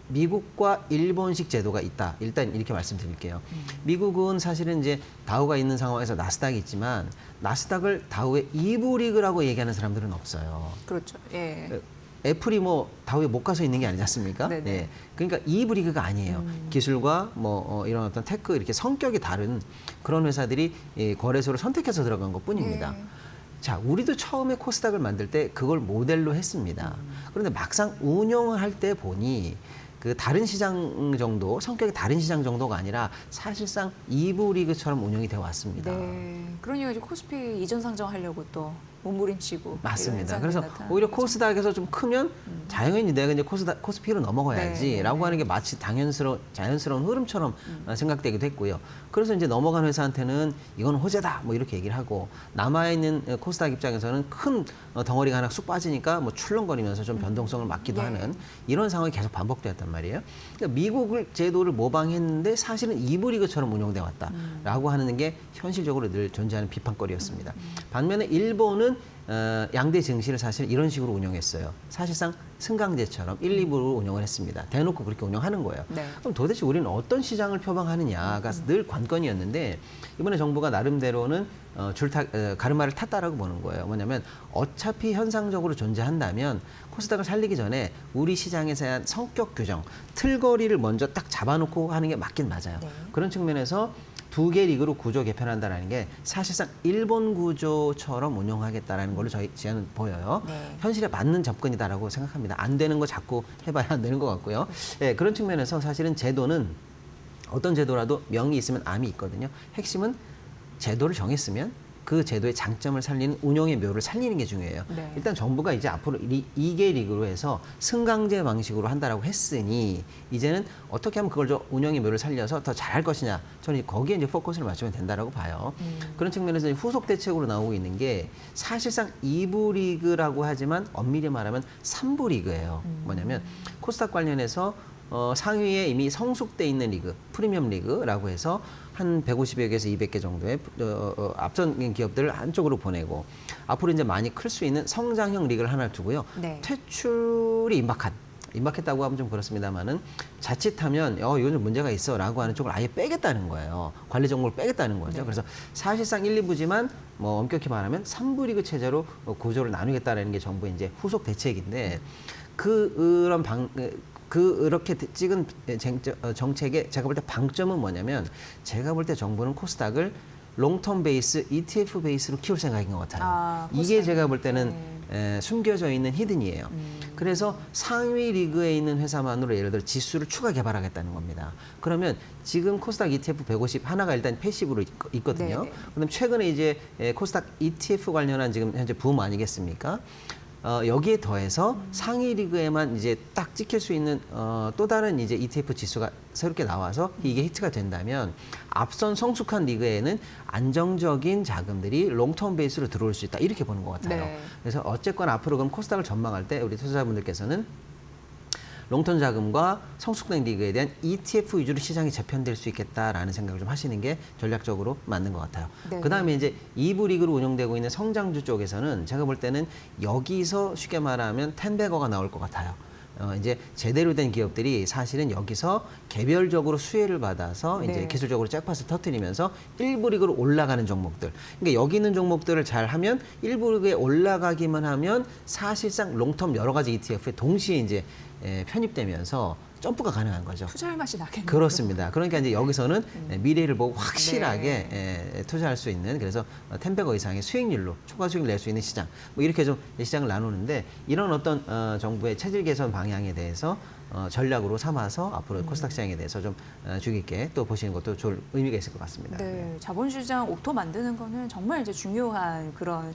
미국과 일본식 제도가 있다. 일단 이렇게 말씀드릴게요. 미국은 사실은 이제 다우가 있는 상황에서 나스닥이 있지만 나스닥을 다우의 2부 리그라고 얘기하는 사람들은 없어요. 그렇죠. 예. 애플이 뭐 다우에 못 가서 있는 게 아니지 않습니까? 네네. 네. 그러니까 2부 리그가 아니에요. 기술과 뭐 이런 어떤 테크 이렇게 성격이 다른 그런 회사들이 거래소를 선택해서 들어간 것 뿐입니다. 예. 자, 우리도 처음에 코스닥을 만들 때 그걸 모델로 했습니다. 그런데 막상 운영을 할 때 보니 그 다른 시장 정도, 성격이 다른 시장 정도가 아니라 사실상 2부 리그처럼 운영이 되어 왔습니다. 네. 그러니까 이제 코스피 이전 상정하려고 또 몸부림치고 맞습니다. 이런 그래서 현상이 나타나는 오히려 거죠. 코스닥에서 좀 크면 당연히 내가 이제 코스피로 넘어가야지라고 네. 하는 게 마치 자연스러운 흐름처럼 생각되기도 했고요. 그래서 이제 넘어간 회사한테는 이건 호재다 뭐 이렇게 얘기를 하고 남아 있는 코스닥 입장에서는 큰 덩어리가 하나 쑥 빠지니까 뭐 출렁거리면서 좀 변동성을 맞기도 네. 하는 이런 상황이 계속 반복되었단 말이에요. 그러니까 미국을 제도를 모방했는데 사실은 2부 리그처럼 운영돼 왔다라고 하는 게 현실적으로 늘 존재하는 비판거리였습니다. 반면에 일본은 양대 증시를 사실 이런 식으로 운영했어요. 사실상 승강제처럼 1, 2부로 운영을 했습니다. 대놓고 그렇게 운영하는 거예요. 네. 그럼 도대체 우리는 어떤 시장을 표방하느냐가 늘 관건이었는데 이번에 정부가 나름대로는 가르마를 탔다라고 보는 거예요. 뭐냐면 어차피 현상적으로 존재한다면 코스닥을 살리기 전에 우리 시장에 대한 성격 규정, 틀거리를 먼저 딱 잡아놓고 하는 게 맞긴 맞아요. 네. 그런 측면에서 두 개 리그로 구조 개편한다는 게 사실상 일본 구조처럼 운영하겠다라는 걸로 저는 보여요. 네. 현실에 맞는 접근이다라고 생각합니다. 안 되는 거 자꾸 해봐야 안 되는 것 같고요. 예, 그런 측면에서 사실은 제도는 어떤 제도라도 명이 있으면 암이 있거든요. 핵심은 제도를 정했으면 그 제도의 장점을 살리는 운영의 묘를 살리는 게 중요해요. 네. 일단 정부가 이제 앞으로 2개 리그로 해서 승강제 방식으로 한다라고 했으니 이제는 어떻게 하면 그걸 좀 운영의 묘를 살려서 더 잘할 것이냐. 저는 거기에 이제 포커스를 맞추면 된다라고 봐요. 그런 측면에서 후속 대책으로 나오고 있는 게 사실상 2부 리그라고 하지만 엄밀히 말하면 3부 리그예요. 뭐냐면 코스닥 관련해서 상위에 이미 성숙돼 있는 리그, 프리미엄 리그라고 해서 한 150여 개에서 200개 정도의 앞선 기업들을 한쪽으로 보내고 앞으로 이제 많이 클 수 있는 성장형 리그를 하나 두고요. 네. 퇴출이 임박했다고 하면 좀 그렇습니다만은 자칫하면 이건 좀 문제가 있어라고 하는 쪽을 아예 빼겠다는 거예요. 관리 정보를 빼겠다는 거죠. 네. 그래서 사실상 1, 2부지만 뭐 엄격히 말하면 3부 리그 체제로 구조를 나누겠다라는 게 정부의 이제 후속 대책인데 그렇게 찍은 정책의 제가 볼 때 방점은 뭐냐면 제가 볼 때 정부는 코스닥을 롱텀 베이스, ETF 베이스로 키울 생각인 것 같아요. 이게 제가 볼 때는 숨겨져 있는 히든이에요. 그래서 상위 리그에 있는 회사만으로 예를 들어 지수를 추가 개발하겠다는 겁니다. 그러면 지금 코스닥 ETF 150 하나가 일단 패시브로 있거든요. 네네. 그다음 최근에 이제 코스닥 ETF 관련한 지금 현재 붐 아니겠습니까? 여기에 더해서 상위 리그에만 이제 딱 찍힐 수 있는 또 다른 이제 ETF 지수가 새롭게 나와서 이게 히트가 된다면 앞선 성숙한 리그에는 안정적인 자금들이 롱텀 베이스로 들어올 수 있다 이렇게 보는 것 같아요. 네. 그래서 어쨌거나 앞으로 그럼 코스닥을 전망할 때 우리 투자자분들께서는 롱텀 자금과 성숙된 리그에 대한 ETF 위주로 시장이 재편될 수 있겠다라는 생각을 좀 하시는 게 전략적으로 맞는 것 같아요. 네. 그다음에 이제 2부 리그로 운영되고 있는 성장주 쪽에서는 제가 볼 때는 여기서 쉽게 말하면 텐베거가 나올 것 같아요. 이제 제대로 된 기업들이 사실은 여기서 개별적으로 수혜를 받아서 이제 네. 기술적으로 잭팟을 터뜨리면서 1부 리그로 올라가는 종목들. 그러니까 여기 있는 종목들을 잘 하면 1부 리그에 올라가기만 하면 사실상 롱텀 여러 가지 ETF에 동시에 이제 편입되면서 점프가 가능한 거죠. 투자할 맛이 나겠네요. 그렇습니다. 그러니까 이제 여기서는 미래를 보고 확실하게 투자할 수 있는 그래서 10배거 이상의 수익률로 초과 수익을 낼 수 있는 시장 뭐 이렇게 좀 시장을 나누는데 이런 어떤 정부의 체질 개선 방향에 대해서 전략으로 삼아서 앞으로 코스닥 시장에 대해서 좀 주의 깊게 또 보시는 것도 좋을 의미가 있을 것 같습니다. 네, 자본시장 옥토 만드는 거는 정말 이제 중요한 그런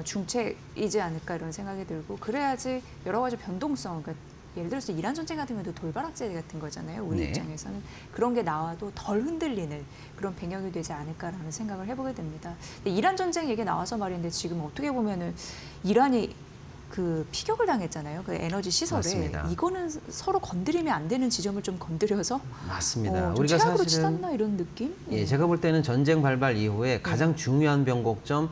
중책이지 않을까 이런 생각이 들고 그래야지 여러 가지 변동성, 그러니까 예를 들어서 이란 전쟁 같은 경우도 돌발 악재 같은 거잖아요. 우리 네. 입장에서는 그런 게 나와도 덜 흔들리는 그런 배경이 되지 않을까라는 생각을 해보게 됩니다. 근데 이란 전쟁 얘기 나와서 말인데 지금 어떻게 보면은 이란이 그 피격을 당했잖아요. 그 에너지 시설에 맞습니다. 이거는 서로 건드리면 안 되는 지점을 좀 건드려서 맞습니다. 좀 최악으로 치닫나 이런 느낌? 예, 제가 볼 때는 전쟁 발발 이후에 가장 중요한 변곡점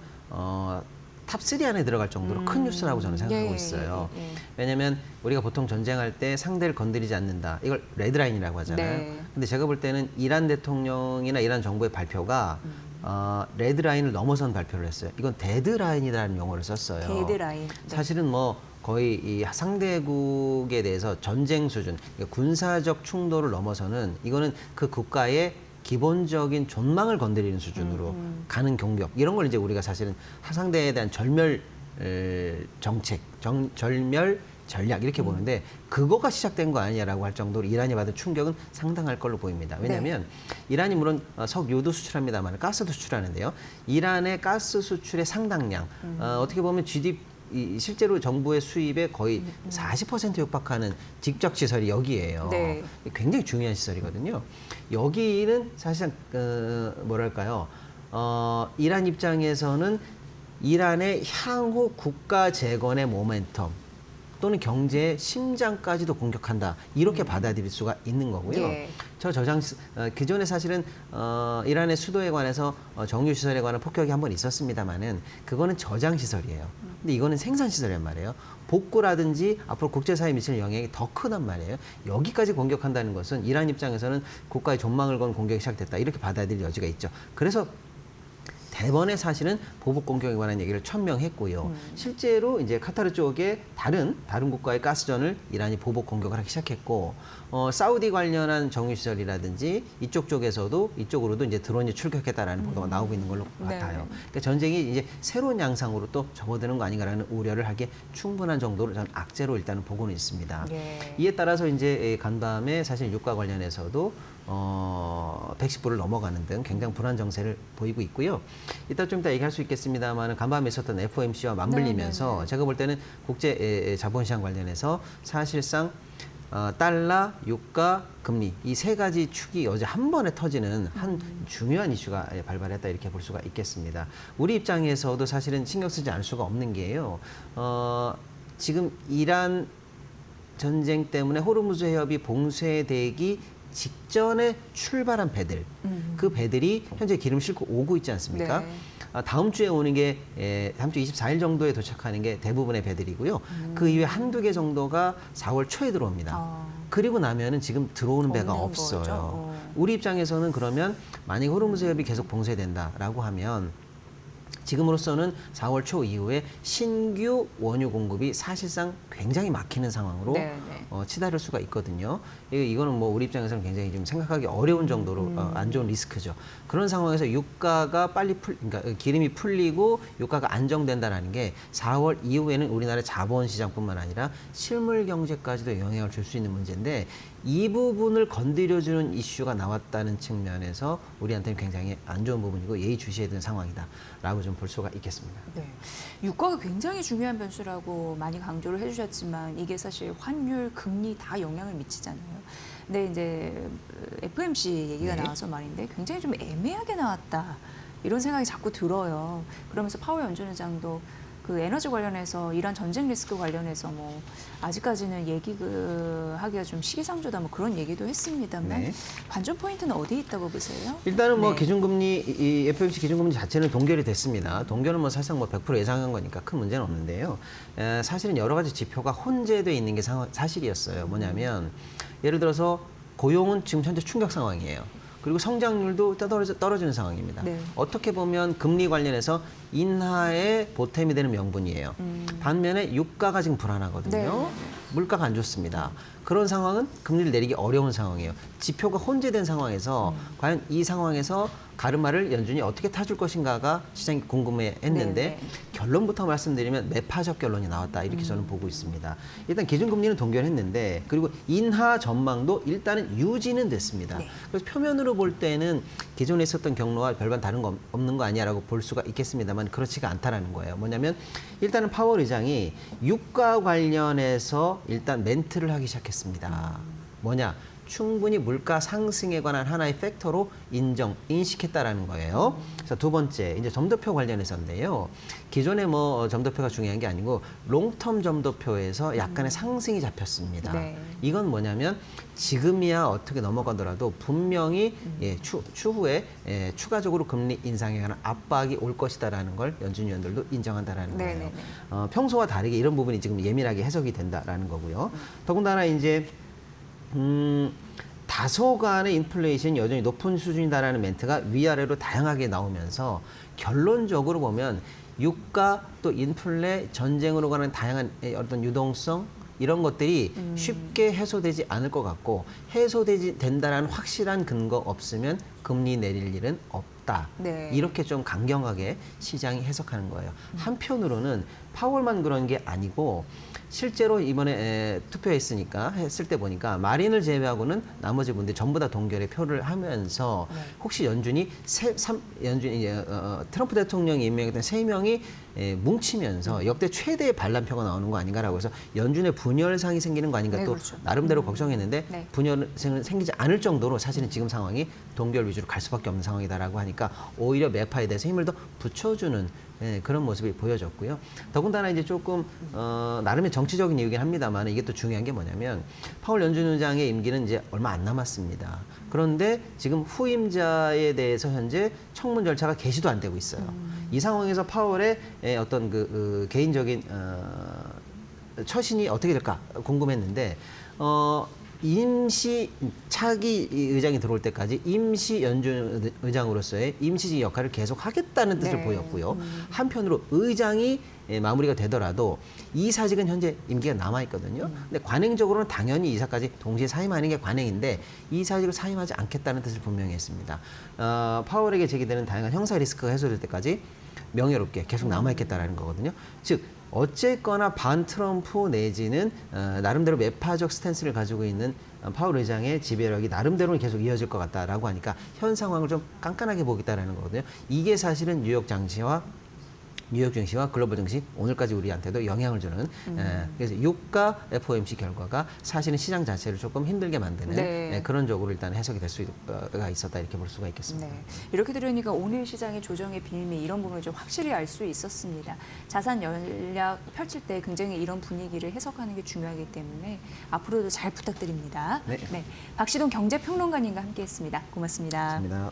탑3 안에 들어갈 정도로 큰 뉴스라고 저는 생각하고 있어요. 왜냐하면 우리가 보통 전쟁할 때 상대를 건드리지 않는다. 이걸 레드라인이라고 하잖아요. 네. 근데 제가 볼 때는 이란 대통령이나 이란 정부의 발표가 레드라인을 넘어선 발표를 했어요. 이건 데드라인이라는 용어를 썼어요. 데드라인. 네. 사실은 뭐 거의 이 상대국에 대해서 전쟁 수준, 그러니까 군사적 충돌을 넘어서는 이거는 그 국가의 기본적인 존망을 건드리는 수준으로 가는 공격 이런 걸 이제 우리가 사실은 상대에 대한 절멸 정책, 절멸 전략 이렇게 보는데 그거가 시작된 거 아니냐라고 할 정도로 이란이 받은 충격은 상당할 걸로 보입니다. 왜냐하면 이란이 물론 석유도 수출합니다만 가스도 수출하는데요. 이란의 가스 수출의 상당량 어떻게 보면 실제로 정부의 수입의 거의 40% 육박하는 직접 시설이 여기예요. 네. 굉장히 중요한 시설이거든요. 여기는 사실상 뭐랄까요? 이란 입장에서는 이란의 향후 국가 재건의 모멘텀 또는 경제의 심장까지도 공격한다. 이렇게 받아들일 수가 있는 거고요. 예. 기존에 사실은 이란의 수도에 관해서 정유 시설에 관한 폭격이 한 번 있었습니다만은 그거는 저장 시설이에요. 근데 이거는 생산 시설이란 말이에요. 복구라든지 앞으로 국제사회에 미칠 영향이 더 크단 말이에요. 여기까지 공격한다는 것은 이란 입장에서는 국가의 존망을 건 공격이 시작됐다. 이렇게 받아들일 여지가 있죠. 그래서 대번에 사실은 보복 공격에 관한 얘기를 천명했고요. 실제로 이제 카타르 쪽에 다른 국가의 가스전을 이란이 보복 공격을 하기 시작했고, 사우디 관련한 정유시설이라든지 이쪽 쪽에서도 이쪽으로도 이제 드론이 출격했다라는 보도가 나오고 있는 걸로 같아요. 그러니까 전쟁이 이제 새로운 양상으로 또 접어드는 거 아닌가라는 우려를 하기에 충분한 정도로 저는 악재로 일단은 보고는 있습니다. 예. 이에 따라서 이제 간밤에 사실 유가 관련해서도 110불을 넘어가는 등 굉장히 불안 정세를 보이고 있고요. 이따 좀 이따 얘기할 수 있겠습니다만 간밤에 있었던 FOMC와 맞물리면서 네네네. 제가 볼 때는 국제 자본시장 관련해서 사실상 달러, 유가, 금리 이 세 가지 축이 어제 한 번에 터지는 한 중요한 이슈가 발발했다 이렇게 볼 수가 있겠습니다. 우리 입장에서도 사실은 신경 쓰지 않을 수가 없는 게요. 지금 이란 전쟁 때문에 호르무즈 해협이 봉쇄되기 직전에 출발한 배들, 그 배들이 현재 기름 싣고 오고 있지 않습니까? 네. 다음 주에 오는 게 다음 주 24일 정도에 도착하는 게 대부분의 배들이고요. 그 이외에 한두 개 정도가 4월 초에 들어옵니다. 그리고 나면은 지금 들어오는 배가 없는 없어요. 거죠? 우리 입장에서는 그러면 만약에 호르무즈 해협이 계속 봉쇄된다라고 하면 지금으로서는 4월 초 이후에 신규 원유 공급이 사실상 굉장히 막히는 상황으로 네, 치달을 수가 있거든요. 이거는 뭐 우리 입장에서는 굉장히 좀 생각하기 어려운 정도로 안 좋은 리스크죠. 그런 상황에서 유가가 그러니까 기름이 풀리고 유가가 안정된다라는 게 4월 이후에는 우리나라의 자본시장뿐만 아니라 실물 경제까지도 영향을 줄 수 있는 문제인데 이 부분을 건드려주는 이슈가 나왔다는 측면에서 우리한테는 굉장히 안 좋은 부분이고 예의주시해야 되는 상황이다라고 좀 볼 수가 있겠습니다. 네. 유가가 굉장히 중요한 변수라고 많이 강조를 해주셨지만 이게 사실 환율, 금리 다 영향을 미치잖아요. 근데 이제 FOMC 얘기가 네. 나와서 말인데 굉장히 좀 애매하게 나왔다. 이런 생각이 자꾸 들어요. 그러면서 파월 연준의장도 그 에너지 관련해서 이란 전쟁 리스크 관련해서 뭐 아직까지는 얘기하기가 좀 시기상조다 뭐 그런 얘기도 했습니다만 네. 관전 포인트는 어디에 있다고 보세요? 일단은 뭐 네. 기준금리, 이 FOMC 기준금리 자체는 동결이 됐습니다. 동결은 뭐 사실상 뭐 100% 예상한 거니까 큰 문제는 없는데요. 사실은 여러 가지 지표가 혼재되어 있는 게 사실이었어요. 뭐냐면 예를 들어서 고용은 지금 현재 충격 상황이에요. 그리고 성장률도 떨어지는 상황입니다. 네. 어떻게 보면 금리 관련해서 인하에 보탬이 되는 명분이에요. 반면에 유가가 지금 불안하거든요. 네. 물가가 안 좋습니다. 그런 상황은 금리를 내리기 어려운 상황이에요. 지표가 혼재된 상황에서 과연 이 상황에서 가르마를 연준이 어떻게 타줄 것인가가 시장이 궁금해했는데 네, 네. 결론부터 말씀드리면 매파적 결론이 나왔다 이렇게 저는 보고 있습니다. 일단 기준금리는 동결했는데 그리고 인하 전망도 일단은 유지는 됐습니다. 네. 그래서 표면으로 볼 때는 기존에 있었던 경로와 별반 다른 거 없는 거 아니야라고 볼 수가 있겠습니다만 그렇지가 않다라는 거예요. 뭐냐면 일단은 파월 의장이 유가 관련해서 일단 멘트를 하기 시작했습니다. 뭐냐? 충분히 물가 상승에 관한 하나의 팩터로 인식했다라는 거예요. 그래서 두 번째, 이제 점도표 관련해서인데요. 기존에 뭐 점도표가 중요한 게 아니고 롱텀 점도표에서 약간의 상승이 잡혔습니다. 네. 이건 뭐냐면 지금이야 어떻게 넘어가더라도 분명히 추후에 추가적으로 금리 인상에 관한 압박이 올 것이다라는 걸 연준 위원들도 인정한다라는 네, 거예요. 네, 네. 평소와 다르게 이런 부분이 지금 예민하게 해석이 된다라는 거고요. 더군다나 이제 다소간의 인플레이션이 여전히 높은 수준이다라는 멘트가 위아래로 다양하게 나오면서 결론적으로 보면 유가 또 인플레 전쟁으로 가는 다양한 어떤 유동성 이런 것들이 쉽게 해소되지 않을 것 같고 해소되지 된다라는 확실한 근거 없으면 금리 내릴 일은 없다. 네. 이렇게 좀 강경하게 시장이 해석하는 거예요. 한편으로는 파월만 그런 게 아니고 실제로 이번에 투표했으니까 했을 때 보니까 마린을 제외하고는 나머지 분들 전부 다 동결의 표를 하면서 혹시 연준이 트럼프 대통령이 임명했던 3명이 뭉치면서 역대 최대의 반란표가 나오는 거 아닌가라고 해서 연준의 분열상이 생기는 거 아닌가 네, 또 그렇죠. 나름대로 걱정했는데 네. 분열상은 생기지 않을 정도로 사실은 지금 상황이 동결 위주로 갈 수밖에 없는 상황이다라고 하니까 오히려 매파에 대해서 힘을 더 붙여주는 예, 그런 모습이 보여졌고요. 더군다나 이제 조금 나름의 정치적인 이유긴 합니다만 이게 또 중요한 게 뭐냐면 파월 연준 의장의 임기는 이제 얼마 안 남았습니다. 그런데 지금 후임자에 대해서 현재 청문 절차가 개시도 안 되고 있어요. 이 상황에서 파월의 어떤 그 개인적인 처신이 어떻게 될까 궁금했는데 임시 차기 의장이 들어올 때까지 임시 연준 의장으로서의 임시직 역할을 계속 하겠다는 뜻을 네. 보였고요. 한편으로 의장이 마무리가 되더라도 이사직은 현재 임기가 남아 있거든요. 근데 관행적으로는 당연히 이사까지 동시에 사임하는 게 관행인데 이사직을 사임하지 않겠다는 뜻을 분명히 했습니다. 파월에게 제기되는 다양한 형사 리스크가 해소될 때까지 명예롭게 계속 남아있겠다라는 거거든요. 즉 어쨌거나 반 트럼프 내지는 나름대로 매파적 스탠스를 가지고 있는 파월 의장의 지배력이 나름대로는 계속 이어질 것 같다라고 하니까 현 상황을 좀 깐깐하게 보겠다라는 거거든요. 이게 사실은 뉴욕 증시와 글로벌 증시 오늘까지 우리한테도 영향을 주는 그래서 유가 FOMC 결과가 사실은 시장 자체를 조금 힘들게 만드는 네. 그런 쪽으로 일단 해석이 될 수가 있었다 이렇게 볼 수가 있겠습니다. 네. 이렇게 들으니까 오늘 시장의 조정의 비밀 이런 부분을 좀 확실히 알 수 있었습니다. 자산 전략 펼칠 때 굉장히 이런 분위기를 해석하는 게 중요하기 때문에 앞으로도 잘 부탁드립니다. 네. 박시동 경제평론가님과 함께했습니다. 고맙습니다. 감사합니다.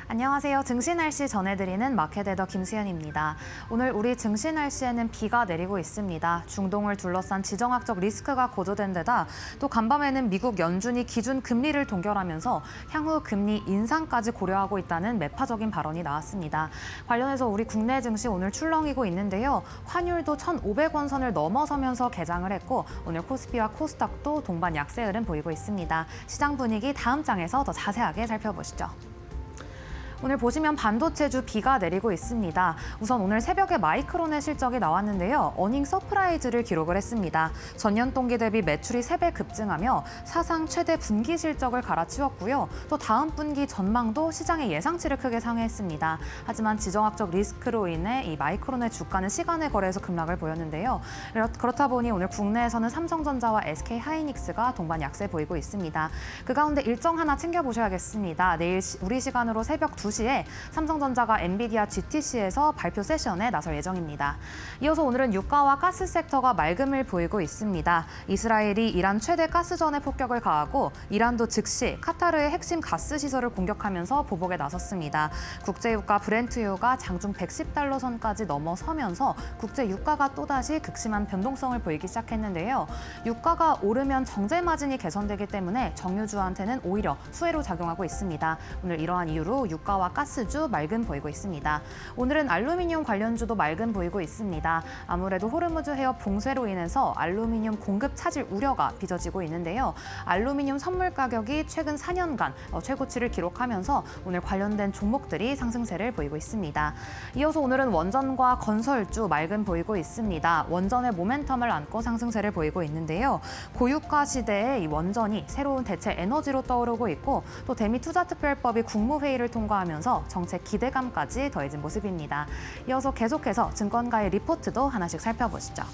안녕하세요. 증시 날씨 전해드리는 마켓에더 김수현입니다. 오늘 우리 증시 날씨에는 비가 내리고 있습니다. 중동을 둘러싼 지정학적 리스크가 고조된 데다 또 간밤에는 미국 연준이 기준 금리를 동결하면서 향후 금리 인상까지 고려하고 있다는 매파적인 발언이 나왔습니다. 관련해서 우리 국내 증시 오늘 출렁이고 있는데요. 환율도 1,500원 선을 넘어서면서 개장을 했고 오늘 코스피와 코스닥도 동반 약세 흐름 보이고 있습니다. 시장 분위기 다음 장에서 더 자세하게 살펴보시죠. 오늘 보시면 반도체주 비가 내리고 있습니다. 우선 오늘 새벽에 마이크론의 실적이 나왔는데요. 어닝 서프라이즈를 기록을 했습니다. 전년 동기 대비 매출이 3배 급증하며 사상 최대 분기 실적을 갈아치웠고요. 또 다음 분기 전망도 시장의 예상치를 크게 상회했습니다. 하지만 지정학적 리스크로 인해 이 마이크론의 주가는 시간의 거래에서 급락을 보였는데요. 그렇다 보니 오늘 국내에서는 삼성전자와 SK하이닉스가 동반 약세 보이고 있습니다. 그 가운데 일정 하나 챙겨보셔야겠습니다. 내일 우리 시간으로 새벽 2시에 삼성전자가 엔비디아 GTC에서 발표 세션에 나설 예정입니다. 이어서 오늘은 유가와 가스 섹터가 맑음을 보이고 있습니다. 이스라엘이 이란 최대 가스전에 폭격을 가하고 이란도 즉시 카타르의 핵심 가스 시설을 공격하면서 보복에 나섰습니다. 국제유가 브렌트유가 장중 110달러 선까지 넘어서면서 국제유가가 또다시 극심한 변동성을 보이기 시작했는데요. 유가가 오르면 정제 마진이 개선되기 때문에 정유주한테는 오히려 수혜로 작용하고 있습니다. 오늘 이러한 이유로 유가와 가스주 맑음 보이고 있습니다. 오늘은 알루미늄 관련주도 맑음 보이고 있습니다. 아무래도 호르무즈 해협 봉쇄로 인해서 알루미늄 공급 차질 우려가 빚어지고 있는데요. 알루미늄 선물 가격이 최근 4년간 최고치를 기록하면서 오늘 관련된 종목들이 상승세를 보이고 있습니다. 이어서 오늘은 원전과 건설주 맑음 보이고 있습니다. 원전의 모멘텀을 안고 상승세를 보이고 있는데요. 고유가 시대에 이 원전이 새로운 대체 에너지로 떠오르고 있고 또 대미투자특별법이 국무회의를 통과하면서 정책 기대감까지 더해진 모습입니다. 이어서 계속해서 증권가의 리포트도 하나씩 살펴보시죠.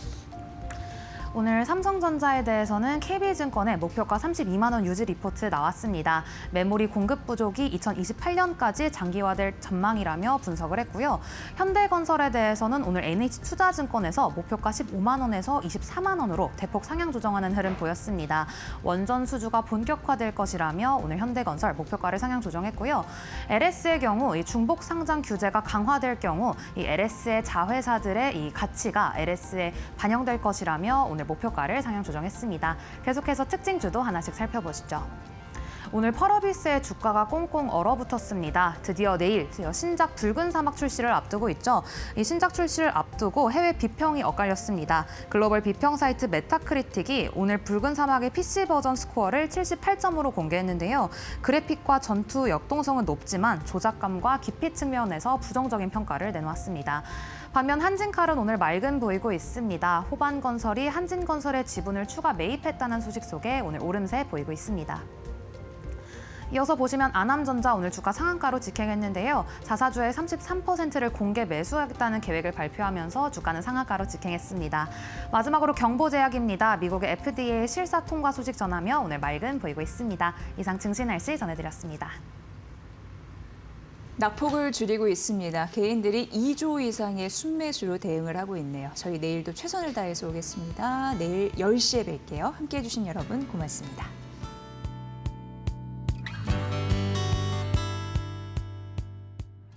오늘 삼성전자에 대해서는 KB증권의 목표가 32만 원 유지 리포트 나왔습니다. 메모리 공급 부족이 2028년까지 장기화될 전망이라며 분석을 했고요. 현대건설에 대해서는 오늘 NH투자증권에서 목표가 15만 원에서 24만 원으로 대폭 상향 조정하는 흐름 보였습니다. 원전 수주가 본격화될 것이라며 오늘 현대건설 목표가를 상향 조정했고요. LS의 경우 이 중복 상장 규제가 강화될 경우 이 LS의 자회사들의 이 가치가 LS에 반영될 것이라며 오늘 목표가를 상향 조정했습니다. 계속해서 특징주도 하나씩 살펴보시죠. 오늘 펄어비스의 주가가 꽁꽁 얼어붙었습니다. 드디어 내일 신작 붉은 사막 출시를 앞두고 있죠. 이 신작 출시를 앞두고 해외 비평이 엇갈렸습니다. 글로벌 비평 사이트 메타크리틱이 오늘 붉은 사막의 PC 버전 스코어를 78점으로 공개했는데요. 그래픽과 전투 역동성은 높지만 조작감과 깊이 측면에서 부정적인 평가를 내놓았습니다. 반면 한진칼은 오늘 맑은 보이고 있습니다. 호반건설이 한진건설의 지분을 추가 매입했다는 소식 속에 오늘 오름세 보이고 있습니다. 이어서 보시면 아남전자 오늘 주가 상한가로 직행했는데요. 자사주의 33%를 공개 매수하겠다는 계획을 발표하면서 주가는 상한가로 직행했습니다. 마지막으로 경보제약입니다. 미국의 FDA 실사 통과 소식 전하며 오늘 맑은 보이고 있습니다. 이상 증시 날씨 전해드렸습니다. 낙폭을 줄이고 있습니다. 개인들이 2조 이상의 순매수로 대응을 하고 있네요. 저희 내일도 최선을 다해서 오겠습니다. 내일 10시에 뵐게요. 함께해 주신 여러분 고맙습니다.